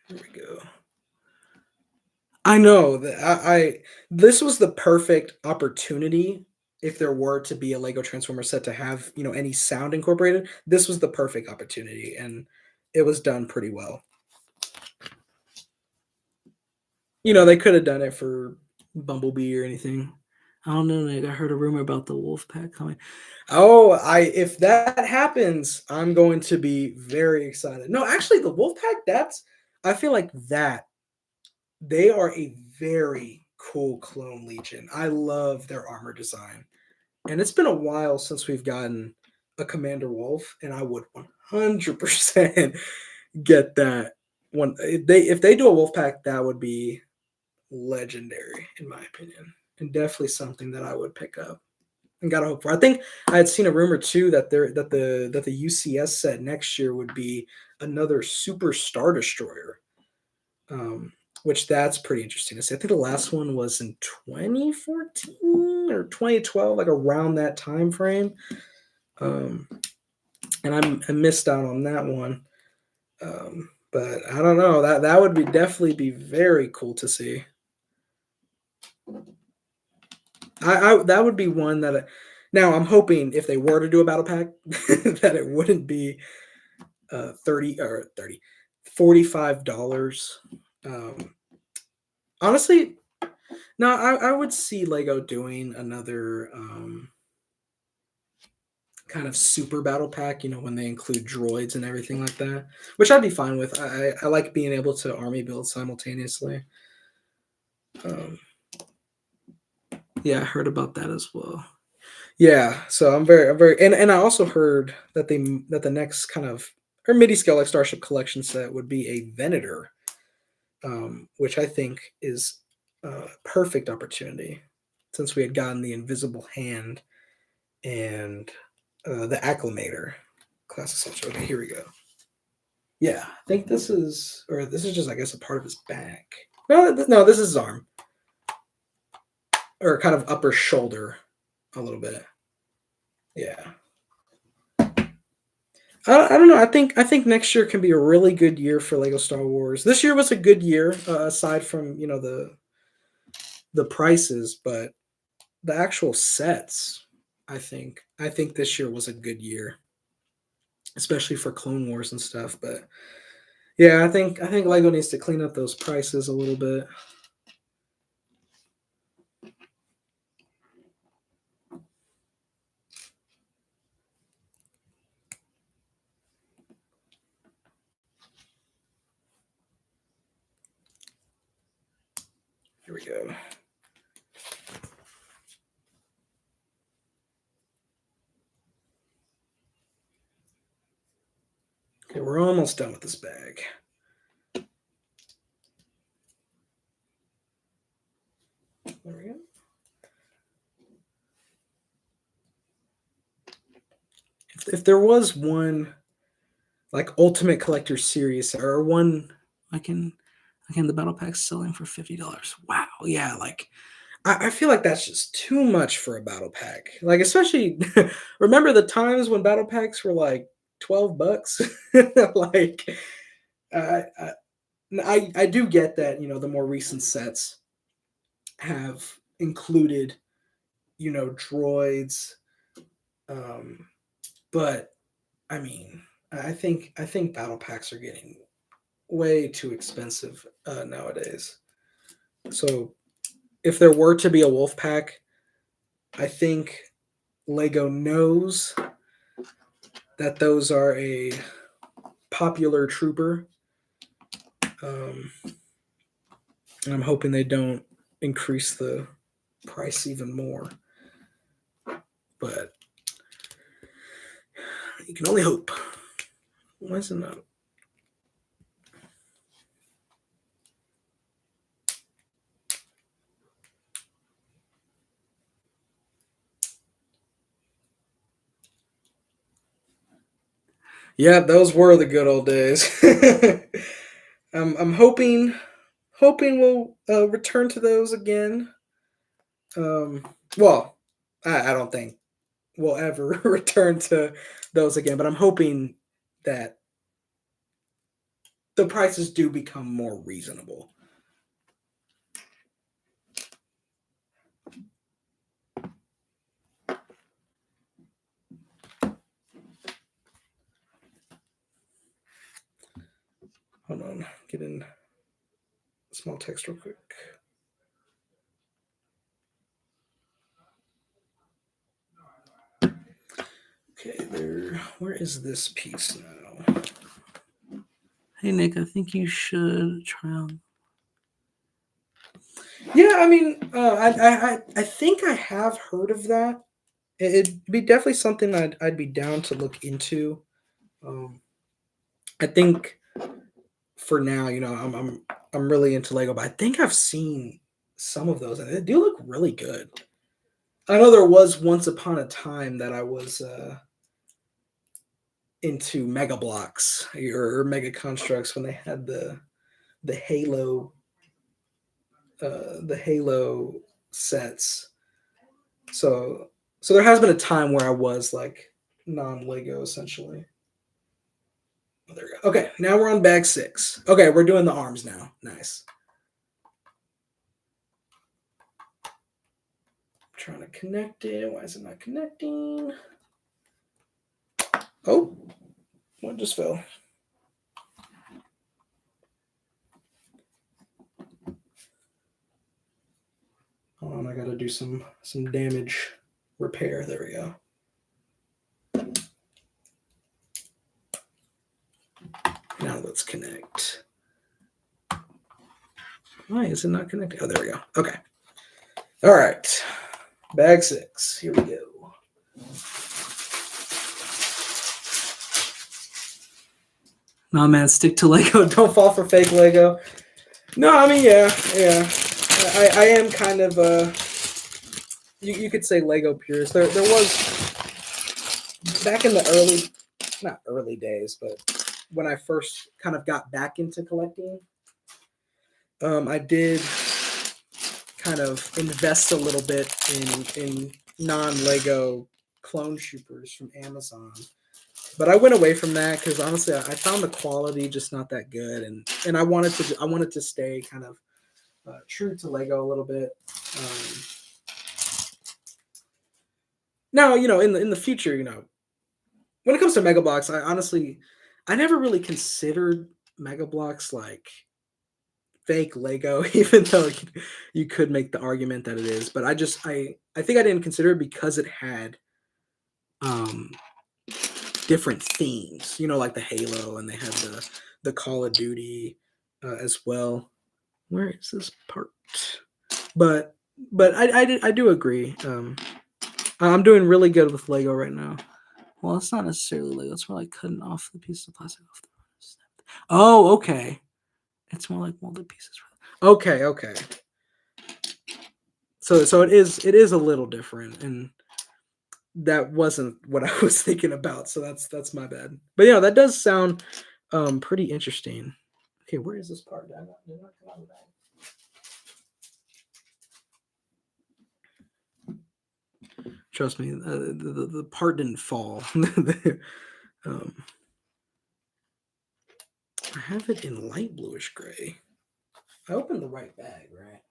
Here we go. I know that I this was the perfect opportunity if there were to be a Lego Transformer set to have, any sound incorporated. This was the perfect opportunity and it was done pretty well. They could have done it for Bumblebee or anything. I don't know, Nick. I heard a rumor about the Wolfpack coming. Oh, if that happens, I'm going to be very excited. No, actually, the Wolfpack, I feel like that they are a very cool clone Legion. I love their armor design. And it's been a while since we've gotten a Commander Wolf, and I would 100% get that one. If they do a Wolfpack, that would be legendary in my opinion, and definitely something that I would pick up and gotta hope for. I think I had seen a rumor too that the UCS set next year would be another Super Star Destroyer, which that's pretty interesting to see. I think the last one was in 2014 or 2012, like around that time frame, and I missed out on that one. But I don't know, that would be definitely be very cool to see. That would be one that now I'm hoping if they were to do a battle pack that it wouldn't be 30 $45. Honestly, no, I would see Lego doing another kind of super battle pack, when they include droids and everything like that, which I'd be fine with. I like being able to army build simultaneously. Yeah, I heard about that as well. Yeah, so I'm very, and I also heard that the next kind of or midi scale like Starship Collection set would be a Venator, which I think is a perfect opportunity since we had gotten the Invisible Hand and the Acclimator class essential. Okay, here we go. Yeah, I think this is just I guess a part of his back. No, this is his arm or kind of upper shoulder a little bit. Yeah. I don't know. I think next year can be a really good year for Lego Star Wars. This year was a good year, aside from the prices, but the actual sets. I think this year was a good year, especially for Clone Wars and stuff. But yeah, I think Lego needs to clean up those prices a little bit. Here we go. Okay, we're almost done with this bag. There we go. If there was one like Ultimate Collector Series or one, I can the battle pack's selling for $50. Wow, yeah, like I feel like that's just too much for a battle pack. Like especially remember the times when battle packs were like $12. Like I, I I do get that the more recent sets have included droids, um, but I mean I think battle packs are getting way too expensive nowadays. So if there were to be a wolf pack, I think Lego knows that those are a popular trooper. And I'm hoping they don't increase the price even more. But you can only hope. Why is it not? Yeah, those were the good old days. I'm hoping we'll return to those again. Well, I don't think we'll ever return to those again, but I'm hoping that the prices do become more reasonable. Hold on, get in small text real quick. Okay, there. Where is this piece now? Hey Nick, I think you should try on. Yeah, I mean, I think I have heard of that. It'd be definitely something I'd be down to look into. I think for now, I'm really into Lego, but I think I've seen some of those, and they do look really good. I know there was once upon a time that I was into Mega Blocks or Mega Constructs when they had the Halo sets. So there has been a time where I was like non-Lego essentially. Oh, there we go. Okay, now we're on bag 6. Okay, we're doing the arms now. Nice. I'm trying to connect it. Why is it not connecting? Oh, what just fell? Hold on, I gotta do some damage repair. There we go. Now let's connect. Why is it not connecting? Oh, there we go. Okay. All right. Bag 6. Here we go. Nah, man, stick to Lego. Don't fall for fake Lego. No, I mean, yeah. I am kind of you could say Lego purist. There was back in the not early days, but when I first kind of got back into collecting, I did kind of invest a little bit in non-Lego clone troopers from Amazon. But I went away from that because honestly, I found the quality just not that good, and I wanted to stay kind of true to Lego a little bit. Now, in the future, when it comes to Mega Bloks, I never really considered Mega Bloks like fake Lego, even though you could make the argument that it is. But I think I didn't consider it because it had different themes, like the Halo, and they had the Call of Duty as well. Where is this part? But I do agree. I'm doing really good with Lego right now. Well, it's not necessarily Lego. It's more like cutting off the piece of plastic off the. Oh, okay. It's more like molded pieces. Okay. So it is a little different, and that wasn't what I was thinking about. So that's my bad. But yeah, that does sound pretty interesting. Okay, where is this part? Did not come out of that. Trust me, the part didn't fall. I have it in light bluish gray. I opened the right bag, right?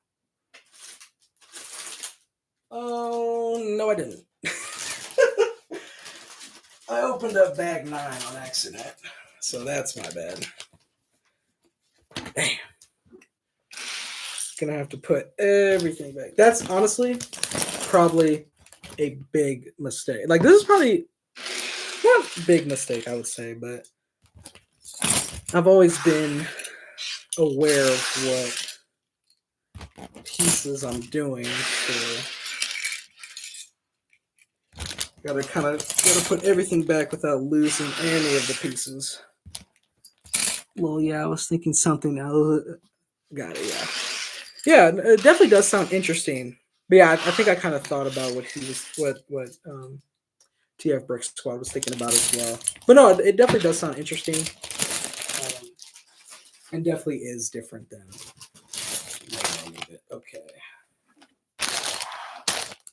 Oh, no, I didn't. I opened up bag 9 on accident, so that's my bad. Damn. Gonna have to put everything back. That's honestly probably a big mistake. Like this is probably not a big mistake, I would say, but I've always been aware of what pieces I'm doing. So gotta put everything back without losing any of the pieces. Well, yeah, I was thinking something else. Got it, yeah. Yeah, it definitely does sound interesting. But yeah, I think I kind of thought about what TF Brick Squad was thinking about as well. But no, it definitely does sound interesting. And definitely is different than it. Okay.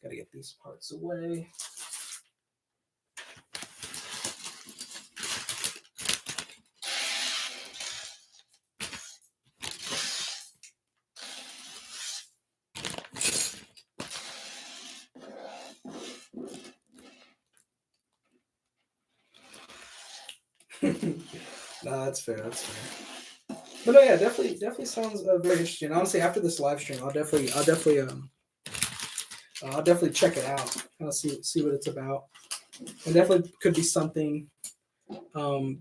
Gotta get these parts away. No, that's fair. That's fair. But no, yeah, definitely sounds very interesting. Honestly, after this live stream, I'll definitely check it out. Kind of see what it's about. And definitely could be something that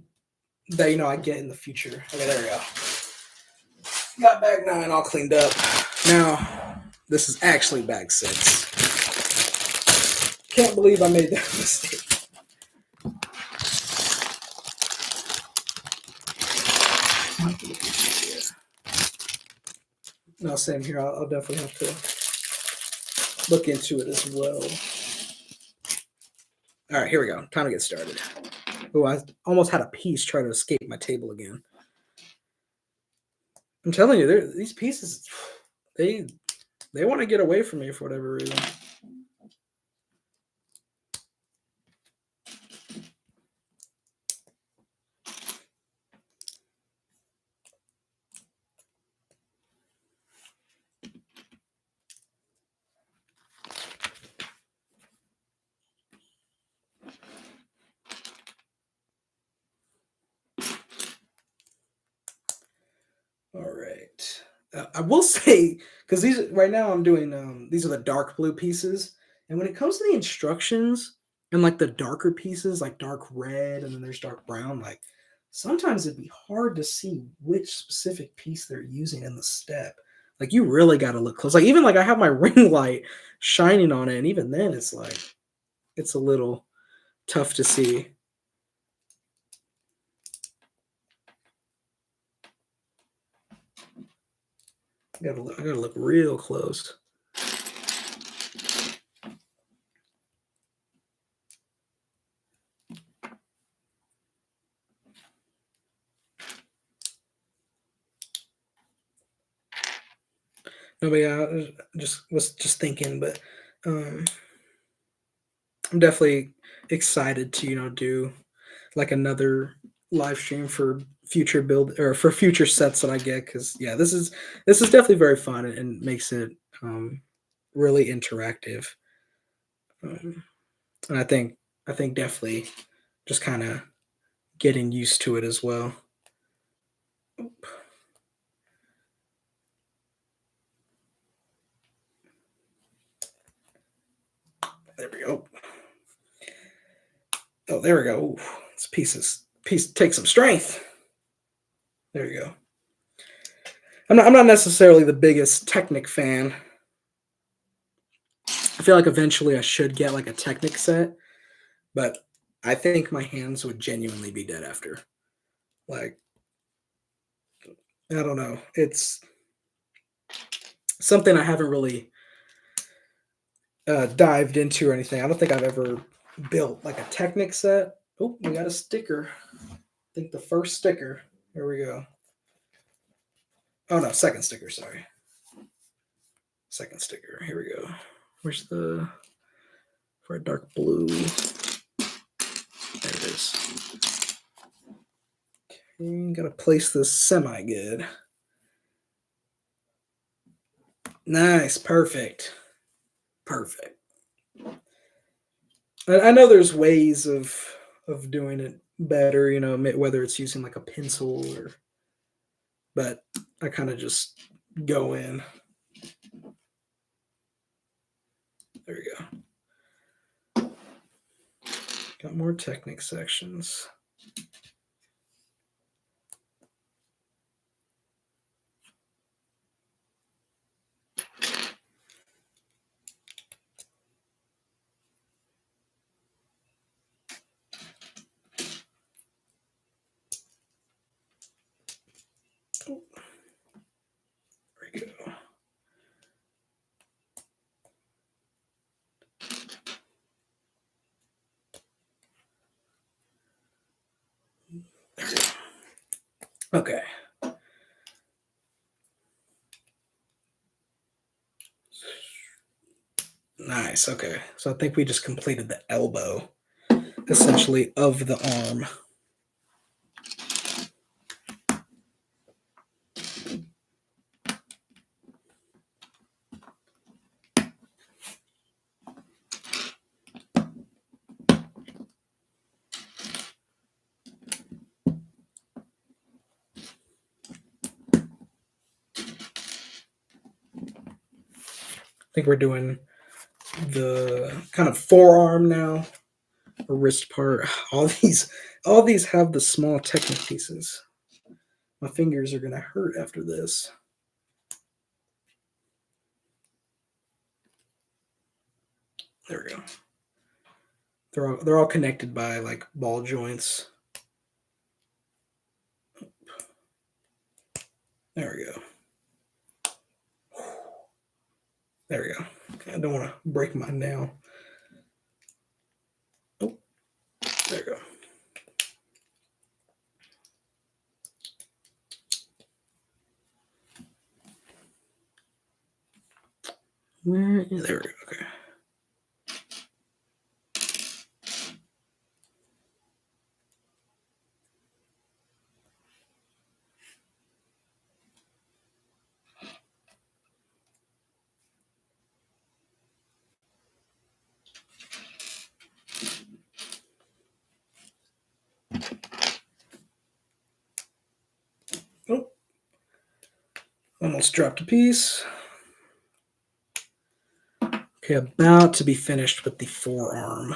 I get in the future. Okay, there we go. Got bag 9 all cleaned up. Now, this is actually bag 6. Can't believe I made that mistake. No, same here. I'll definitely have to look into it as well. All right, here we go. Time to get started. Oh, I almost had a piece try to escape my table again. I'm telling you, these pieces, they want to get away from me for whatever reason. All right. I will say, because these right now I'm doing these are the dark blue pieces, and when it comes to the instructions and like the darker pieces, like dark red, and then there's dark brown, like sometimes it'd be hard to see which specific piece they're using in the step. Like you really got to look close. Like even like I have my ring light shining on it, and even then it's like it's a little tough to see. I gotta look real close. No, but yeah, I was just thinking, but I'm definitely excited to do like another live stream for future build or for future sets that I get because yeah, this is definitely very fun and makes it really interactive. And I think definitely just kind of getting used to it as well. Oop. There we go. Oh, there we go. Ooh, this piece takes some strength. There you go. I'm not necessarily the biggest Technic fan. I feel like eventually I should get like a Technic set, but I think my hands would genuinely be dead after. Like, I don't know. It's something I haven't really dived into or anything. I don't think I've ever built like a Technic set. Oh, we got a sticker. I think the first sticker. Here we go. Oh no, second sticker. Sorry, second sticker. Here we go. Where's the for a dark blue? There it is. Okay, gotta place this semi good. Nice, perfect. Perfect. I know there's ways of doing it better, whether it's using like a pencil but I kind of just go in. There we go. Got more Technic sections. There we go. Okay. Nice. Okay. So I think we just completed the elbow, essentially, of the arm. I think we're doing the kind of forearm now, or wrist part. All these have the small Technic pieces. My fingers are gonna hurt after this. There we go. They're all connected by like ball joints. There we go. There we go. Okay, I don't want to break my nail. Oh, there we go. There we go. Okay. Oh, almost dropped a piece. Okay, about to be finished with the forearm.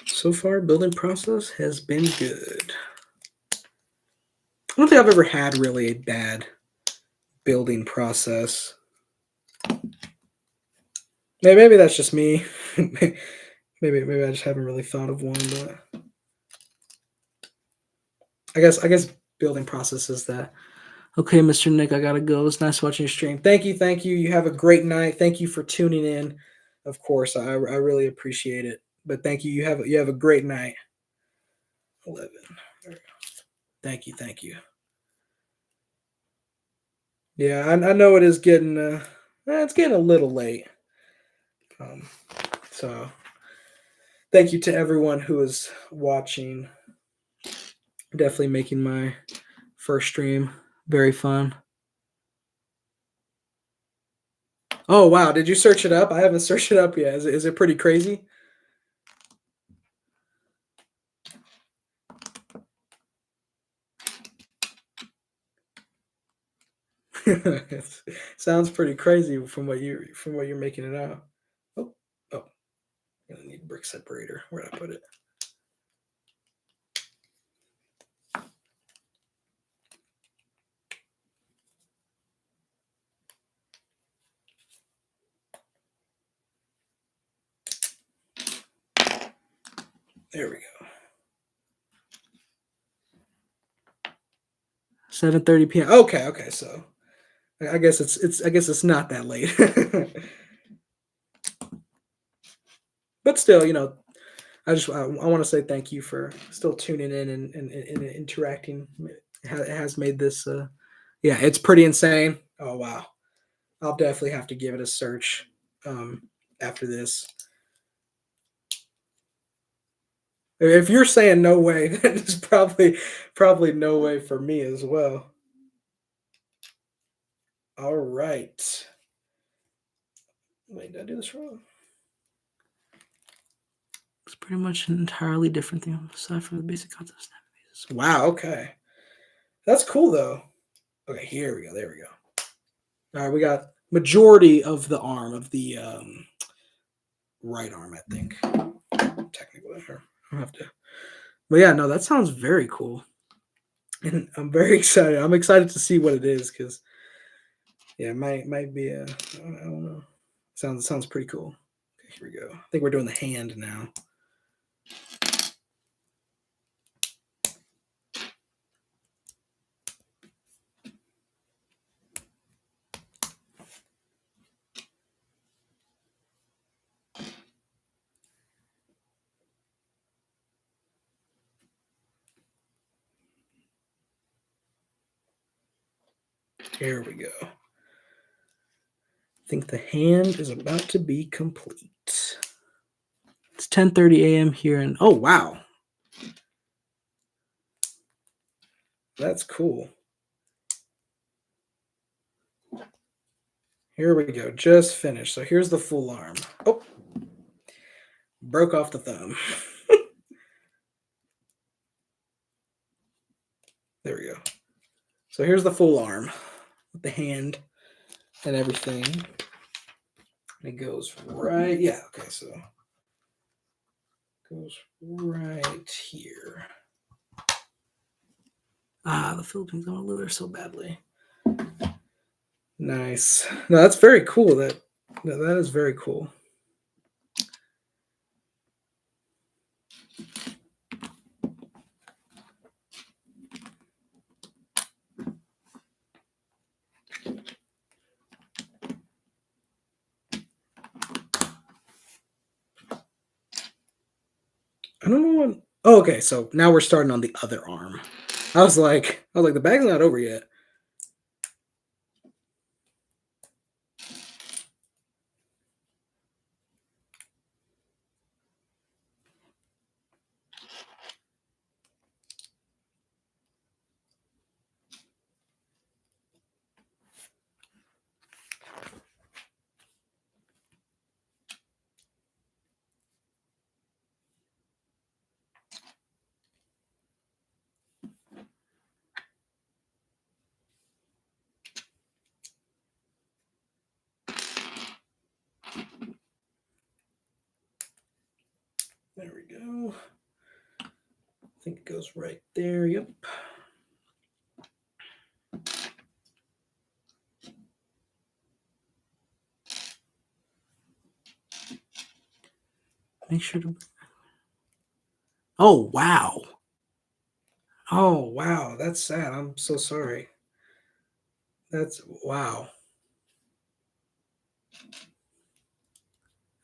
So far, building process has been good. I don't think I've ever had really a bad building process. Maybe that's just me. maybe I just haven't really thought of one, but I guess building process is that. Okay, Mr. Nick, I gotta go. It's nice watching your stream. Thank you, thank you. You have a great night. Thank you for tuning in. Of course, I really appreciate it. But thank you. You have a great night. 11. Thank you, thank you. Yeah, I know it is getting it's getting a little late. So thank you to everyone who is watching. Definitely making my first stream very fun. Oh wow, did you search it up? I haven't searched it up yet. Is it pretty crazy? It sounds pretty crazy from what you're making it out. Oh, oh, I need brick separator. Where'd I put it? There we go. 7:30 p.m. Okay. So I guess it's not that late. But still, I want to say thank you for still tuning in and interacting. It has made this yeah, it's pretty insane. Oh wow. I'll definitely have to give it a search after this. If you're saying no way, then it's probably no way for me as well. All right. Wait, did I do this wrong? It's pretty much an entirely different thing aside from the basic concept. Wow, okay. That's cool though. Okay, here we go. There we go. All right, we got majority of the arm of the right arm, I think. Technically, I have to. But yeah, no, that sounds very cool, and I'm very excited. I'm excited to see what it is because yeah, it might be a I don't know. Sounds pretty cool. Okay, here we go. I think we're doing the hand now. Here we go. I think the hand is about to be complete. It's 10:30 a.m. here, and oh wow, that's cool. Here we go, just finished. So here's the full arm. Oh, broke off the thumb. There we go. So here's the full arm with the hand and everything. It goes right, yeah, okay, so goes right here. Ah, the Philippines don't live there so badly. Nice. No, that's very cool. That is very cool. I don't know what. Oh, okay, so now we're starting on the other arm. I was like, the bag's not over yet. There we go. I think it goes right there. Yep. Make sure to. Oh, wow. Oh, wow. That's sad. I'm so sorry. That's wow.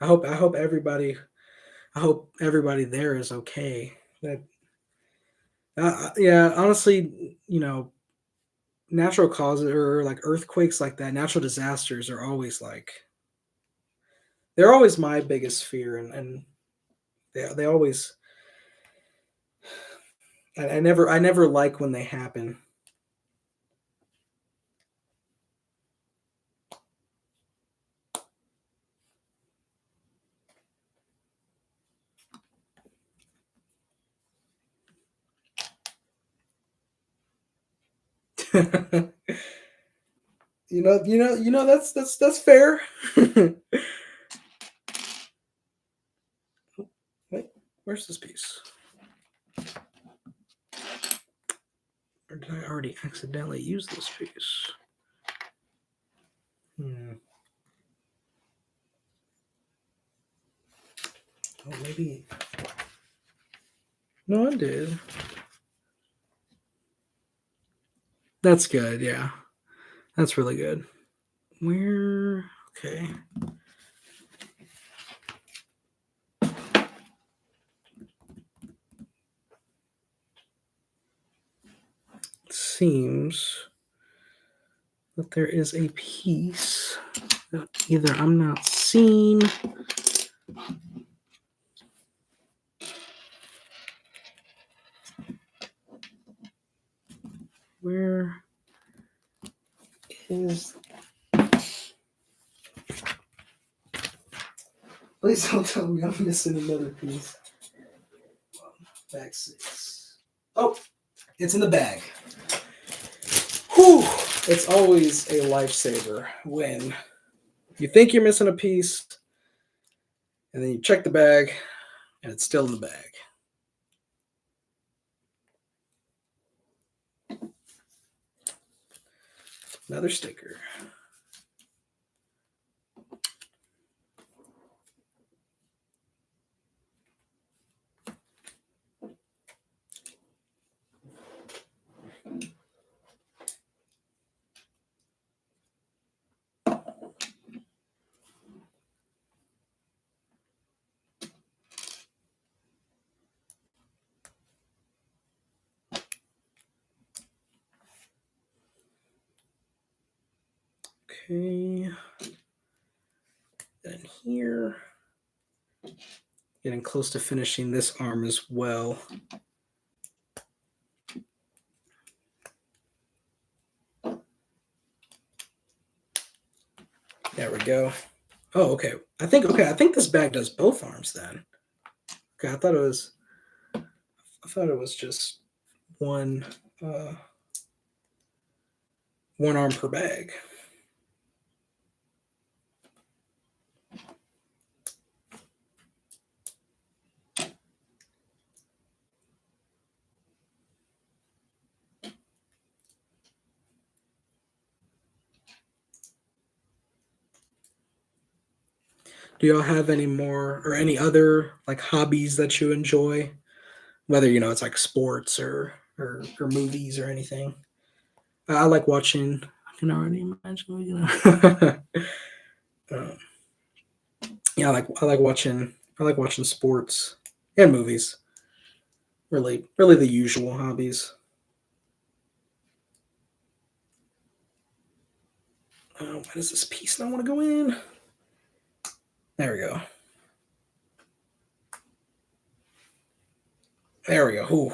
I hope everybody there is okay. That yeah, honestly, natural causes or like earthquakes like that, natural disasters are always they're always my biggest fear, and they always I never like when they happen. That's fair. Wait, where's this piece? Or did I already accidentally use this piece? Oh, maybe. No, I did. That's good, yeah. That's really good. Where? Okay. It seems that there is a piece that either I'm not seeing. Where is? Please don't tell me I'm missing another piece. Bag 6. Oh, it's in the bag. Whew! It's always a lifesaver when you think you're missing a piece And then you check the bag, and it's still in the bag. Another sticker. Okay. And here, getting close to finishing this arm as well. There we go. Oh, okay. I think this bag does both arms then. Okay, I thought it was just one arm per bag. Do y'all have any more or any other like hobbies that you enjoy? Whether it's like sports or movies or anything. I like watching. I can already imagine. um, yeah, I like watching. I like watching sports and movies. Really the usual hobbies. Why does this piece not want to go in? There we go. There we go. Ooh.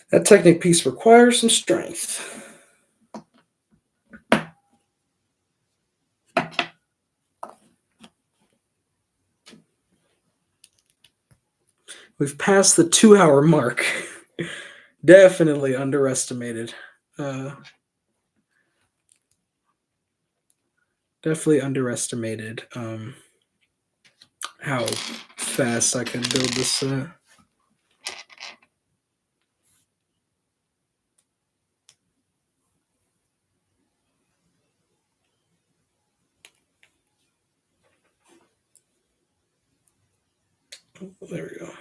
That Technic piece requires some strength. We've passed the 2-hour mark. Definitely underestimated. Definitely underestimated how fast I could build this set. Oh, there we go.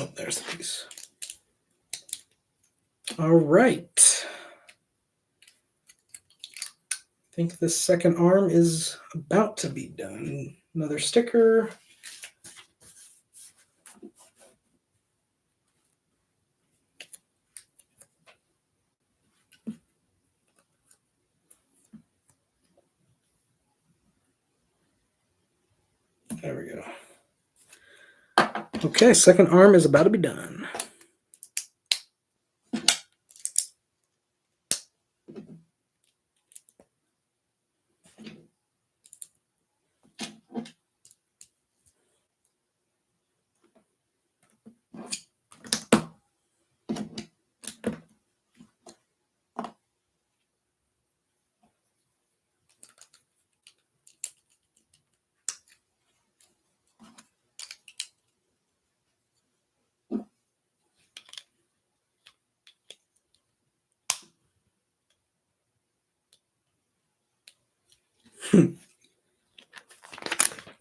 Oh, there's the piece. All right. I think this second arm is about to be done. Another sticker. There we go. Okay, second arm is about to be done.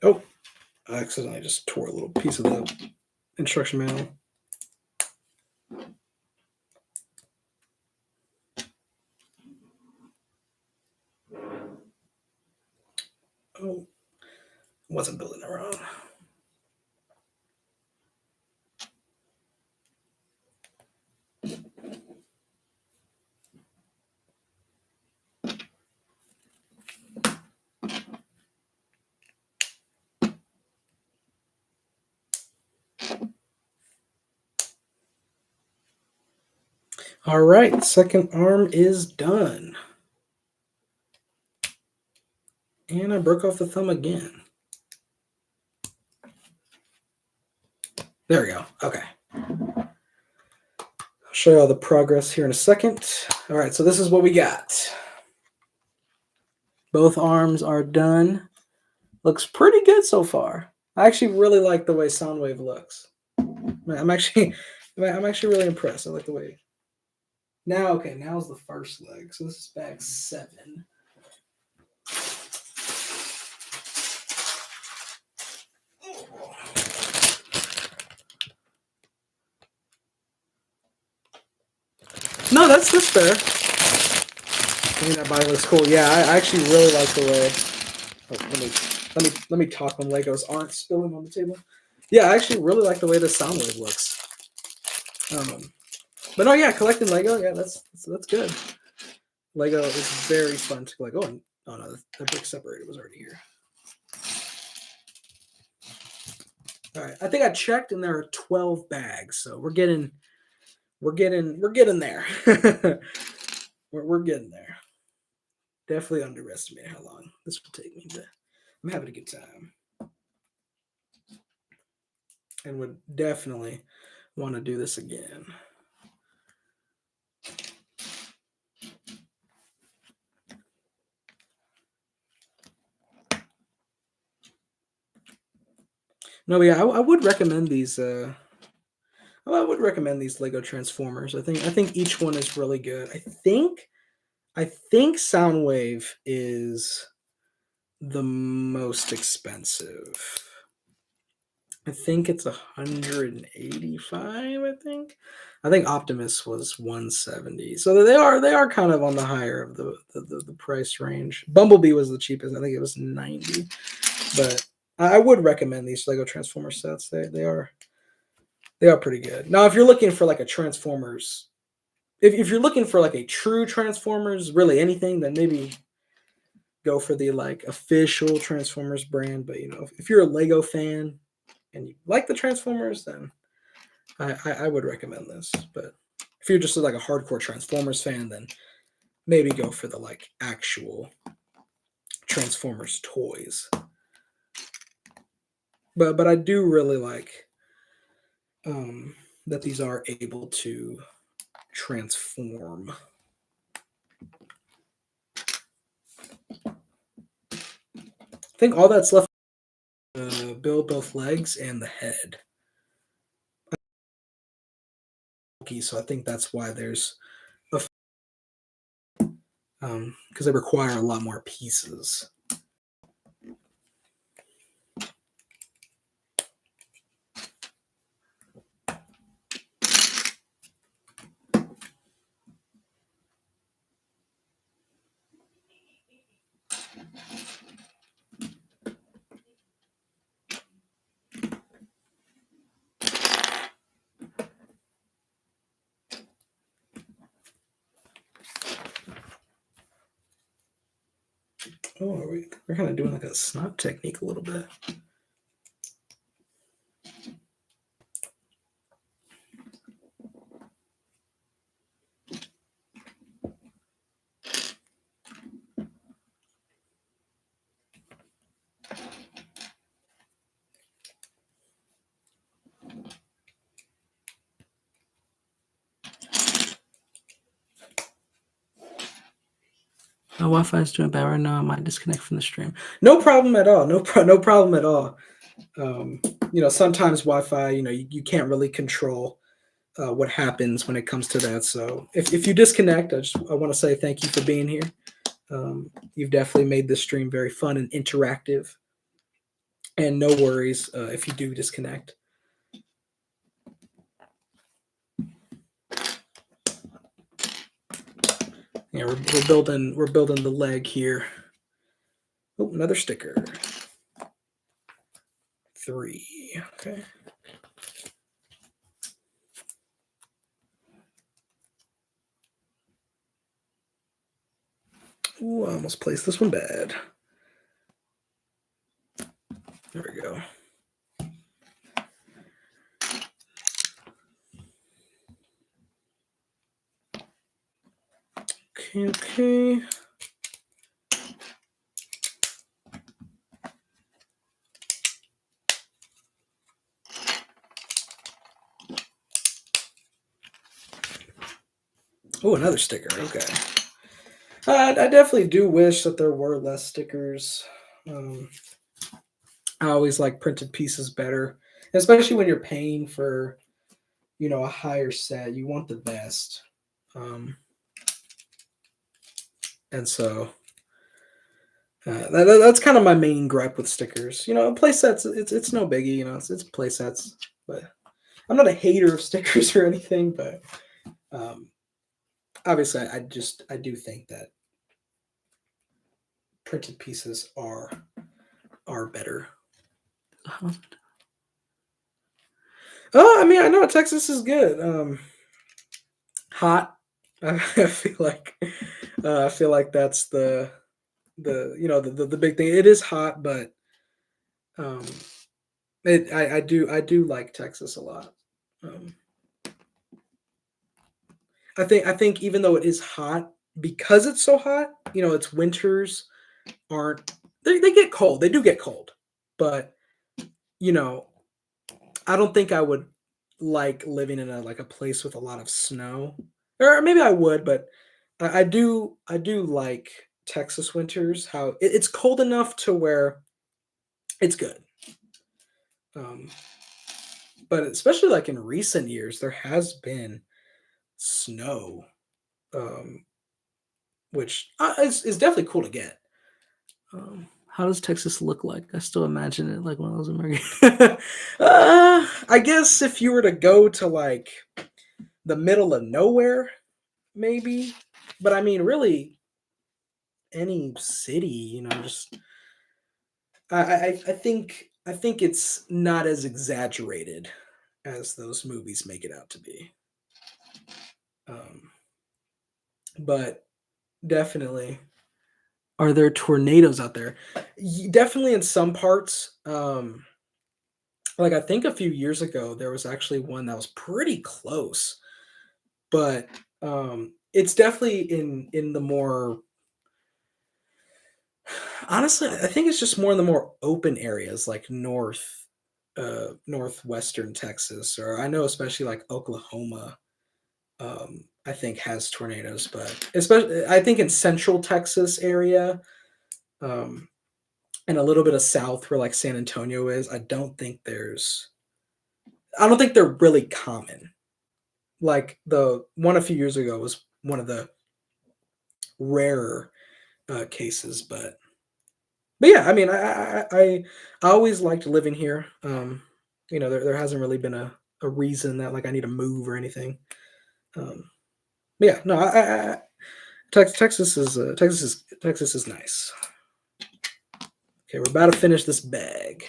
Oh, I accidentally just tore a little piece of the instruction manual. Oh, wasn't building it wrong. All right, second arm is done. And I broke off the thumb again. There we go. Okay. I'll show you all the progress here in a second. All right, so this is what we got. Both arms are done. Looks pretty good so far. I actually really like the way Soundwave looks. I'm actually really impressed. I like the way. Now, okay, now's the first leg. So this is bag 7. No, that's fair. I mean, that body looks cool. Yeah, I actually really like the way. Oh, let me talk when Legos aren't spilling on the table. Yeah, I actually really like the way the Soundwave looks. But no, yeah, collecting Lego, yeah, that's good. Lego is very fun to collect. Oh no, the brick separator was already here. All right, I think I checked, and there are 12 bags, so we're getting there. we're getting there. Definitely underestimated how long this will take me. I'm having a good time, and would definitely want to do this again. No, yeah, I would recommend these. I would recommend these Lego Transformers. I think each one is really good. I think Soundwave is the most expensive. I think it's 185. I think Optimus was 170. So they are kind of on the higher of the price range. Bumblebee was the cheapest. I think it was 90. But I would recommend these Lego Transformer sets. They are pretty good. Now, if you're looking for like a Transformers, if you're looking for like a true Transformers, really anything, then maybe go for the like official Transformers brand. But if you're a Lego fan and you like the Transformers, then I would recommend this. But if you're just like a hardcore Transformers fan, then maybe go for the like actual Transformers toys. But I do really like that these are able to transform. I think all that's left build both legs and the head. So I think that's why there's a because they require a lot more pieces. Oh, we're kind of doing like a snot technique a little bit. My Wi-Fi is doing bad right now. I might disconnect from the stream. No problem at all. No problem at all. Sometimes Wi-Fi, you can't really control what happens when it comes to that. So if you disconnect, I want to say thank you for being here. You've definitely made this stream very fun and interactive. And no worries if you do disconnect. Yeah, we're building the leg here. Oh, another sticker. 3. Okay. Ooh, I almost placed this one bad. There we go. Okay. Oh, another sticker. Okay. I definitely do wish that there were less stickers. Um, I always like printed pieces better, especially when you're paying for, a higher set. You want the best. Um, and so that's kind of my main gripe with stickers. Play sets, it's no biggie. It's play sets, but I'm not a hater of stickers or anything. But um, obviously, I do think that printed pieces are better. Oh, I mean, I know Texas is good. Hot. I feel like that's the big thing. It is hot, but um, I do like Texas a lot. Um, I think even though it is hot, because it's so hot, its winters aren't. They get cold. They do get cold, but you know, I don't think I would like living in a place with a lot of snow. Or maybe I would, but I do like Texas winters. How it's cold enough to where it's good. Um, but especially like in recent years, there has been snow, um, which is definitely cool to get. How does Texas look like? I still imagine it like one of those American. I guess if you were to go to like the middle of nowhere, maybe. But I mean, really, any city, just I think it's not as exaggerated as those movies make it out to be. Um, but definitely, are there tornadoes out there? Definitely in some parts. Like I think a few years ago there was actually one that was pretty close, but it's definitely in the more honestly, I think it's just more in the more open areas like northwestern Texas, or I know especially like Oklahoma. I think has tornadoes, but especially I think in central Texas area, um, and a little bit of south where like San Antonio is. I don't think they're really common. Like the one a few years ago was one of the rarer cases, but yeah, I mean, I always liked living here. There hasn't really been a reason that like I need to move or anything. Um, but yeah, no, Texas is nice. Okay, we're about to finish this bag.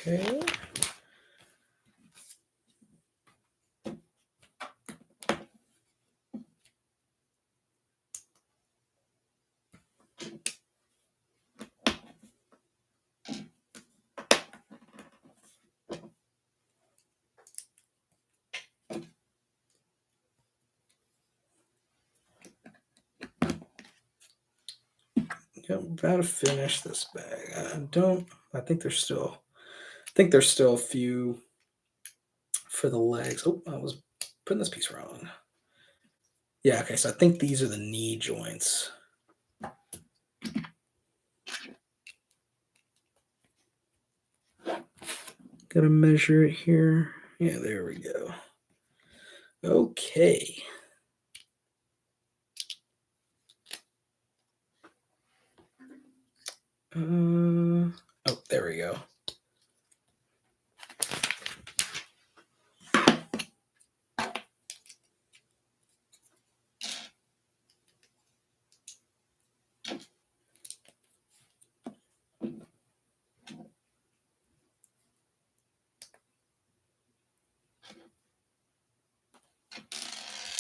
Okay. Yeah, I'm about to finish this bag. I think there's still a few for the legs. Oh, I was putting this piece wrong. Yeah, okay, so I think these are the knee joints. Gotta measure it here. Yeah, there we go. Okay. Oh, there we go.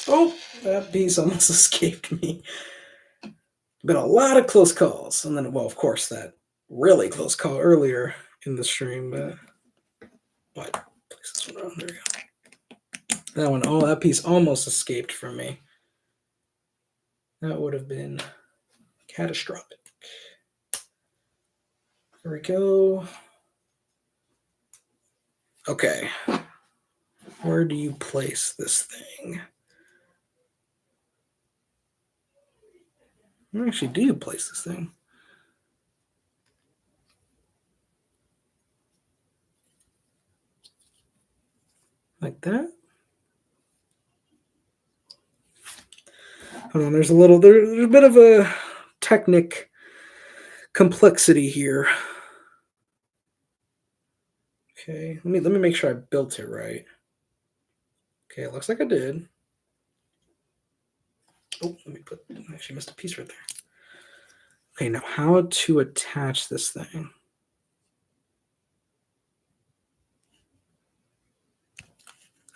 Oh, that piece almost escaped me. Been a lot of close calls, and then, well, of course, that really close call earlier in the stream, but what? Place this one on. There we go. That one, oh, that piece almost escaped from me. That would have been catastrophic. There we go. Okay. Where do you place this thing? Where actually do you place this thing? Like that? Hold on, there's a bit of a technic complexity here. Okay, let me make sure I built it right. Okay, it looks like I did. Oh, let me put, I actually missed a piece right there. Okay, now how to attach this thing?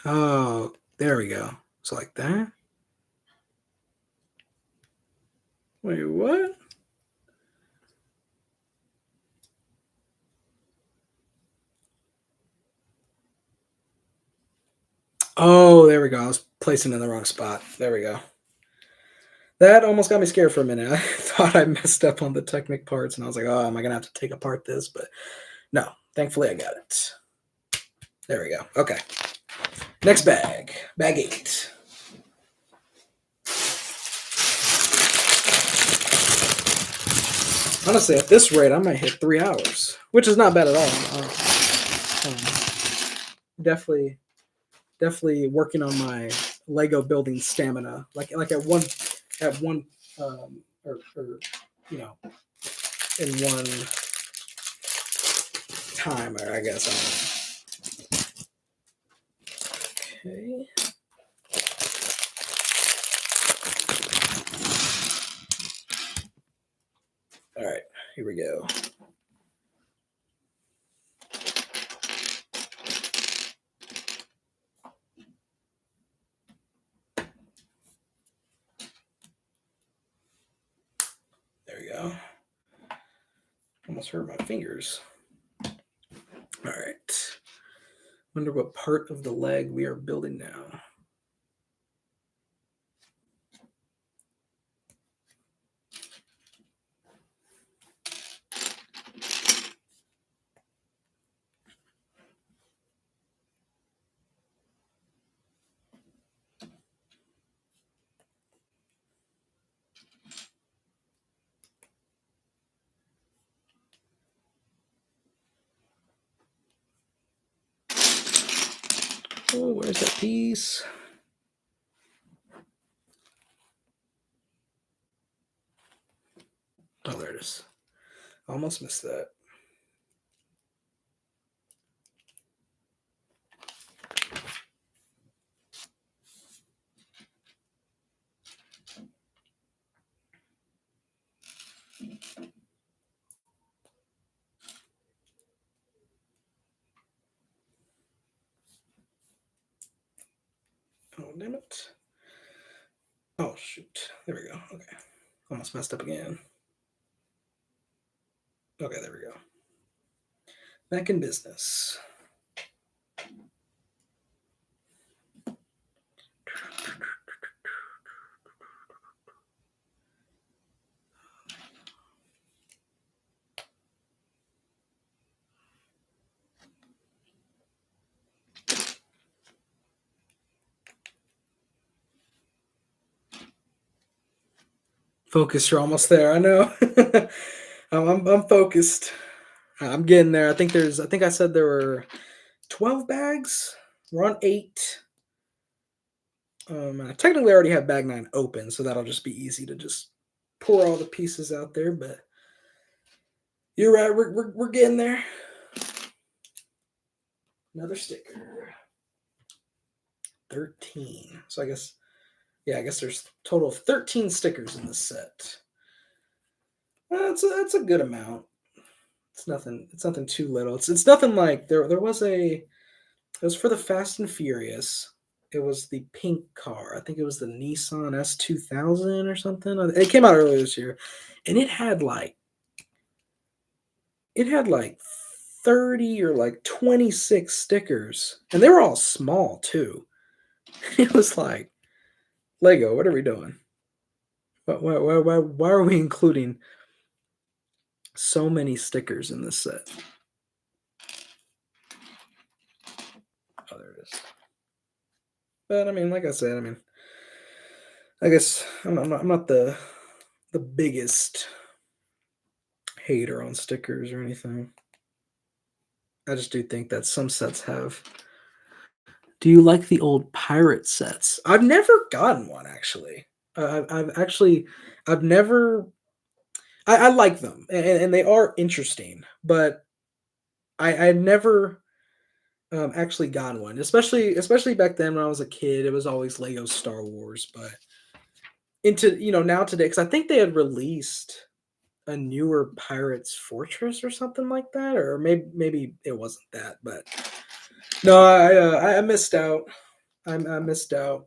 Oh, there we go. So like that. Wait, what? Oh, there we go. I was placing it in the wrong spot. There we go. That almost got me scared for a minute. I thought I messed up on the Technic parts, and I was like, oh, am I going to have to take apart this? But no, thankfully I got it. There we go. Okay. Next bag. Bag 8. Honestly, at this rate, I might hit 3 hours, which is not bad at all. Definitely working on my Lego building stamina. Like at one or you know, in one time, I guess. Okay. All right, here we go. There we go. Almost hurt my fingers. All right. Wonder what part of the leg we are building now. Oh, where's that piece? Oh, there it is. Almost missed that. Oh, damn it. Oh, shoot. There we go. Okay. Almost messed up again. Okay, there we go. Back in business. Focus, you're almost there. I know. I'm focused. I'm getting there. I think I said there were 12 bags. We're on 8. And I technically already have bag 9 open, so that'll just be easy to just pour all the pieces out there. But you're right. We're getting there. Another sticker. 13. So I guess there's a total of 13 stickers in this set. That's a good amount. It's nothing too little. It's nothing like there was it was for the Fast and Furious. It was the pink car. I think it was the Nissan S2000 or something. It came out earlier this year, and it had like it had like 30 or like 26 stickers, and they were all small too. It was like, Lego, what are we doing? Why are we including so many stickers in this set? Oh, there it is. But I mean, like I said, I mean, I guess I'm not the biggest hater on stickers or anything. I just do think that some sets have. Do you like the old pirate sets? I've never gotten one actually. I've actually, I've never. I like them, and they are interesting, but I never actually gotten one. Especially back then when I was a kid, it was always Lego Star Wars. But into now today, because I think they had released a newer Pirates Fortress or something like that, or maybe it wasn't that, but no, I missed out. I missed out.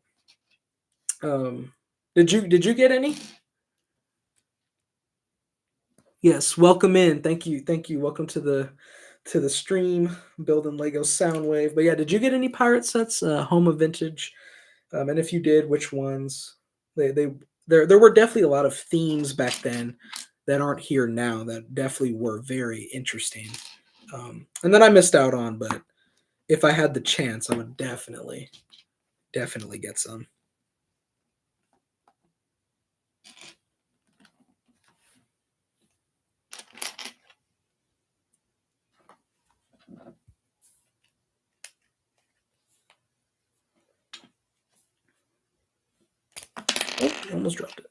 Um, did you get any? Yes, welcome in. Thank you. Welcome to the stream, building Lego Soundwave. But yeah, did you get any pirate sets? Home of Vintage, and if you did, which ones? They there were definitely a lot of themes back then that aren't here now that definitely were very interesting. And then I missed out on, but if I had the chance, I would definitely get some. Oh, almost dropped it.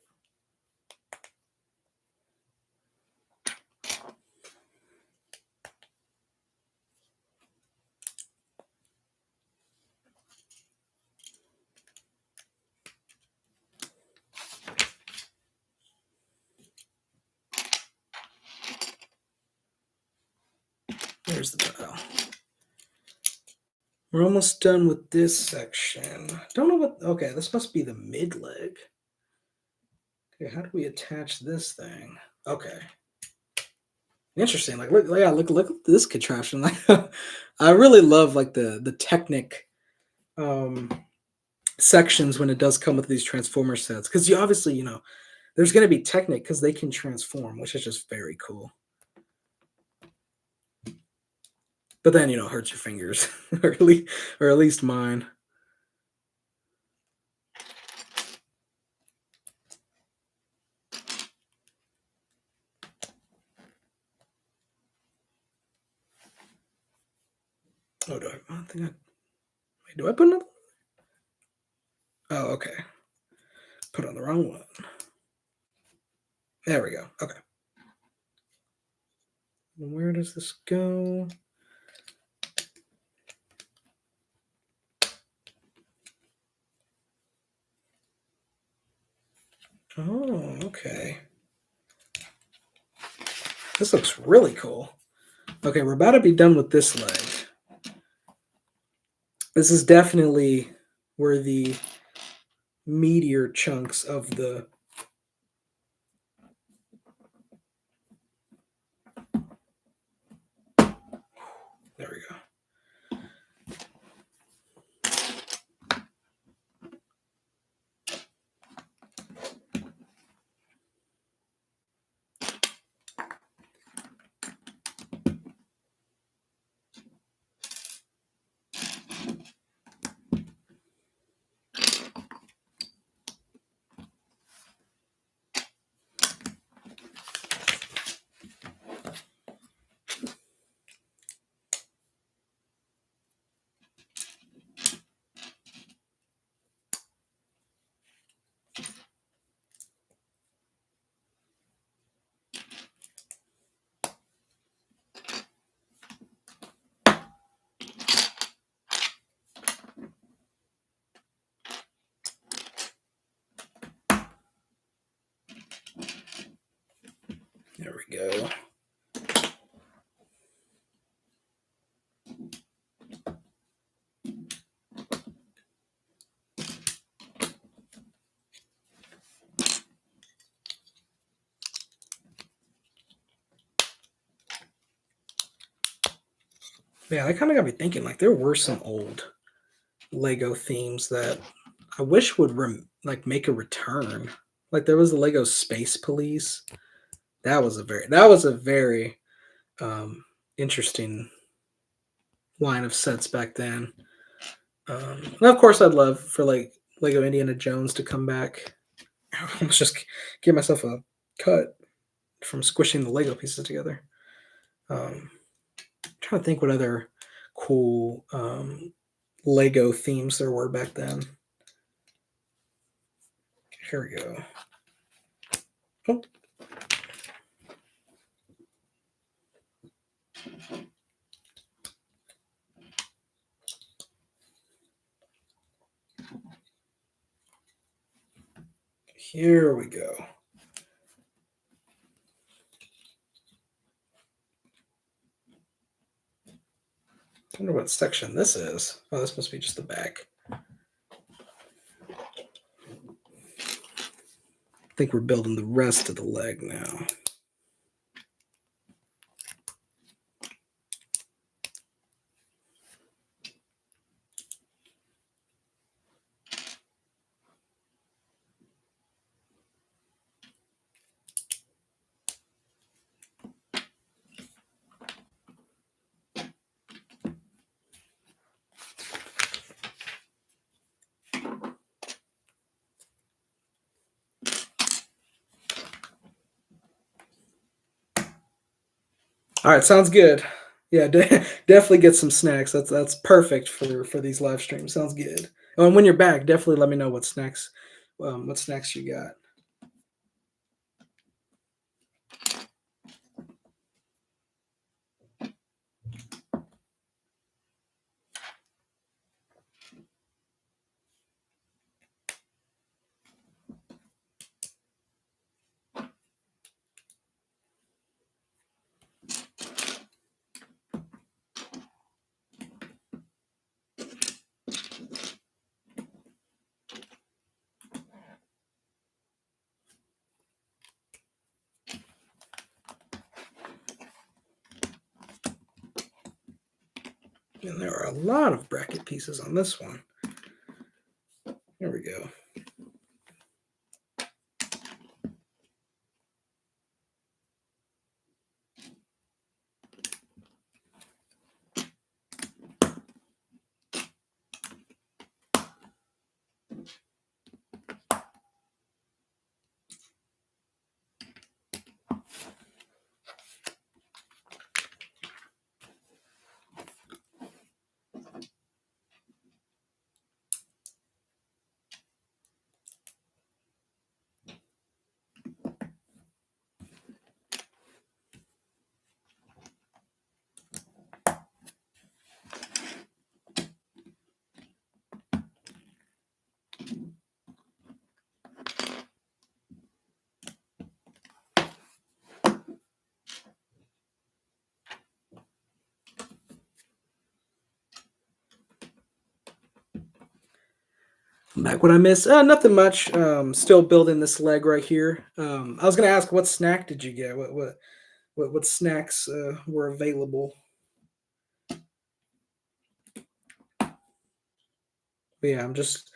There's the dial. We're almost done with this section. Don't know what. Okay, this must be the mid leg. Okay, how do we attach this thing? Okay, interesting. Like, look at this contraption. Like, I really love like the Technic um, sections when it does come with these Transformer sets, because you obviously there's going to be Technic because they can transform, which is just very cool. But then it hurts your fingers, or at least mine. Oh, I don't think wait, do I put another? Oh, okay. Put on the wrong one. There we go. Okay. Where does this go? Oh, okay. This looks really cool. Okay, we're about to be done with this leg. This is definitely where the meteor chunks of the there we go. There we go. Yeah, that kind of got me thinking. Like there were some old Lego themes that I wish would like make a return. Like there was the Lego Space Police. That was a very um, interesting line of sets back then. And of course, I'd love for like Lego Indiana Jones to come back. I almost just give myself a cut from squishing the Lego pieces together. I'm trying to think what other cool Lego themes there were back then. Here we go. Oh. Here we go. I wonder what section this is. Oh, this must be just the back. I think we're building the rest of the leg now. All right, sounds good. Yeah, definitely get some snacks. That's perfect for these live streams. Sounds good. Oh, and when you're back, definitely let me know what snacks you got. And there are a lot of bracket pieces on this one. There we go. Back what I missed? Nothing much. Still building this leg right here. I was gonna ask, what snack did you get? What snacks were available? But yeah, I'm just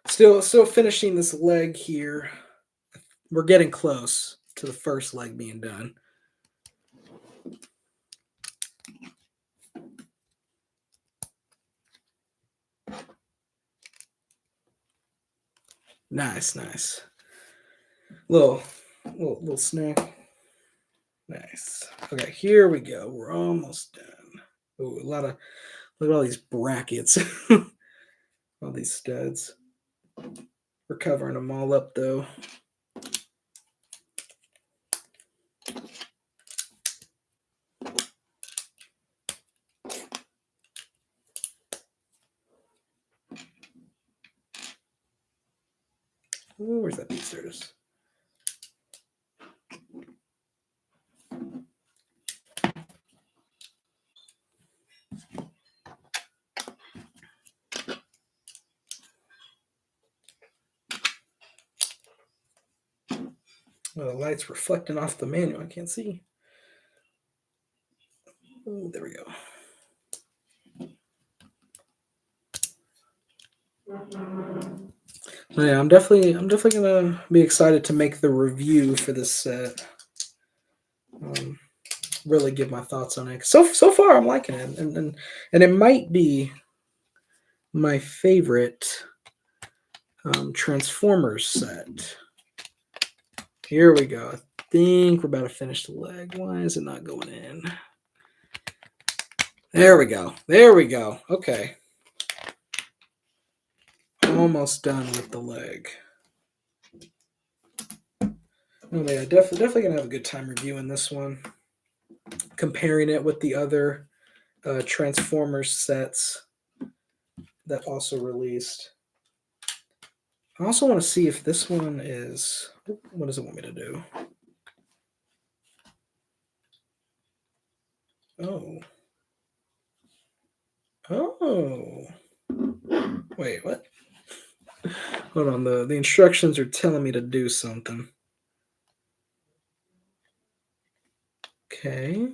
still finishing this leg here. We're getting close to the first leg being done. Nice. Little snack. Nice. Okay, here we go. We're almost done. Ooh, look at all these brackets. All these studs. We're covering them all up though. Ooh, where's that piece? There it is. Well, the light's reflecting off the manual. I can't see. Oh, there we go. So yeah, I'm definitely gonna be excited to make the review for this set. Um, really give my thoughts on it. So far, I'm liking it, and it might be my favorite Transformers set. Here we go. I think we're about to finish the leg. Why is it not going in? There we go. There we go. Okay. Almost done with the leg. Oh yeah, definitely gonna have a good time reviewing this one. Comparing it with the other Transformers sets that also released. I also want to see if this one is. What does it want me to do? Oh. Oh. Wait, what? Hold on. The instructions are telling me to do something. Okay.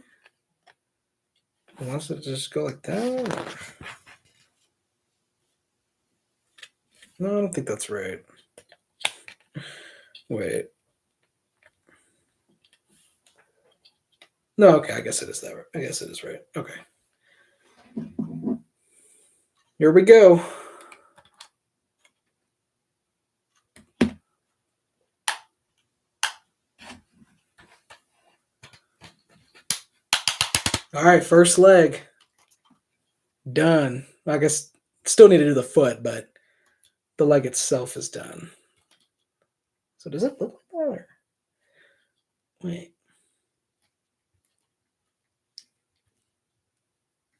Wants it to just go like that? Or... No, I don't think that's right. Wait. No, okay. I guess it is that. I guess it is right. Okay. Here we go. All right, first leg done. I guess still need to do the foot, but the leg itself is done. So does it look like that? Or... Wait.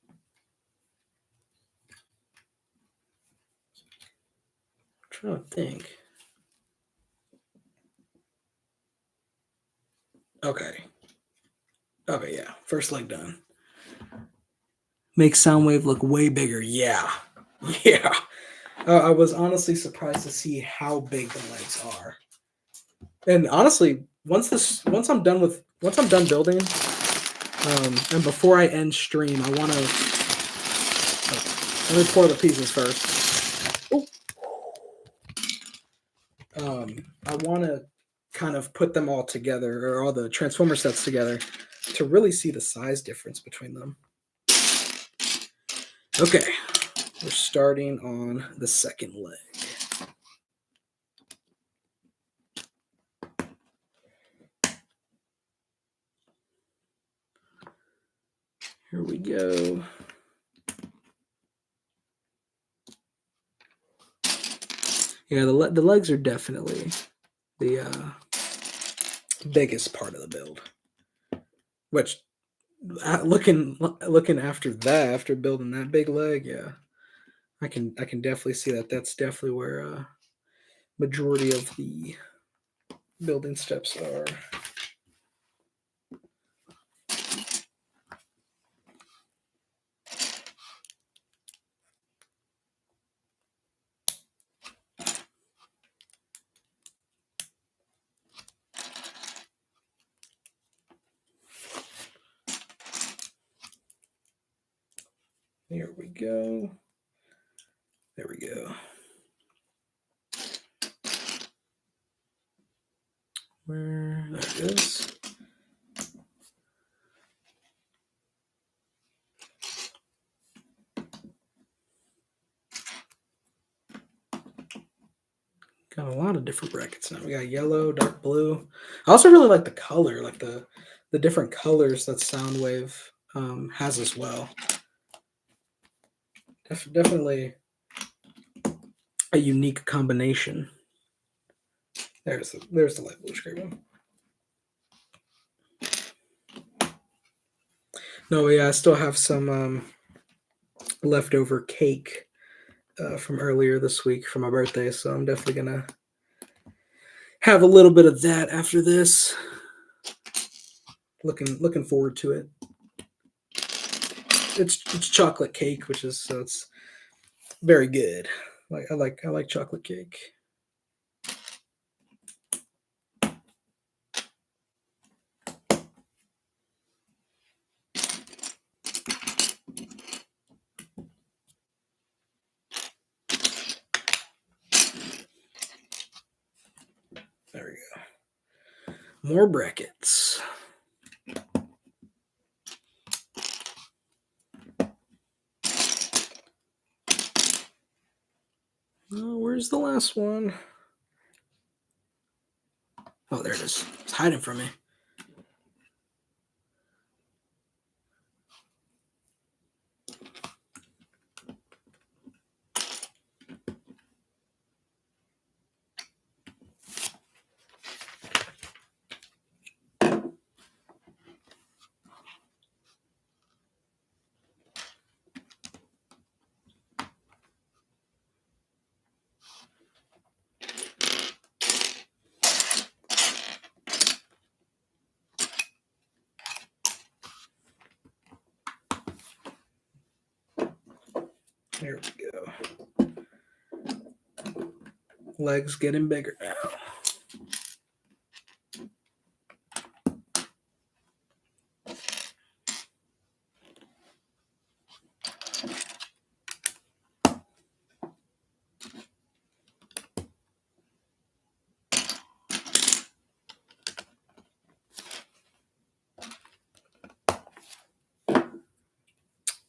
I'm trying to think. Okay. Okay, yeah. First leg done. Make Soundwave look way bigger. Yeah. Yeah. I was honestly surprised to see how big the legs are. And honestly, once I'm done building, and before I end stream, I want to let me pour the pieces first. Ooh. I want to kind of put them all together, or all the Transformer sets together, to really see the size difference between them. Okay, we're starting on the second leg. Here we go. Yeah, the legs are definitely the biggest part of the build. Which, looking after that, after building that big leg, yeah, I can definitely see that. That's definitely where majority of the building steps are. Here we go. There we go. Where there it is. Got a lot of different brackets now. We got yellow, dark blue. I also really like the color, like the different colors that Soundwave has as well. Definitely a unique combination. There's the light blue screen one. No, yeah, I still have some leftover cake from earlier this week for my birthday, so I'm definitely gonna have a little bit of that after this. Looking forward to it. It's chocolate cake, which is so it's very good. I like chocolate cake. More brackets. Oh, where's the last one? Oh, there it is. It's hiding from me. There we go. Legs getting bigger now.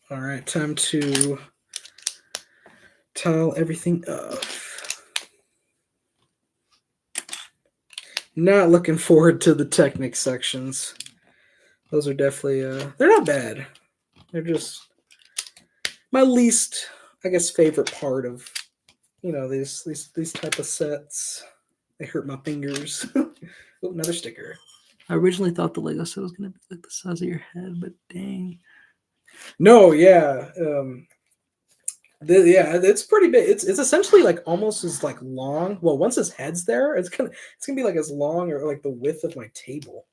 All right, time to tile everything up. Not looking forward to the Technic sections. Those are definitely they're not bad. They're just my least, I guess, favorite part of these type of sets. They hurt my fingers. Oh, another sticker. I originally thought the Lego set was gonna be like the size of your head, but dang. No, yeah. It's pretty big. It's essentially like almost as like long. Well, once his head's there, it's gonna be like as long or like the width of my table.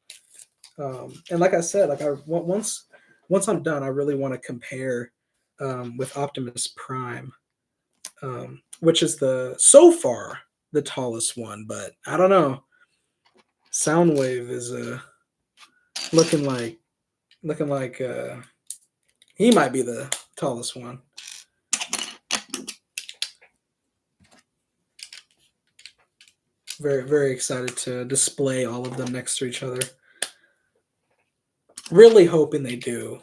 And like I said, like once I'm done, I really want to compare with Optimus Prime, which is so far the tallest one. But I don't know. Soundwave is looking like he might be the tallest one. Very, very excited to display all of them next to each other. Really hoping they do.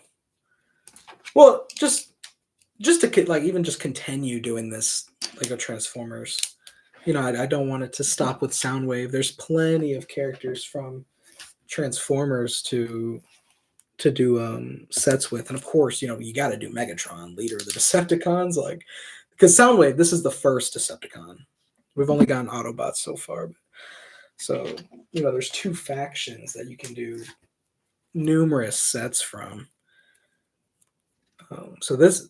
Well, just to like even just continue doing this Lego Transformers. I don't want it to stop with Soundwave. There's plenty of characters from Transformers to do sets with, and of course, you got to do Megatron, leader of the Decepticons, like because Soundwave. This is the first Decepticon. We've only gotten Autobots so far, so there's two factions that you can do numerous sets from. So this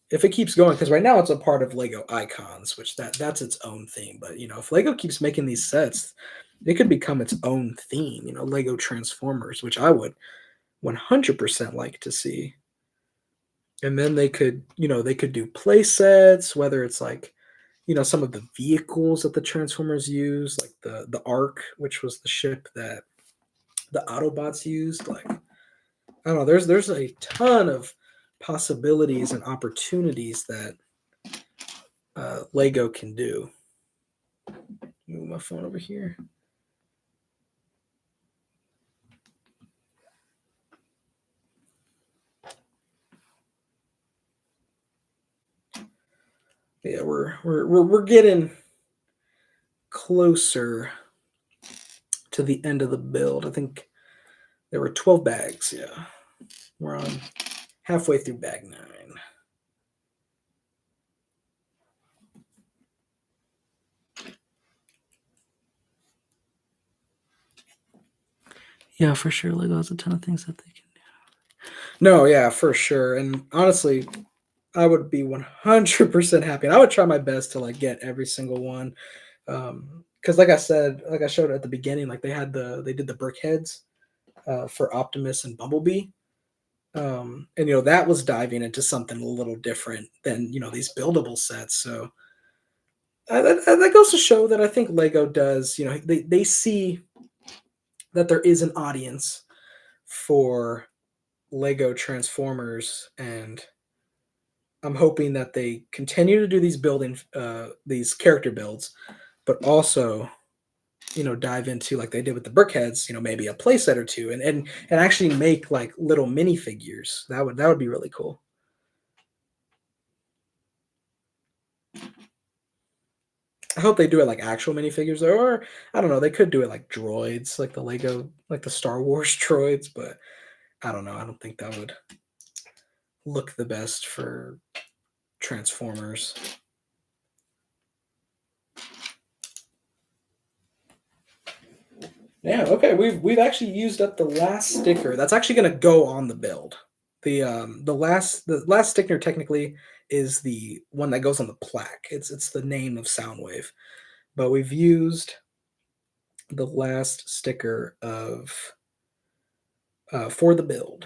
if it keeps going, because right now it's a part of Lego Icons, which that's its own theme. But if Lego keeps making these sets, it could become its own theme. Lego Transformers, which I would 100% like to see. And then they could do play sets, whether it's like some of the vehicles that the Transformers use, like the Ark, which was the ship that the Autobots used. Like I don't know, there's a ton of possibilities and opportunities that Lego can do. Move my phone over here. Yeah, we're getting closer to the end of the build. I think there were 12 bags. Yeah, we're on halfway through bag 9. Yeah, for sure. Lego has a ton of things that they can do. No, yeah, for sure. And honestly, I would be 100% happy. And I would try my best to like get every single one. Because like I said, like I showed at the beginning, like they did the brick heads for Optimus and Bumblebee. And that was diving into something a little different than these buildable sets. So that goes to show that I think Lego does. They see that there is an audience for Lego Transformers, and I'm hoping that they continue to do these character builds, but also dive into like they did with the brickheads, maybe a playset or two, and actually make like little minifigures. That would be really cool. I hope they do it like actual minifigures, or I don't know. They could do it like droids, like the Lego, like the Star Wars droids, but I don't know. I don't think that would look the best for Transformers. Yeah, okay. We've actually used up the last sticker. That's actually going to go on the build. The last sticker technically is the one that goes on the plaque. It's the name of Soundwave. But we've used the last sticker of for the build.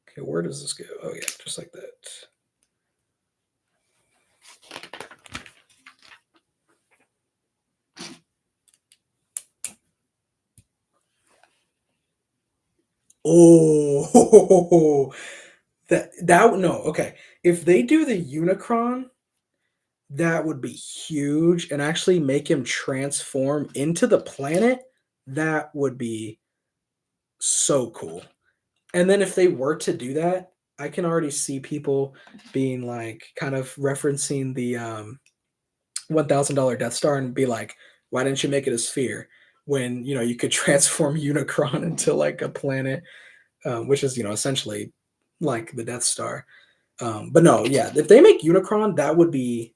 Okay, where does this go? Oh yeah, just like that. Oh, that no, okay. If they do the Unicron, that would be huge, and actually make him transform into the planet. That would be so cool. And then if they were to do that, I can already see people being like kind of referencing the $1,000 Death Star and be like, why didn't you make it a sphere when you could transform Unicron into like a planet, which is essentially like the Death Star. But no, yeah, if they make Unicron, that would be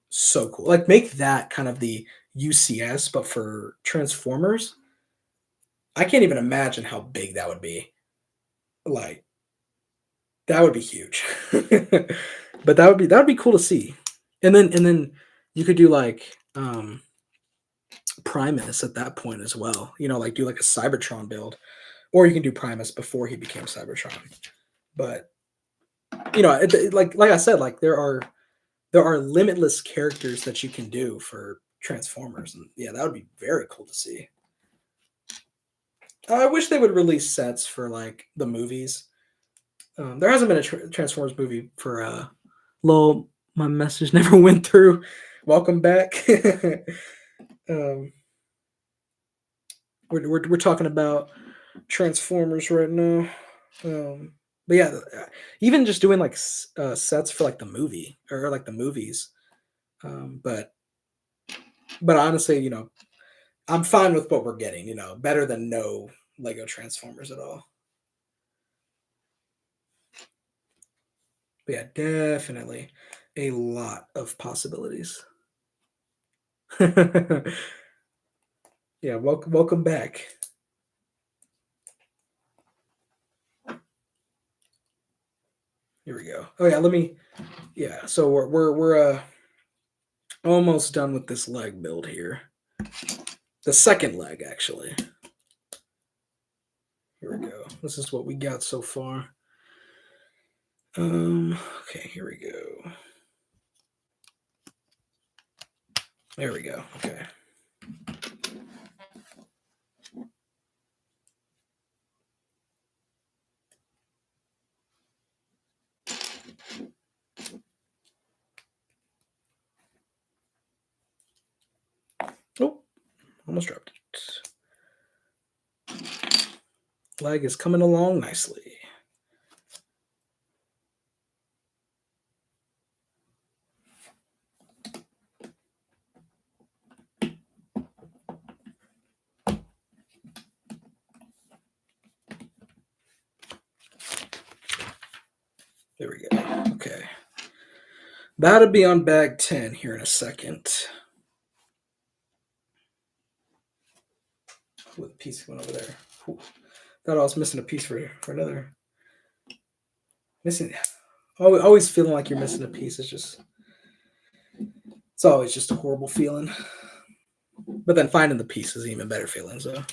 so cool. Like make that kind of the UCS, but for Transformers. I can't even imagine how big that would be. Like that would be huge. But that would be cool to see. And then you could do like Primus at that point as well. Like do like a Cybertron build, or you can do Primus before he became Cybertron. But like I said, like there are limitless characters that you can do for Transformers, and yeah, that would be very cool to see. I wish they would release sets for like the movies. There hasn't been a Transformers movie for lol. My message never went through. Welcome back. um, we're talking about Transformers right now. But yeah, even just doing like sets for like the movie or like the movies. But honestly, I'm fine with what we're getting. Better than no Lego Transformers at all. But yeah, definitely a lot of possibilities. Yeah, welcome back. Here we go. Oh yeah, yeah. So we're almost done with this leg build here. The second leg, actually. Here we go. This is what we got so far. Okay, here we go. There we go. Okay. Oh, almost dropped it. Leg is coming along nicely. There we go. Okay. That'll be on bag 10 here in a second. With a piece went over there. Thought I was missing a piece for another. Missing. Always feeling like you're missing a piece. It's always just a horrible feeling. But then finding the piece is an even better feeling. So.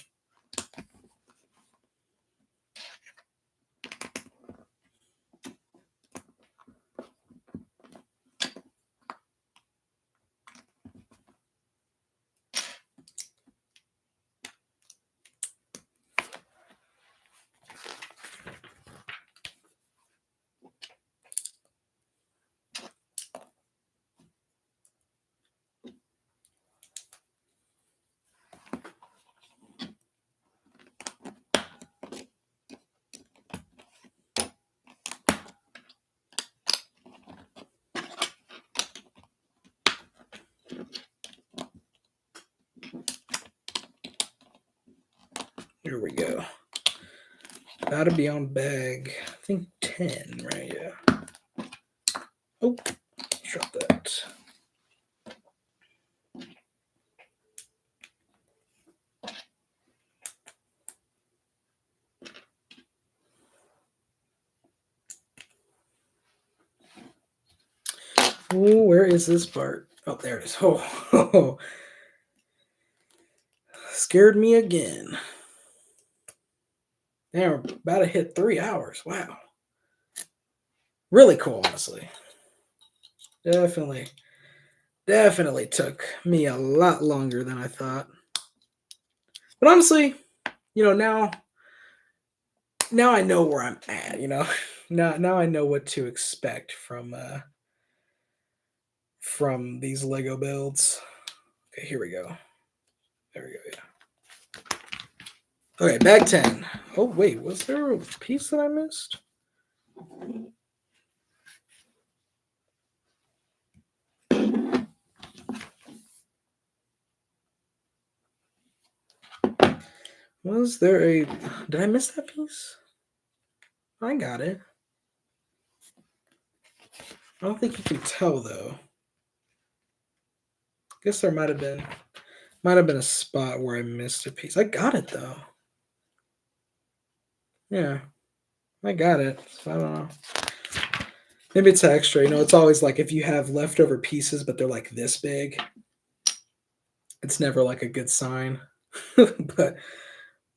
There we go. About to be on bag, I think 10, right? Yeah. Oh, drop that. Oh, where is this part? Oh, there it is. Oh, scared me again. Damn, we're about to hit 3 hours. Wow. Really cool, honestly. Definitely took me a lot longer than I thought. But honestly, now I know where I'm at, Now I know what to expect from these Lego builds. Okay, here we go. There we go, yeah. Okay, bag 10. Oh, wait, was there a piece that I missed? Was there a... Did I miss that piece? I got it. I don't think you can tell, though. Guess there might have been a spot where I missed a piece. I got it, though. Yeah, I got it. So I don't know. Maybe it's extra. It's always like if you have leftover pieces, but they're like this big, it's never like a good sign. But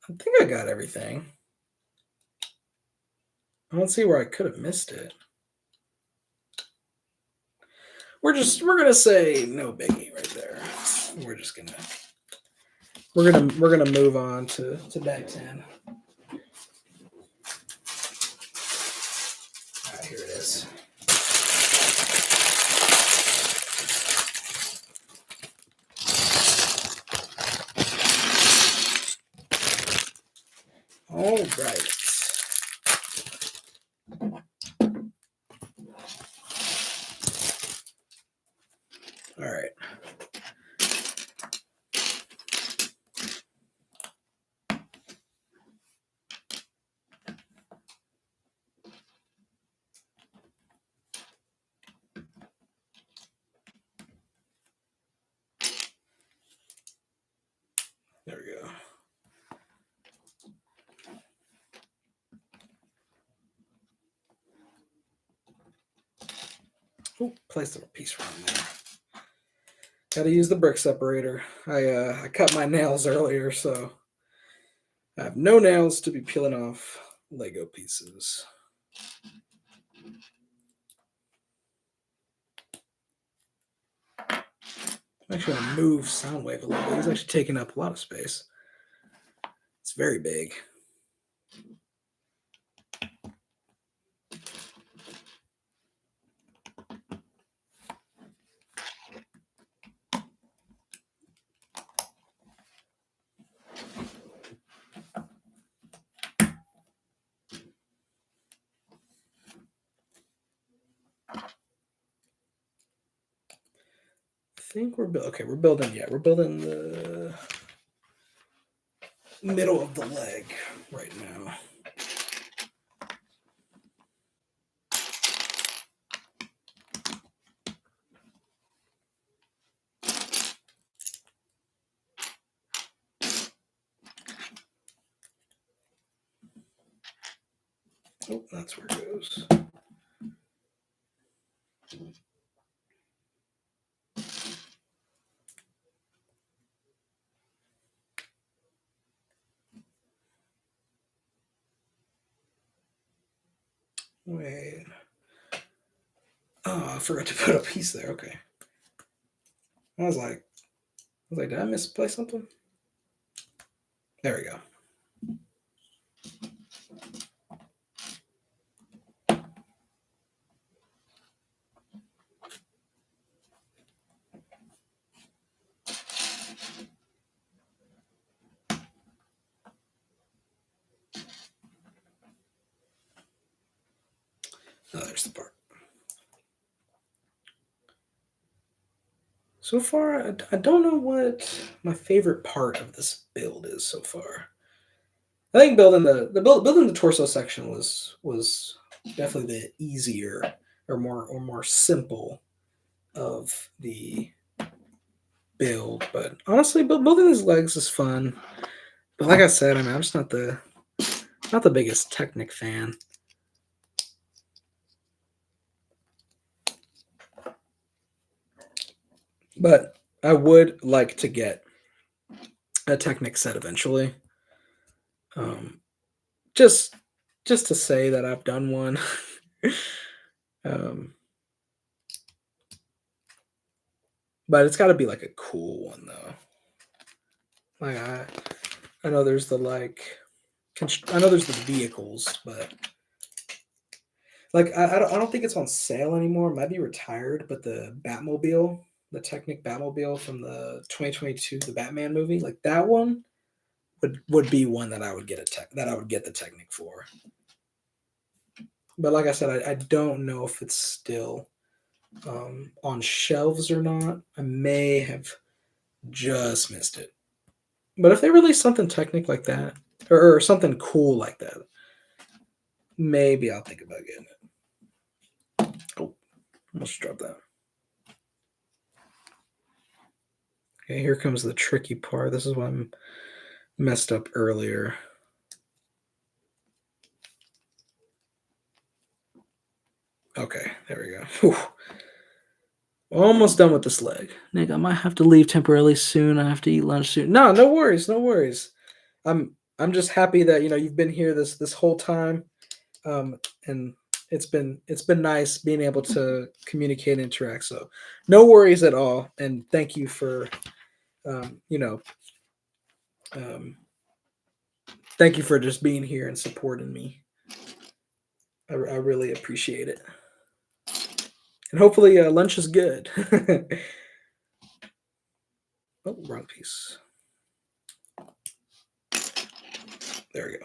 I think I got everything. I don't see where I could have missed it. We're gonna say no biggie right there. We're gonna move on to bag 10. All right, here it is. All right. All right. There we go. Oh, placed a piece wrong there. Got to use the brick separator. I cut my nails earlier, so I have no nails to be peeling off Lego pieces. I'm actually going to move Soundwave a little bit. He's actually taking up a lot of space. It's very big. I think we're building. Yeah, we're building the middle of the leg right now. Oh, that's where it goes. Wait. Oh, I forgot to put a piece there. Okay. I was like, did I misplace something? There we go. Oh, there's the part. So far, I don't know what my favorite part of this build is so far. I think building building the torso section was definitely the easier or more simple of the build. But honestly, building these legs is fun. But like I said, I mean, I'm just not the biggest Technic fan. But I would like to get a Technic set eventually. Just to say that I've done one. But it's got to be like a cool one though. Like I know there's the I know there's the vehicles, but like I don't think it's on sale anymore. It might be retired, but the Batmobile, the Technic Batmobile from the 2022 the Batman movie, like that one would be one that I would get that I would get the Technic for. But like I said, I don't know if it's still on shelves or not. I may have just missed it. But if they release something Technic like that, or something cool like that, maybe I'll think about getting it. Oh, almost dropped that. Okay, here comes the tricky part. This is what I messed up earlier. Okay, there we go. Whew. Almost done with this leg. Nick, I might have to leave temporarily soon. I have to eat lunch soon. No worries, no worries. I'm just happy that you've been here this whole time, and it's been nice being able to communicate and interact. So no worries at all, and thank you for thank you for just being here and supporting me. I really appreciate it. And hopefully lunch is good. Oh, wrong piece. There we go.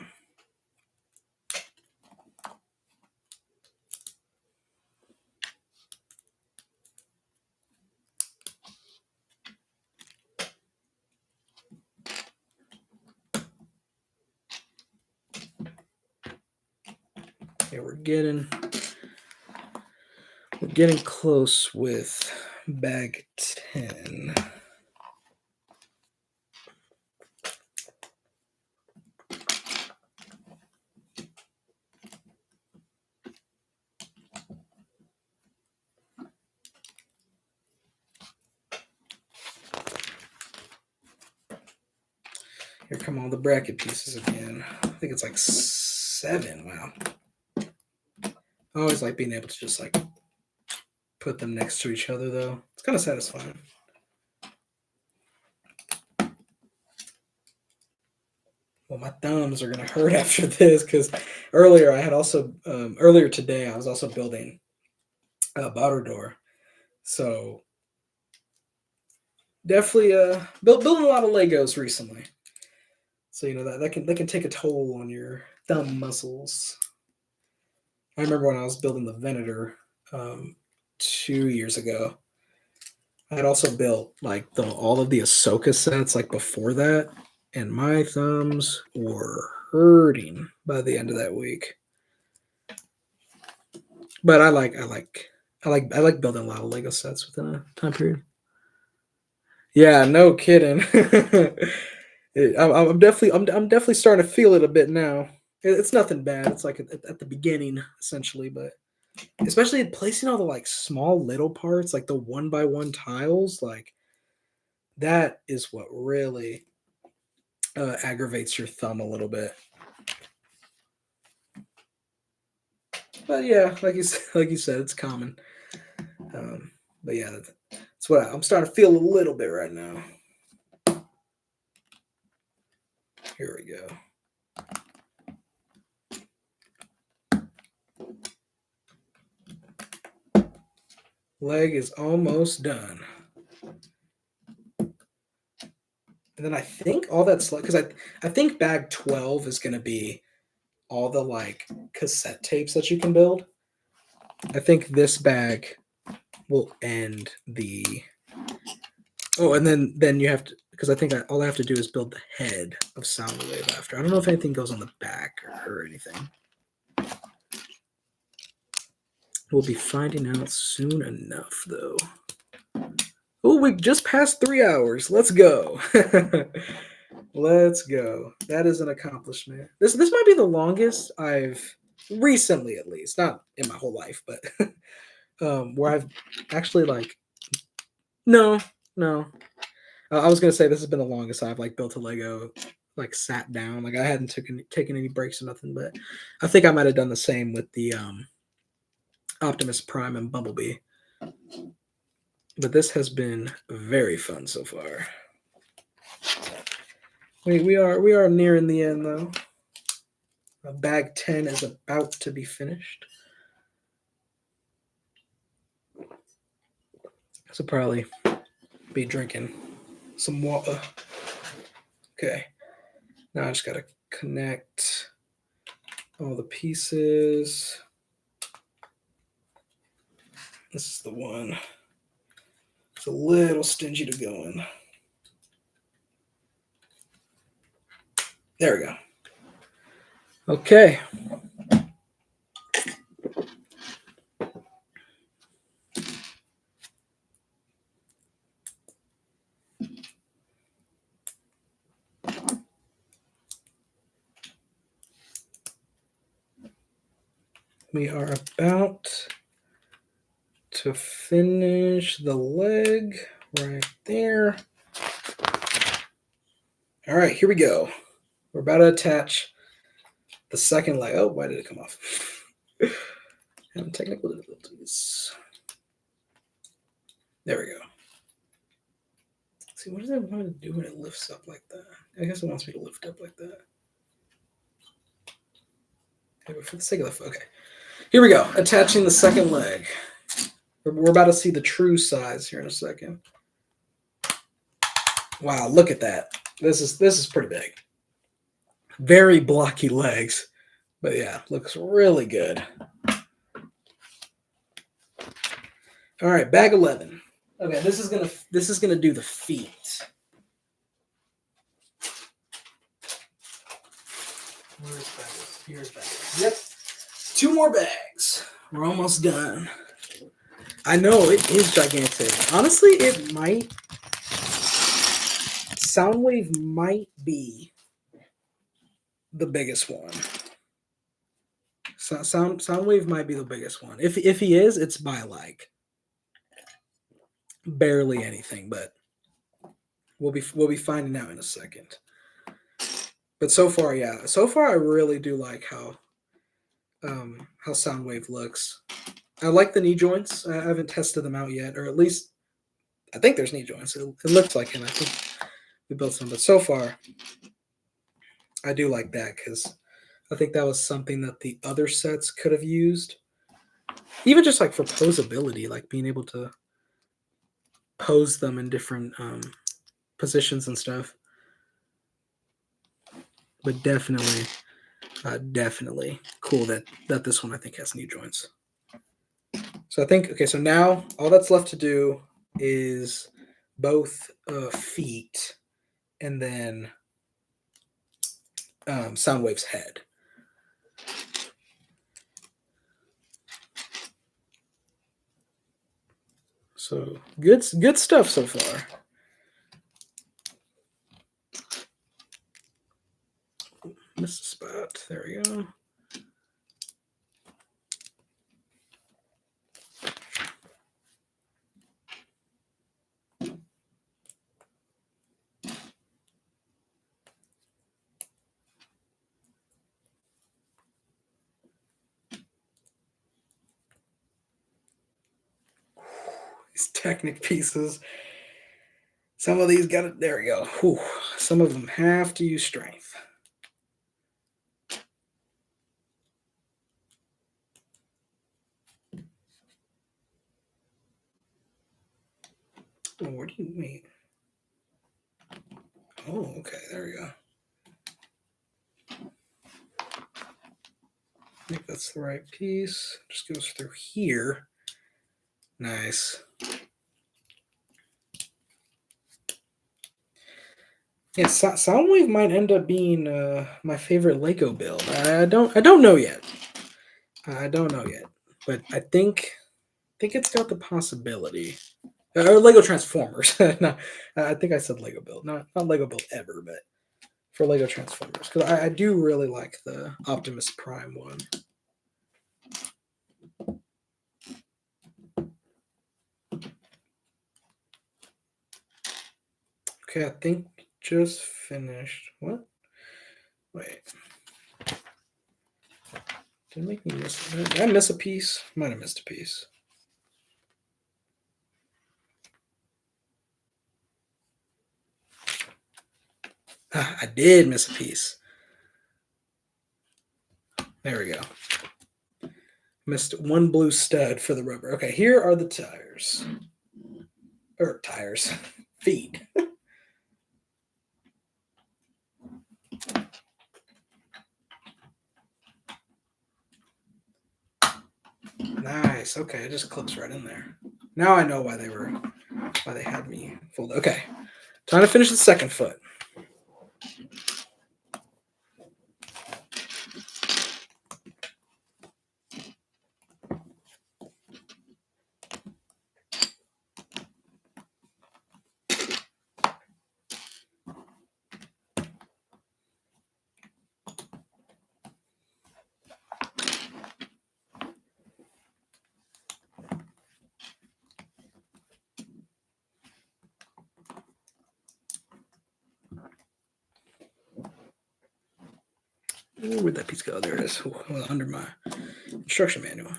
Okay, we're getting close with bag 10. Here come all the bracket pieces again. I think it's like 7. Wow. I always like being able to just like put them next to each other though. It's kind of satisfying. Well, my thumbs are gonna hurt after this because earlier I had also earlier today I was also building a bottle door, so definitely building a lot of Legos recently. So that can take a toll on your thumb muscles. I remember when I was building the Venator 2 years ago. I had also built like all of the Ahsoka sets like before that, and my thumbs were hurting by the end of that week. But I like building a lot of Lego sets within a time period. Yeah, no kidding. I'm definitely starting to feel it a bit now. It's nothing bad. It's like at the beginning essentially, but especially placing all the like small little parts, like the 1x1 tiles, like that is what really aggravates your thumb a little bit. But yeah, like you said, it's common. But yeah, that's what I'm starting to feel a little bit right now. Here we go. Leg is almost done. And then I think all that's like, because I think bag 12 is going to be all the like cassette tapes that you can build. I think this bag will end the. Oh, and then you have to, because I think all I have to do is build the head of Soundwave after. I don't know if anything goes on the back or anything. We'll be finding out soon enough, though. Oh, we just passed 3 hours. Let's go. Let's go. That is an accomplishment. This might be the longest I've recently, at least, not in my whole life, but where I've actually like no. I was gonna say this has been the longest I've like built a Lego, like sat down. Like I hadn't taken any breaks or nothing, but I think I might have done the same with the Optimus Prime and Bumblebee. But this has been very fun so far. We are nearing the end though. Bag 10 is about to be finished. So probably be drinking some water. Okay. Now I just gotta connect all the pieces. This is the one. It's a little stingy to go in. There we go. Okay. We are about to finish the leg right there. All right, here we go. We're about to attach the second leg. Oh, why did it come off? Having technical difficulties. There we go. See, what does it want to do when it lifts up like that? I guess it wants me to lift up like that. Okay, but for the sake of the... Okay. Here we go. Attaching the second leg. We're about to see the true size here in a second. Wow, look at that. This is pretty big. Very blocky legs. But yeah, looks really good. All right, bag 11. Okay, this is gonna do the feet. Where's bags? Here's bags. Yep. 2 more bags. We're almost done. I know it is gigantic. Honestly, it might. Soundwave might be the biggest one. Soundwave might be the biggest one. If he is, it's by like barely anything, but we'll be finding out in a second. But so far, yeah. So far, I really do like how Soundwave looks. I like the knee joints. I haven't tested them out yet, or at least I think there's knee joints. It looks like it. I think we built some, but so far, I do like that because I think that was something that the other sets could have used. Even just like for posability, like being able to pose them in different positions and stuff. But definitely cool that this one I think has knee joints. So I think, okay, so now all that's left to do is both feet and then Soundwave's head. So good stuff so far. Missed a spot. There we go. These Technic pieces. Some of these got it. There we go. Whew. Some of them have to use strength. Oh, where do you wait? Oh, okay. There we go. I think that's the right piece. Just goes through here. Nice. Yeah, Soundwave might end up being my favorite Lego build. I don't know yet. I don't know yet, but I think it's got the possibility. Or Lego Transformers. No, I think I said Lego build, not Lego build ever, but for Lego Transformers because I do really like the Optimus Prime one. Okay, I think just finished. What? Wait. Did it make me miss? Did I miss a piece? Might have missed a piece. I did miss a piece. There we go. Missed one blue stud for the rubber. Okay, here are the tires. Or tires. Feet. Nice. Okay, it just clips right in there. Now I know why they had me fold. Okay. Time to finish the second foot. Where'd that piece go? There it is. Under my instruction manual.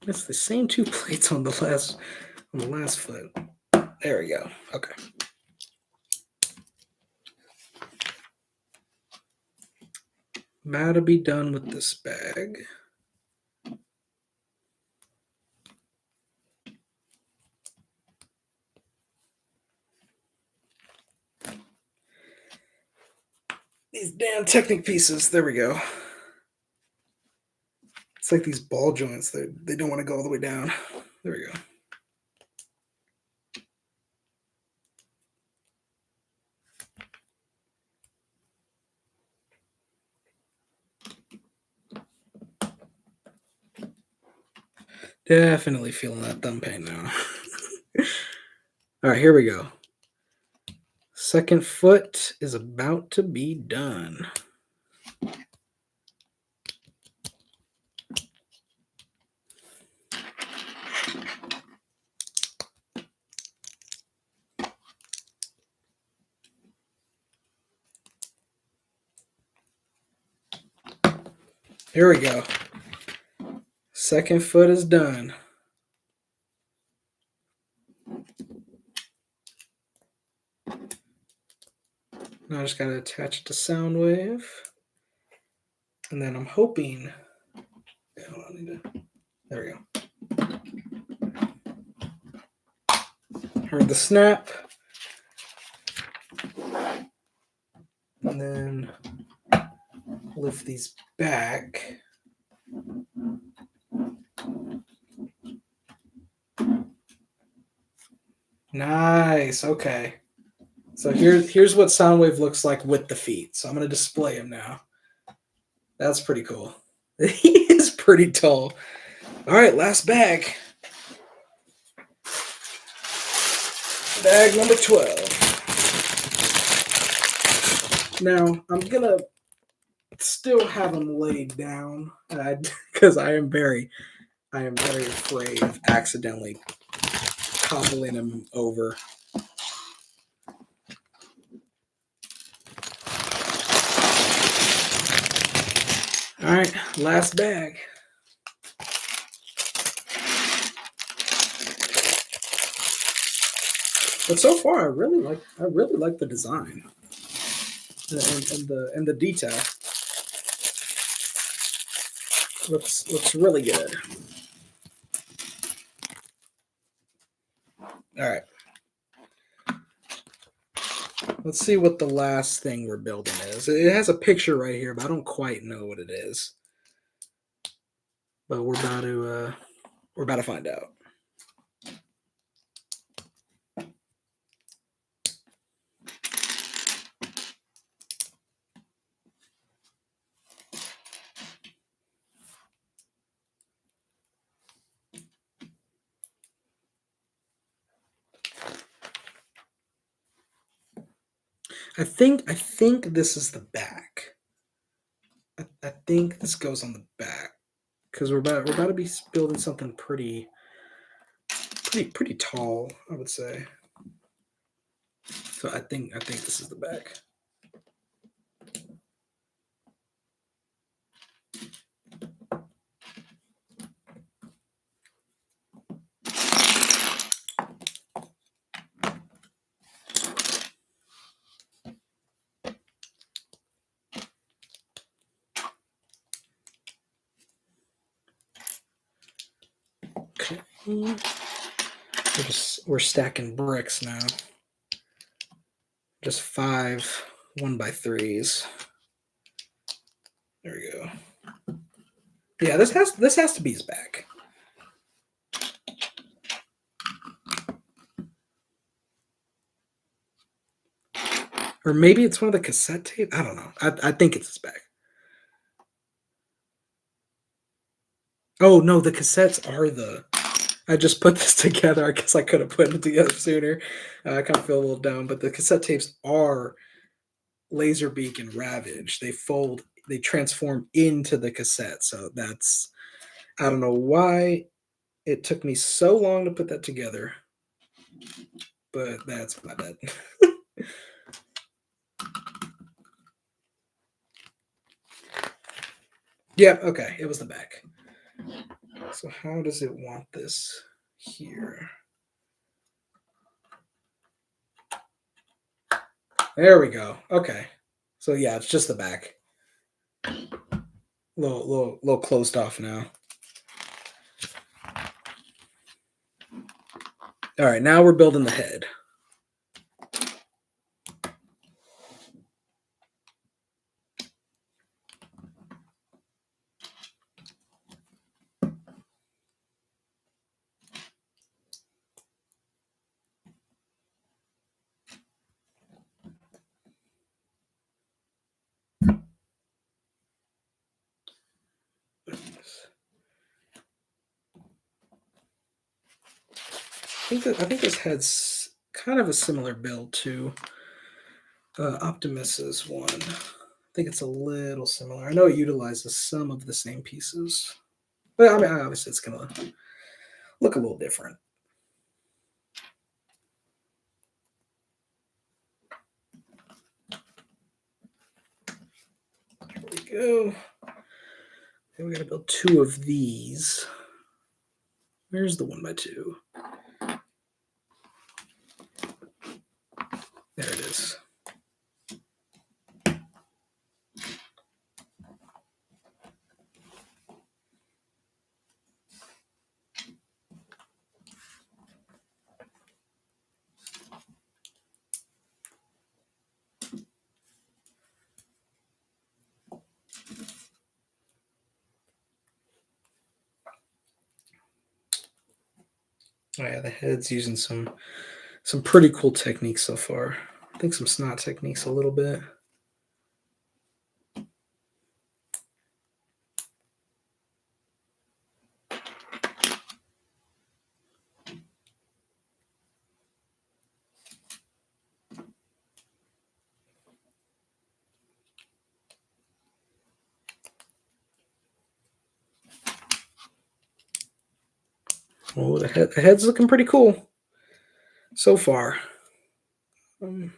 It's the same two plates on the last foot. There we go. Okay. About to be done with this bag. These damn Technic pieces. There we go. It's like these ball joints. They don't want to go all the way down. There we go. Definitely feeling that thumb pain now. All right, here we go. Second foot is about to be done. Here we go. Second foot is done. Now I just got to attach it to Soundwave. And then I'm hoping... Yeah, hold on, there we go. Heard the snap. And then lift these back. Nice. Okay. So here's what Soundwave looks like with the feet. So I'm going to display him now. That's pretty cool. He is pretty tall. All right, last bag. Bag number 12. Now, I'm going to still have him laid down because I am very afraid of accidentally toppling him over. All right, last bag. But so far, I really like the design and the detail. Looks really good. All right. Let's see what the last thing we're building is. It has a picture right here, but I don't quite know what it is. But we're about to find out. I think this is the back. I think this goes on the back because we're about to be building something pretty tall, I would say. So I think this is the back. Okay. We're stacking bricks now. Just 5 1x3s. There we go. Yeah, this has to be his back. Or maybe it's one of the cassette tape. I don't know. I think it's his back. Oh no, the cassettes are the. I just put this together. I guess I could have put it together sooner. I kind of feel a little dumb, but the cassette tapes are Laserbeak and Ravage. They fold, they transform into the cassette. So that's, I don't know why it took me so long to put that together, but that's my bad. Yeah, okay, it was the back. So how does it want this here? There we go. Okay. So yeah, it's just the back. Little closed off now. All right, now we're building the head. I think this head's kind of a similar build to Optimus's one. I think it's a little similar. I know it utilizes some of the same pieces, but I mean, obviously it's gonna look a little different. There we go. Then we gotta build 2 of these. Where's the 1x2? There it is. Oh yeah, the head's using some pretty cool techniques so far. I think some snot techniques a little bit. Oh, the head's looking pretty cool so far. Oh,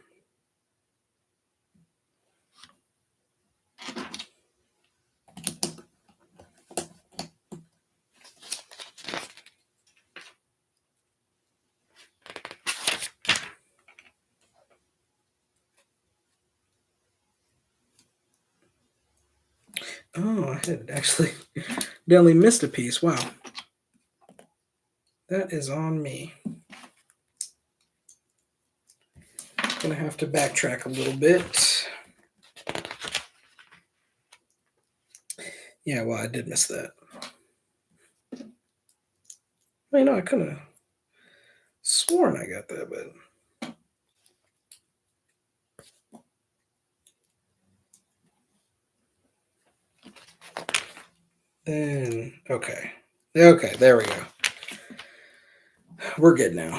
I had actually definitely missed a piece. Wow. That is on me. gonna have to backtrack a little bit. Yeah, well, I did miss that. Well, I could have sworn I got that, but then okay, there we go. We're good now.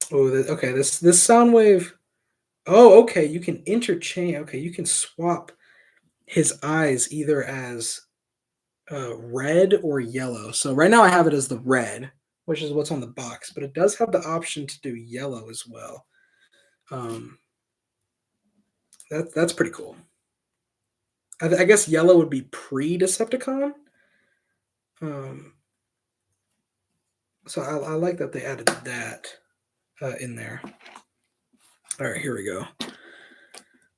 Oh, okay. This Soundwave. Oh, okay. You can interchange. Okay, you can swap his eyes either as red or yellow. So right now I have it as the red, which is what's on the box, but it does have the option to do yellow as well. That's pretty cool. I guess yellow would be pre-Decepticon. So I like that they added that in there. All right, here we go.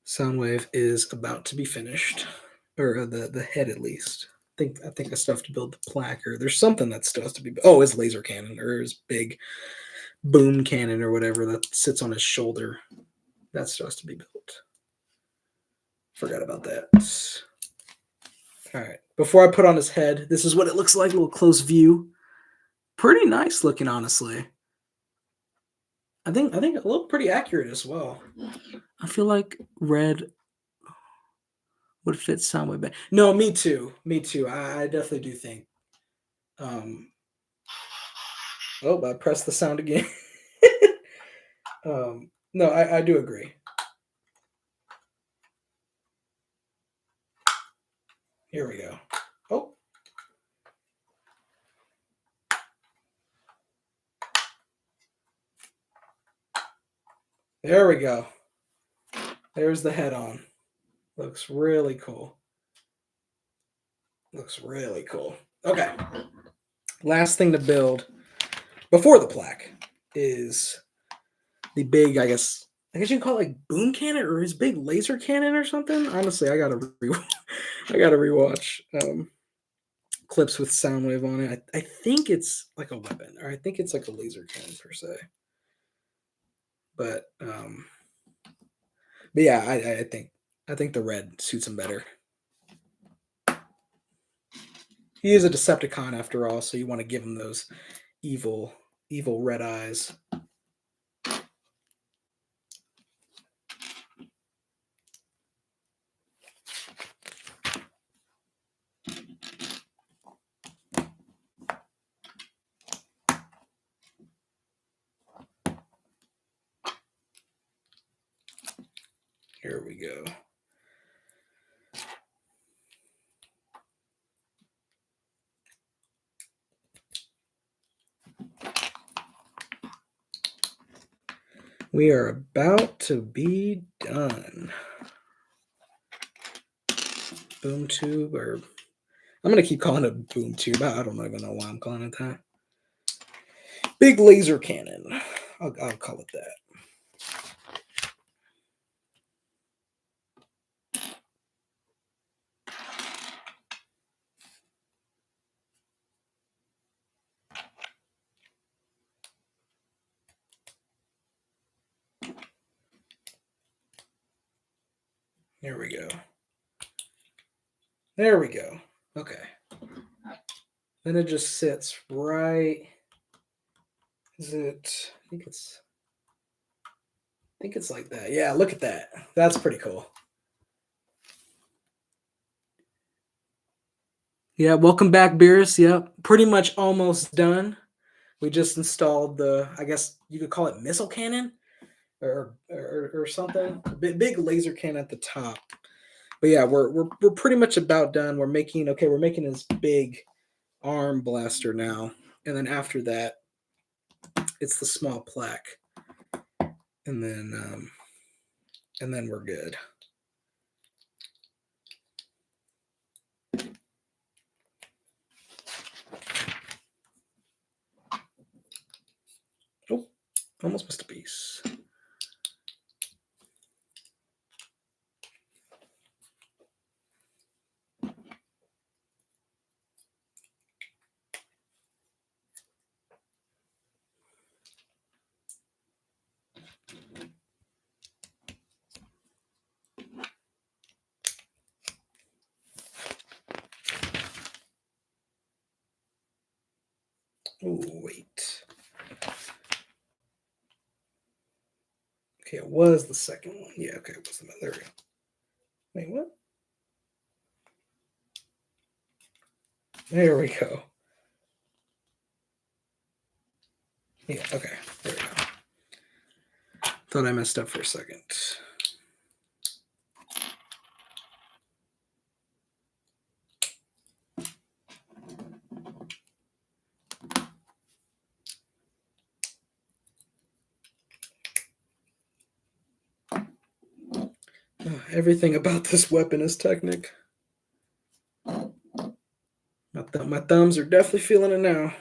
Soundwave is about to be finished, or the head at least. I think I still have to build the plaque, or there's something that still has to be. Oh, his laser cannon, or his big boom cannon, or whatever that sits on his shoulder. That still has to be built. Forgot about that. All right. Before I put on his head, this is what it looks like. A little close view. Pretty nice looking, honestly. I think it looked pretty accurate as well. I feel like red would fit Soundwave better. No, me too. Me too. I definitely do think. Oh, I pressed the sound again. No, I do agree. Here we go. Oh. There we go. There's the head on. Looks really cool. Looks really cool. Okay. Last thing to build before the plaque is the big, I guess you can call it like boom cannon or his big laser cannon or something. Honestly, I gotta rewatch clips with Soundwave on it. I think it's like a weapon, or I think it's like a laser cannon per se. But yeah, I think the red suits him better. He is a Decepticon after all, so you want to give him those evil red eyes. Here we go. We are about to be done. Boom tube, or I'm gonna keep calling it boom tube. I don't even know why I'm calling it that. Big laser cannon. I'll call it that. Here we go. There we go. Okay. Then it just sits right. Is it? I think it's like that. Yeah, look at that. That's pretty cool. Yeah, welcome back, Beerus. Yep, pretty much almost done. We just installed the, I guess you could call it missile cannon or something. Big laser cannon at the top. But yeah, we're pretty much about done. We're making this big arm blaster now, and then after that, it's the small plaque, and then we're good. Oh, almost missed a piece. Oh, wait. Okay, it was the second one. Yeah, okay, it was the there we go. Wait, what? There we go. Yeah, okay. There we go. Thought I messed up for a second. Everything about this weapon is Technic. My thumbs are definitely feeling it now.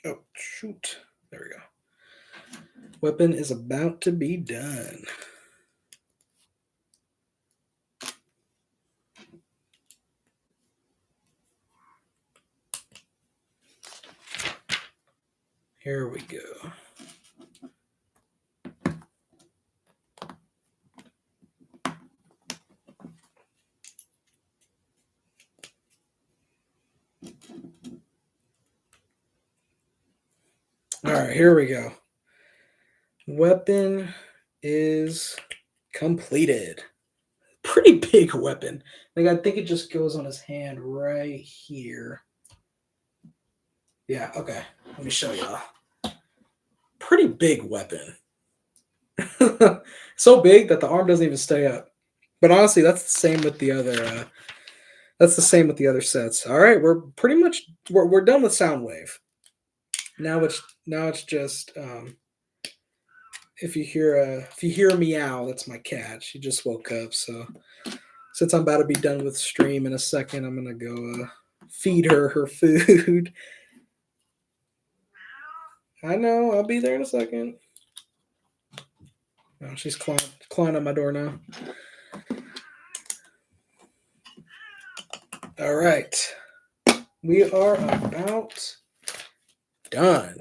Oh, shoot. There we go. Weapon is about to be done. Here we go. All right, here we go. Weapon is completed. Pretty big weapon. Like, I think it just goes on his hand right here. Yeah, okay. Let me show y'all. Pretty big weapon. So big that the arm doesn't even stay up. But honestly, that's the same with the other. That's the same with the other sets. All right, we're pretty much we're done with Soundwave. Now it's just if you hear a meow, that's my cat. She just woke up. So since I'm about to be done with stream in a second, I'm gonna go feed her food. I know. I'll be there in a second. Oh, she's clawing on my door now. All right. We are about done.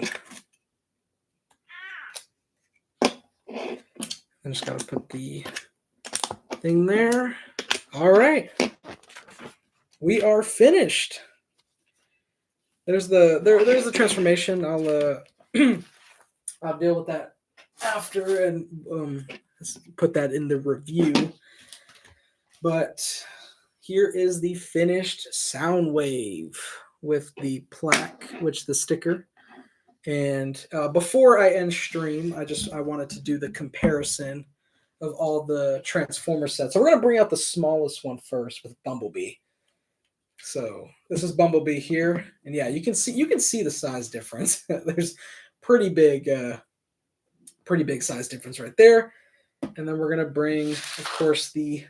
I just gotta put the thing there. All right. We are finished. There's the transformation. I'll I'll deal with that after and put that in the review. But here is the finished Soundwave with the plaque, which the sticker. And before I end stream, I wanted to do the comparison of all the Transformer sets. So we're gonna bring out the smallest one first with Bumblebee. So this is Bumblebee here, and yeah, you can see the size difference. There's pretty big size difference right there. And then we're gonna bring, of course, the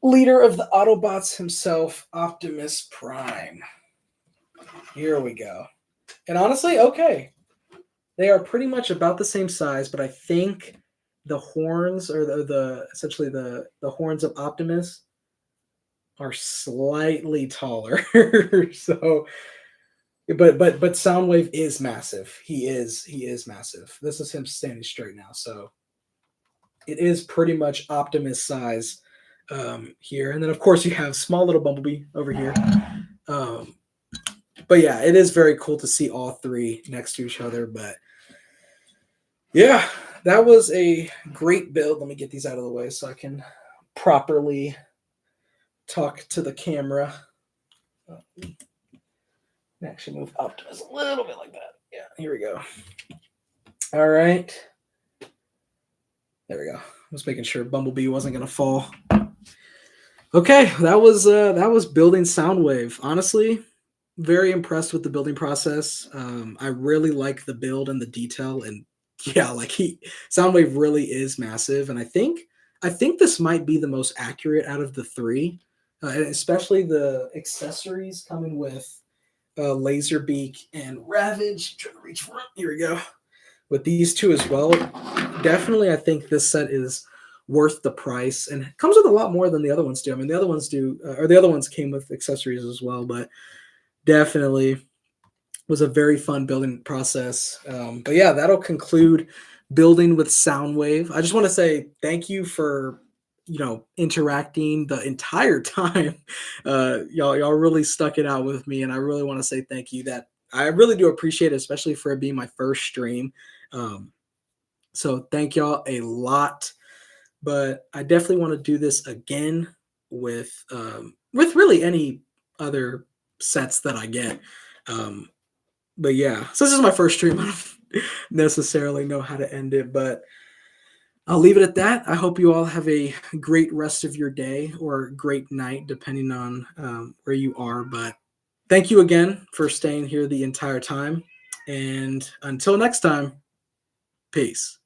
leader of the Autobots himself, Optimus Prime. Here we go. And honestly, okay, they are pretty much about the same size, but I think the horns or the essentially the horns of Optimus are slightly taller. So but Soundwave is massive. He is massive. This is him standing straight now. So it is pretty much Optimus size here. And then of course you have small little Bumblebee over here. But yeah, it is very cool to see all three next to each other. But yeah, that was a great build. Let me get these out of the way so I can properly talk to the camera. Actually move Optimus a little bit like that. Yeah, here we go. All right. There we go. I was making sure Bumblebee wasn't going to fall. Okay, that was building Soundwave. Honestly, very impressed with the building process. I really like the build and the detail, and yeah, like Soundwave really is massive, and I think this might be the most accurate out of the three, and especially the accessories coming with Laserbeak and Ravage. Trying to reach for it. Here we go. With these two as well, definitely, I think this set is worth the price, and it comes with a lot more than the other ones do. I mean, the other ones do, or the other ones came with accessories as well, but definitely was a very fun building process. But yeah, that'll conclude building with Soundwave. I just want to say thank you for interacting the entire time. Y'all really stuck it out with me, and I really want to say thank you. That I really do appreciate it, especially for it being my first stream. Um, so thank y'all a lot. But I definitely want to do this again with really any other sets that I get. Um, but yeah, so this is my first stream. I don't necessarily know how to end it, but I'll leave it at that. I hope you all have a great rest of your day or great night, depending on where you are. But thank you again for staying here the entire time. And until next time, peace.